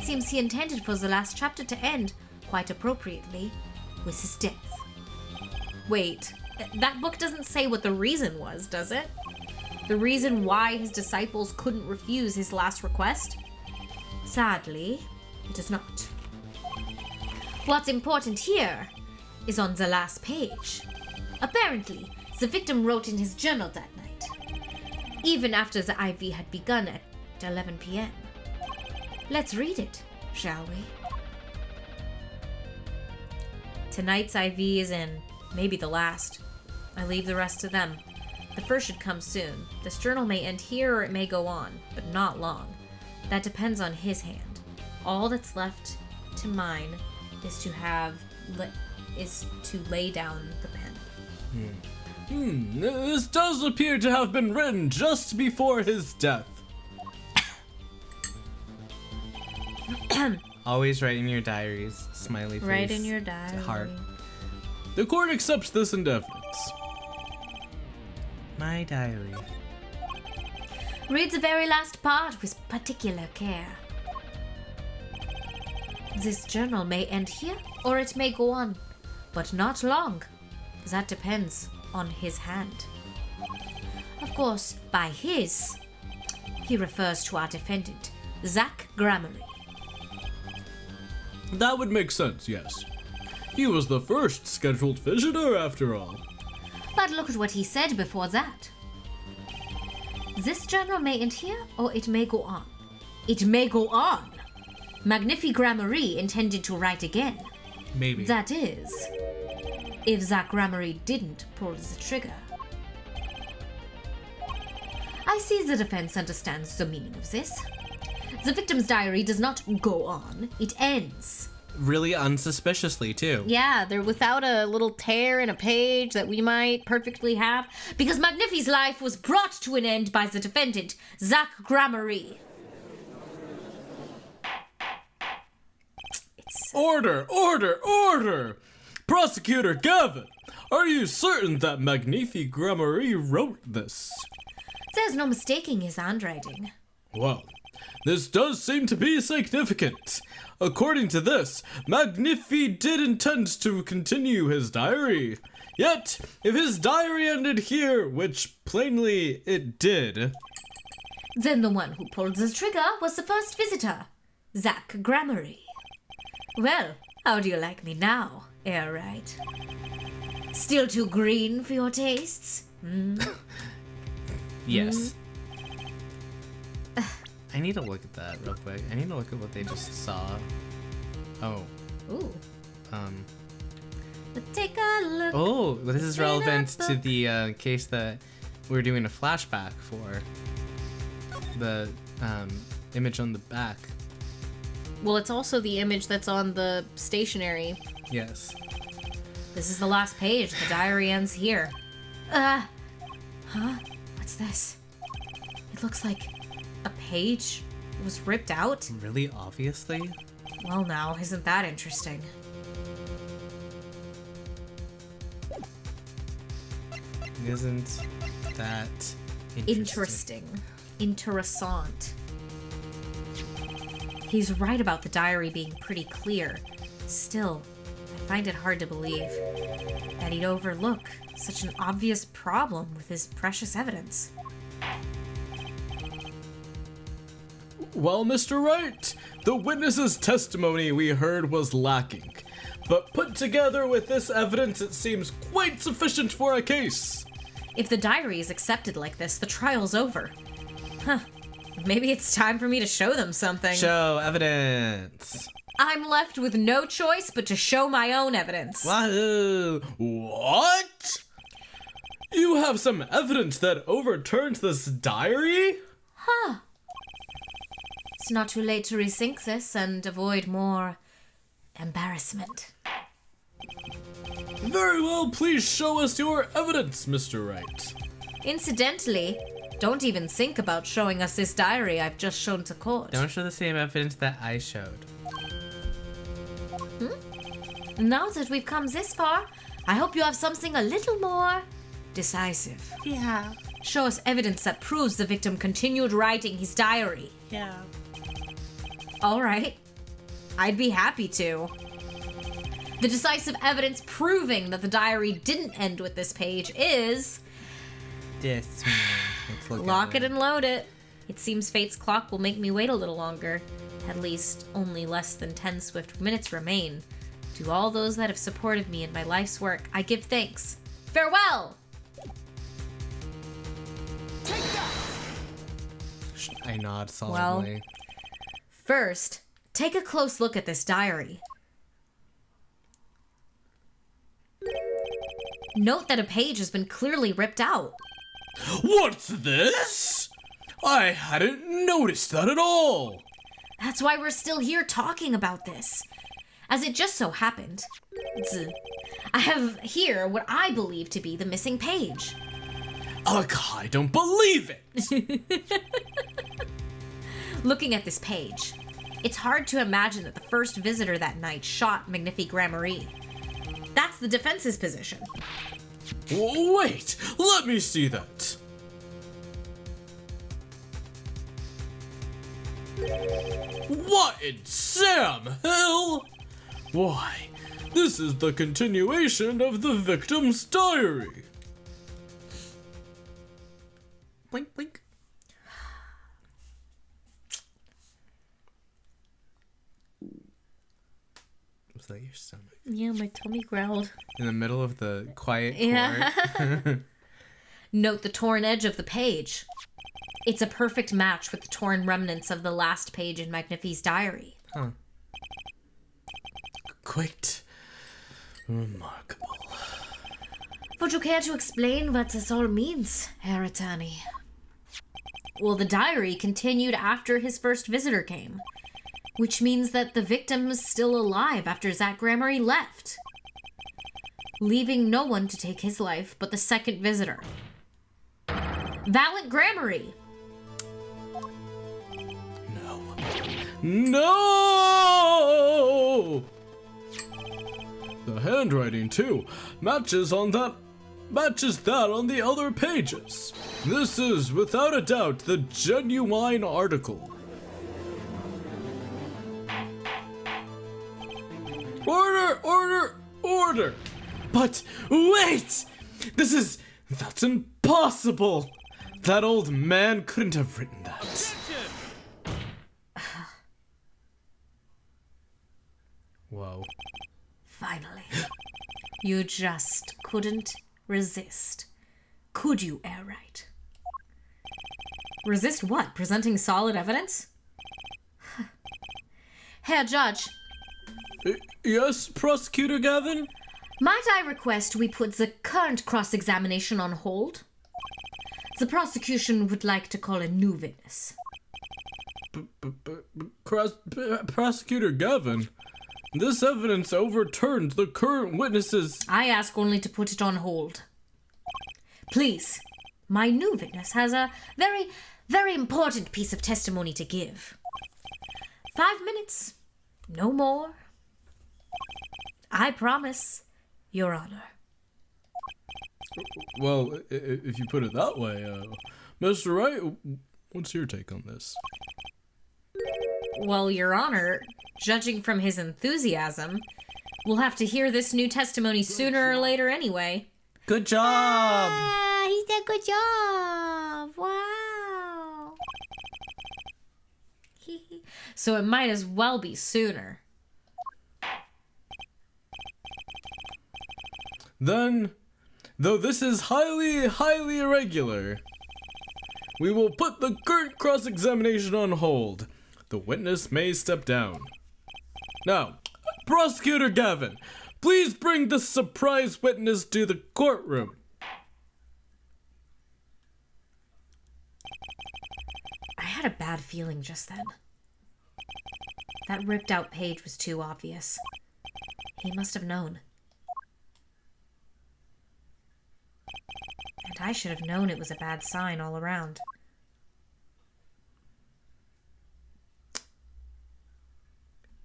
Seems he intended for the last chapter to end, quite appropriately, with his death. Wait, that book doesn't say what the reason was, does it? The reason why his disciples couldn't refuse his last request? Sadly, it does not. What's important here is on the last page. Apparently, the victim wrote in his journal that night, even after the IV had begun at 11 p.m. Let's read it, shall we? Tonight's IV is in, maybe the last. I leave the rest to them. The first should come soon. This journal may end here or it may go on, but not long. That depends on his hand. All that's left to mine is to lay down the pen.
This does appear to have been written just before his death.
Always write in your diaries. Smiley face.
Write in your diary.
Heart.
The court accepts this in evidence.
My diary.
Read the very last part with particular care. This journal may end here, or it may go on, but not long. That depends on his hand. Of course, by his, he refers to our defendant, Zach Gramarye.
That would make sense, yes. He was the first scheduled visitor, after all.
But look at what he said before that. This journal may end here, or it may go on. It may go on! Magnifi Gramarye intended to write again.
Maybe.
That is, if Zach Gramarye didn't pull the trigger. I see the defense understands the meaning of this. The victim's diary does not go on, it ends.
Really unsuspiciously, too.
Yeah, they're without a little tear in a page that we might perfectly have, because Magnifi's life was brought to an end by the defendant, Zach Gramarye.
Order! Order! Order! Prosecutor Gavin, are you certain that Magnifi Gramarye wrote this?
There's no mistaking his handwriting.
Well, this does seem to be significant. According to this, Magnifi did intend to continue his diary. Yet, if his diary ended here, which plainly it did,
then the one who pulled the trigger was the first visitor, Zach Gramarye. Well, how do you like me now, Herr Wright? Still too green for your tastes?
Yes. I need to look at that real quick. I need to look at what they just saw. Oh.
Ooh. Let's take a look.
Oh, this is relevant to the case that we're doing a flashback for. The image on the back.
Well, it's also the image that's on the stationery.
Yes.
This is the last page. The diary ends here. Huh? What's this? It looks like a page was ripped out.
Really obviously?
Well, now, isn't that interesting?
Isn't that interesting?
Interessant. He's right about the diary being pretty clear. Still, I find it hard to believe that he'd overlook such an obvious problem with his precious evidence.
well, Mr. Wright, the witness's testimony we heard was lacking. But put together with this evidence, it seems quite sufficient for a case.
If the diary is accepted like this, the trial's over. Huh. Maybe it's time for me to show them something.
Show evidence.
I'm left with no choice but to show my own evidence.
Wahoo!
What? You have some evidence that overturns this diary?
It's not too late to rethink this and avoid more embarrassment.
Very well, please show us your evidence, Mr. Wright.
Incidentally, don't even think about showing us this diary I've just shown to court.
Don't show the same evidence that I showed.
Now that we've come this far, I hope you have something a little more decisive.
Yeah.
Show us evidence that proves the victim continued writing his diary.
Yeah.
All right. I'd be happy to. The decisive evidence proving that the diary didn't end with this page is...
This one. Let's look
Lock
at
it and load it. It seems fate's clock will make me wait a little longer. At least only less than 10 swift minutes remain. To all those that have supported me in my life's work, I give thanks. Farewell!
I nod solemnly.
First, take a close look at this diary. Note that a page has been clearly ripped out.
What's this? I hadn't noticed that at all.
That's why we're still here talking about this. As it just so happened, I have here what I believe to be the missing page.
Ugh, I don't believe it.
Looking at this page, it's hard to imagine that the first visitor that night shot Magnifique Gramarye. That's the defense's position.
Wait, let me see that. What in Sam Hill? Why, this is the continuation of the victim's diary.
Blink, blink. Was that your stomach?
Yeah, my tummy growled.
In the middle of the quiet court?
Yeah. Note the torn edge of the page. It's a perfect match with the torn remnants of the last page in Magnifique's diary.
Huh.
Quite remarkable.
Would you care to explain what this all means, Herr Attorney? Well, the diary continued after his first visitor came, which means that the victim was still alive after Zach Gramarye left, leaving no one to take his life but the second visitor, Valiant Gramarye.
No! The handwriting, too, matches that on the other pages. This is, without a doubt, the genuine article. Order, order, order! But wait! That's impossible! That old man couldn't have written that.
Whoa.
Finally. You just couldn't resist. Could you, Airwright? Resist what? Presenting solid evidence? Herr Judge,
Yes, Prosecutor Gavin?
might I request we put the current cross-examination on hold? The prosecution would like to call a new witness.
Prosecutor Gavin? This evidence overturns the current witnesses.
I ask only to put it on hold. Please, my new witness has a very, very important piece of testimony to give. 5 minutes, no more. I promise, Your Honor.
Well, if you put it that way, Mr. Wright, what's your take on this?
Well, Your Honor, judging from his enthusiasm, we'll have to hear this new testimony sooner or later anyway.
Good job!
Ah, he did a good job. Wow.
So it might as well be sooner.
Then, though this is highly, highly irregular, we will put the current cross-examination on hold. The witness may step down. Now, Prosecutor Gavin, please bring the surprise witness to the courtroom.
I had a bad feeling just then. That ripped out page was too obvious. He must have known. And I should have known it was a bad sign all around.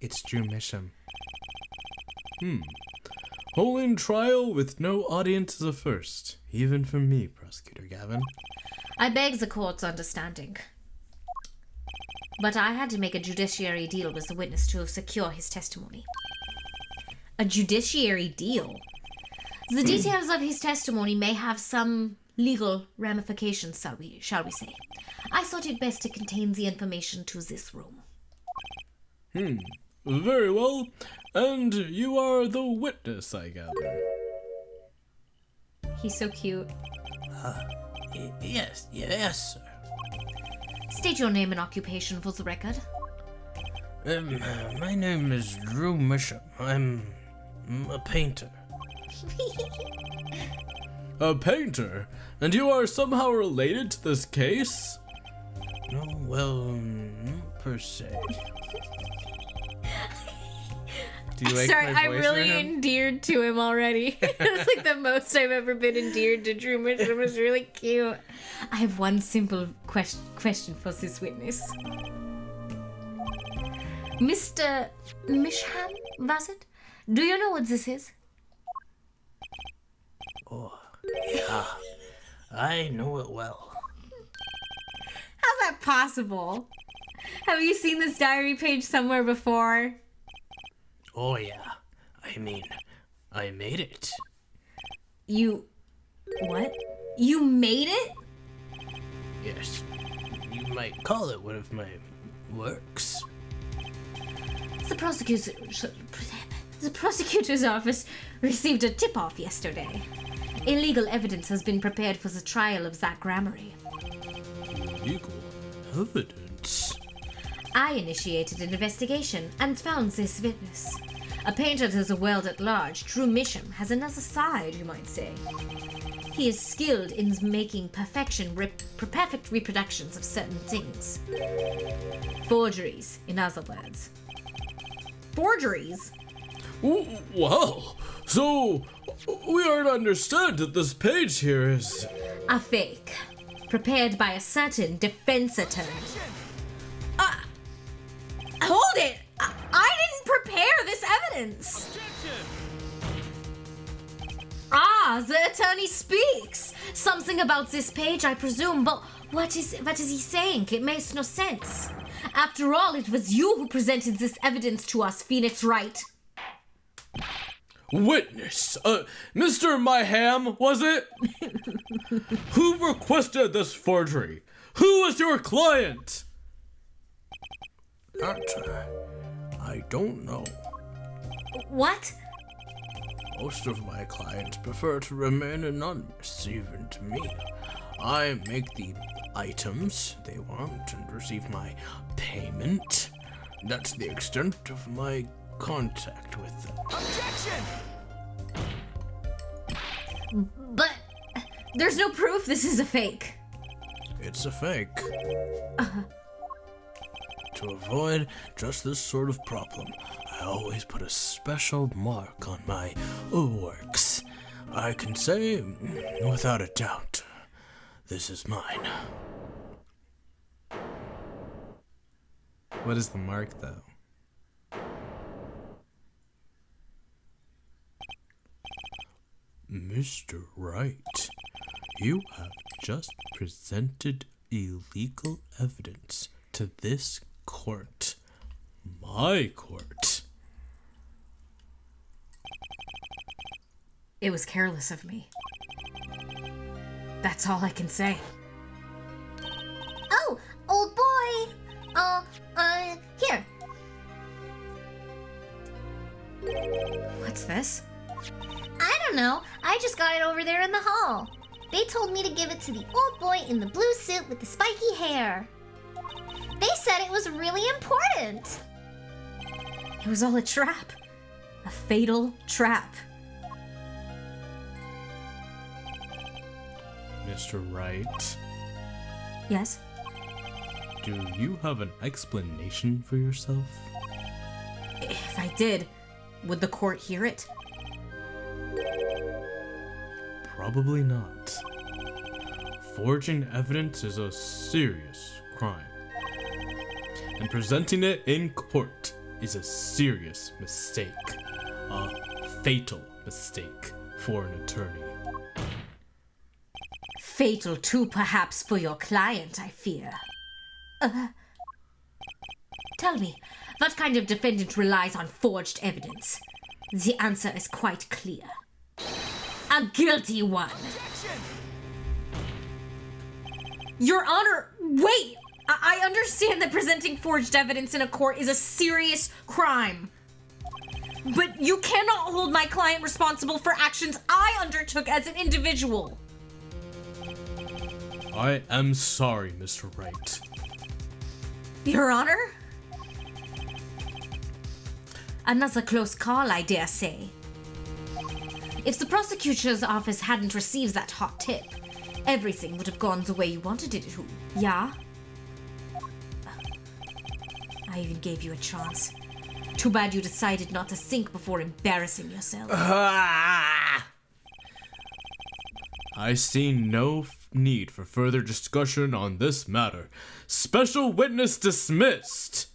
It's Drew Misham.
Holding trial with no audience is a first, even for me, Prosecutor Gavin.
I beg the court's understanding. But I had to make a judiciary deal with the witness to secure his testimony. A judiciary deal? The details of his testimony may have some legal ramifications, shall we say. I thought it best to contain the information to this room.
Very well. And you are the witness, I gather.
He's so cute.
Yes, sir.
State your name and occupation for the record.
My name is Drew Misham. I'm a painter.
A painter? And you are somehow related to this case?
No, well, not per se.
Do you like
Sorry,
my
I'm
voice
really
for him?
endeared to him already. It's like the most I've ever been endeared to Drew Misham. It was really cute. I have one simple question for this witness. Mr. Misham, was it? Do you know what this is?
Oh, yeah. I know it well.
How's that possible? Have you seen this diary page somewhere before?
Oh, yeah. I mean, I made it.
You... what? You made it?
Yes. You might call it one of my works.
The prosecutor's office received a tip-off yesterday. Illegal evidence has been prepared for the trial of Zach Gramery.
Legal evidence?
I initiated an investigation and found this witness. A painter to the world at large, Drew Misham has another side, you might say. He is skilled in making perfect reproductions of certain things. Forgeries, in other words.
Forgeries?
Well, so we are to understand that this page here is...
A fake, prepared by a certain defense attorney.
Hold it! I didn't prepare this evidence!
The attorney speaks. Something about this page, I presume, but what is he saying? It makes no sense. After all, it was you who presented this evidence to us, Phoenix Wright.
Witness, Mr. Myham, was it? Who requested this forgery? Who was your client?
I don't know.
What?
Most of my clients prefer to remain anonymous, even to me. I make the items they want and receive my payment. That's the extent of my contact with them.
Objection!
But there's no proof this is a fake.
It's a fake. To avoid just this sort of problem, I always put a special mark on my works. I can say, without a doubt, this is mine.
What is the mark, though?
Mr. Wright, you have just presented illegal evidence to this court. My court.
It was careless of me. That's all I can say.
Oh, old boy. Here.
What's this?
I don't know. I just got it over there in the hall. They told me to give it to the old boy in the blue suit with the spiky hair. They said it was really important.
It was all a trap. A fatal trap.
Mr. Wright,
Yes?
do you have an explanation for yourself?
If I did, would the court hear it?
Probably not. Forging evidence is a serious crime. And presenting it in court is a serious mistake. A fatal mistake for an attorney.
Fatal too, perhaps, for your client, I fear. Tell me, what kind of defendant relies on forged evidence? The answer is quite clear. A guilty one. Your Honor, wait! I understand that presenting forged evidence in a court is a serious crime. But you cannot hold my client responsible for actions I undertook as an individual.
I am sorry, Mr. Wright.
Your Honor? Another close call, I dare say. If the prosecutor's office hadn't received that hot tip, everything would have gone the way you wanted it to. Yeah? I even gave you a chance. Too bad you decided not to think before embarrassing yourself.
I see no need for further discussion on this matter. Special witness dismissed.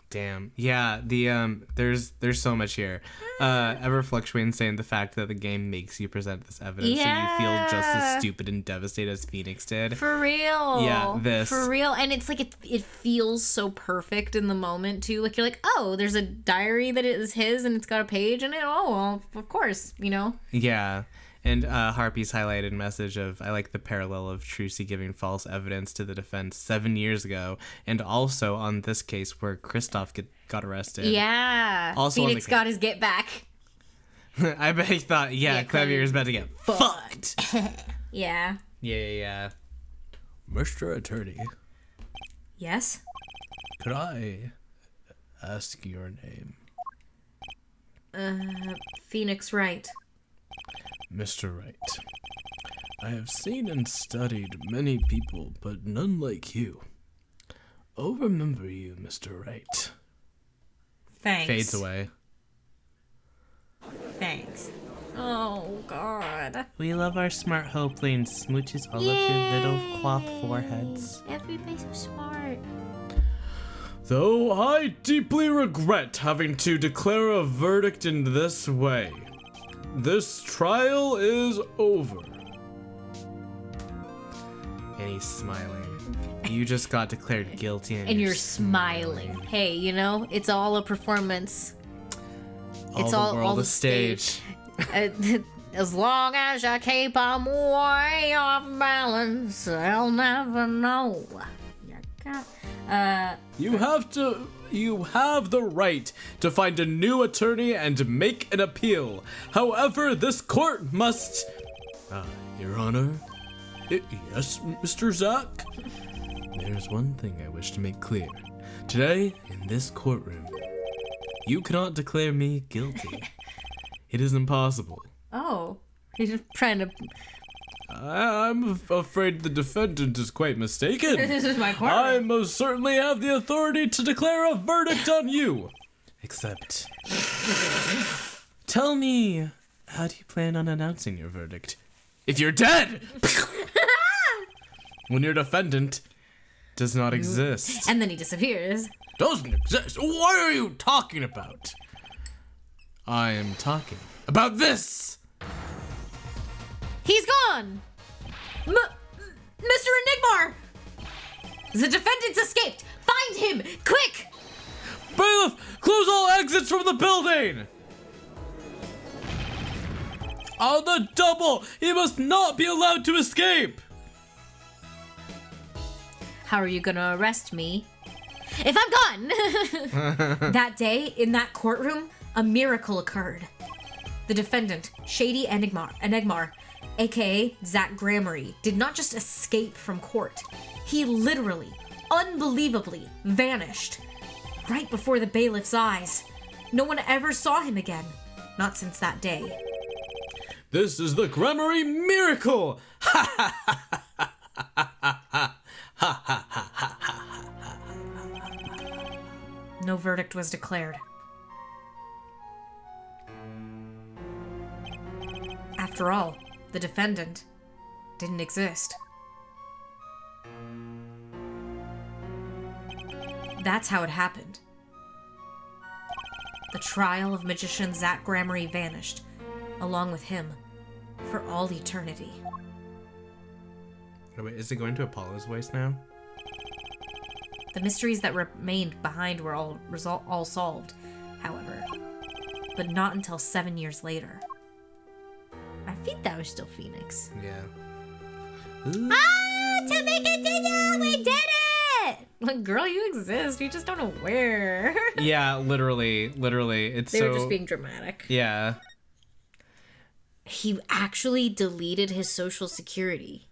Damn. Yeah, there's so much here. Ever fluctuating saying the fact that the game makes you present this evidence so you feel just as stupid and devastated as Phoenix did.
For real.
Yeah, this.
For real. And it's like it feels so perfect in the moment too. Like you're like, oh, there's a diary that is his and it's got a page in it. Oh, well, of course, you know?
Yeah. And Harpy's highlighted message of, I like the parallel of Trucy giving false evidence to the defense 7 years ago, and also on this case where Kristoff got arrested.
Yeah.
Also
Phoenix got his get back.
I bet he thought, Clavier is about to get fucked.
Yeah.
Yeah.
Mr. Attorney,
Yes?
could I ask your name?
Phoenix Wright.
Mr. Wright, I have seen and studied many people, but none like you. Oh, remember you, Mr. Wright.
Thanks.
Fades away.
Thanks. Oh, God.
We love our smart hoe playing smooches all of your little cloth foreheads.
Everybody's so smart.
Though I deeply regret having to declare a verdict in this way. This trial is over.
And he's smiling. You just got declared guilty
And you're smiling. Hey, you know, it's all a performance. It's all the stage. As long as you keep 'em way off balance, they'll never know.
You have the right to find a new attorney and make an appeal. However, this court must...
Your Honor? Yes, Mr. Zack? There's one thing I wish to make clear. Today, in this courtroom, you cannot declare me guilty. It is impossible.
Oh, he's just trying to...
I'm afraid the defendant is quite mistaken.
This is my court.
I most certainly have the authority to declare a verdict on you.
Except... Tell me, how do you plan on announcing your verdict? If you're dead!
When your defendant does not exist.
And then he disappears.
Doesn't exist. What are you talking about?
I am talking about this.
He's gone! Mr. Enigmar! The defendant's escaped! Find him! Quick!
Bailiff, close all exits from the building! On the double! He must not be allowed to escape!
How are you gonna arrest me? If I'm gone! That day, in that courtroom, a miracle occurred. The defendant, Shady Enigmar, aka Zach Gramarye, did not just escape from court. He literally, unbelievably vanished.
right before the bailiff's eyes. No one ever saw him again. Not since that day.
This is the Grammary miracle!
No verdict was declared. After all, the defendant didn't exist. That's how it happened. The trial of magician Zach Grammary vanished, along with him, for all eternity.
Oh, wait, is it going to Apollo's voice now?
The mysteries that remained behind were all solved, however, but not until 7 years later.
I think that was still Phoenix.
Yeah.
To be continued! We did it!
Like, girl, you exist. You just don't know where.
Yeah, literally. It's
They
so...
were just being dramatic.
Yeah.
He actually deleted his social security.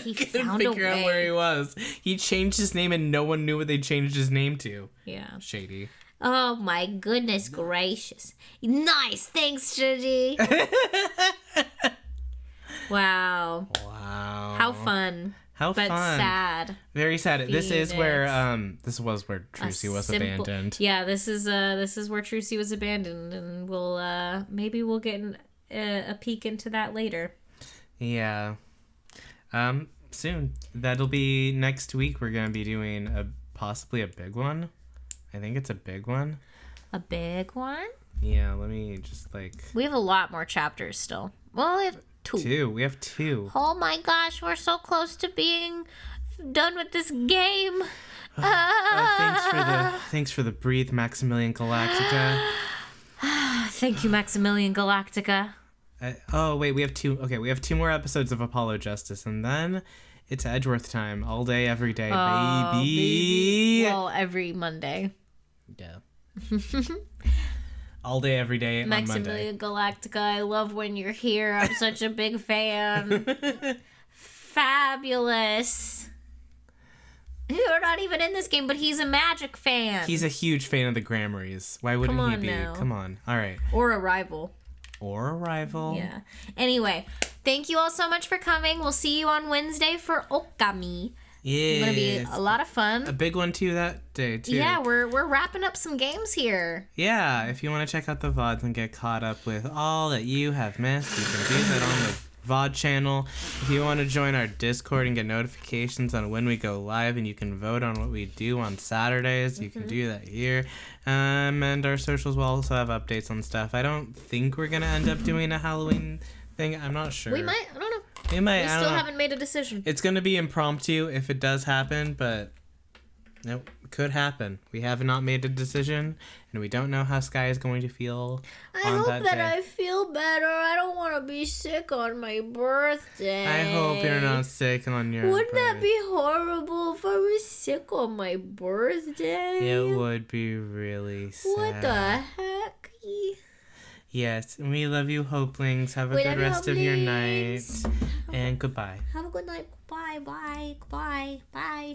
He couldn't
found a
figure out
way.
where he was. He changed his name and no one knew what they changed his name to.
Yeah.
Shady.
Oh my goodness gracious. Nice, thanks, Gigi.
Wow.
Wow.
How fun.
How
But
fun.
sad.
Very sad. This is where
Phoenix.
this was where
A
Trucy was
simple-
abandoned.
Yeah, this is where Trucy was abandoned, and we'll maybe we'll get a peek into that later.
Yeah. Soon. That'll be next week. We're gonna be doing possibly a big one. I think it's a big one.
A big one?
Yeah, let me just
We have a lot more chapters still. Well, we have two.
We have 2.
Oh my gosh, we're so close to being done with this game.
Thanks for the breathe, Maximilian Galactica.
Thank you, Maximilian Galactica.
Oh wait, we have 2. Okay, we have 2 more episodes of Apollo Justice, and then it's Edgeworth time, all day, every day, baby.
Well, every Monday.
Yeah. All day, every day on Monday.
Maximilian Galactica, I love when you're here. I'm such a big fan. Fabulous. You're not even in this game, but he's a Magic fan.
He's a huge fan of the Grammarys. Why wouldn't
Come
he
on
be?
now.
Come on. All right.
Or a rival.
Or a rival.
Yeah. Anyway, thank you all so much for coming. We'll see you on Wednesday for Okami.
Yeah.
It's gonna be a lot of
A
fun.
big one too that day too.
Yeah, we're wrapping up some games here.
Yeah, if you want to check out the VODs and get caught up with all that you have missed, you can do that on the VOD channel. If you want to join our Discord and get notifications on when we go live and you can vote on what we do on Saturdays, you can do that here. And our socials will also have updates on stuff. I don't think we're going to end up doing a Halloween thing. I'm not sure.
We might. I don't know.
We might.
We
I don't
still
know.
haven't made a decision.
It's going to be impromptu if it does happen, but nope, it could happen. We have not made a decision, and we don't know how Sky is going to feel on that day.
feel better. I don't want to be sick on my birthday.
I hope you're not sick on your
be horrible if I was sick on my birthday?
It would be really sad.
heck?
Yes, we love you, Hopelings. Have a
We
good
love you,
rest of your night.
Hoplings.
And goodbye.
Have a good night. Bye, bye, bye, bye.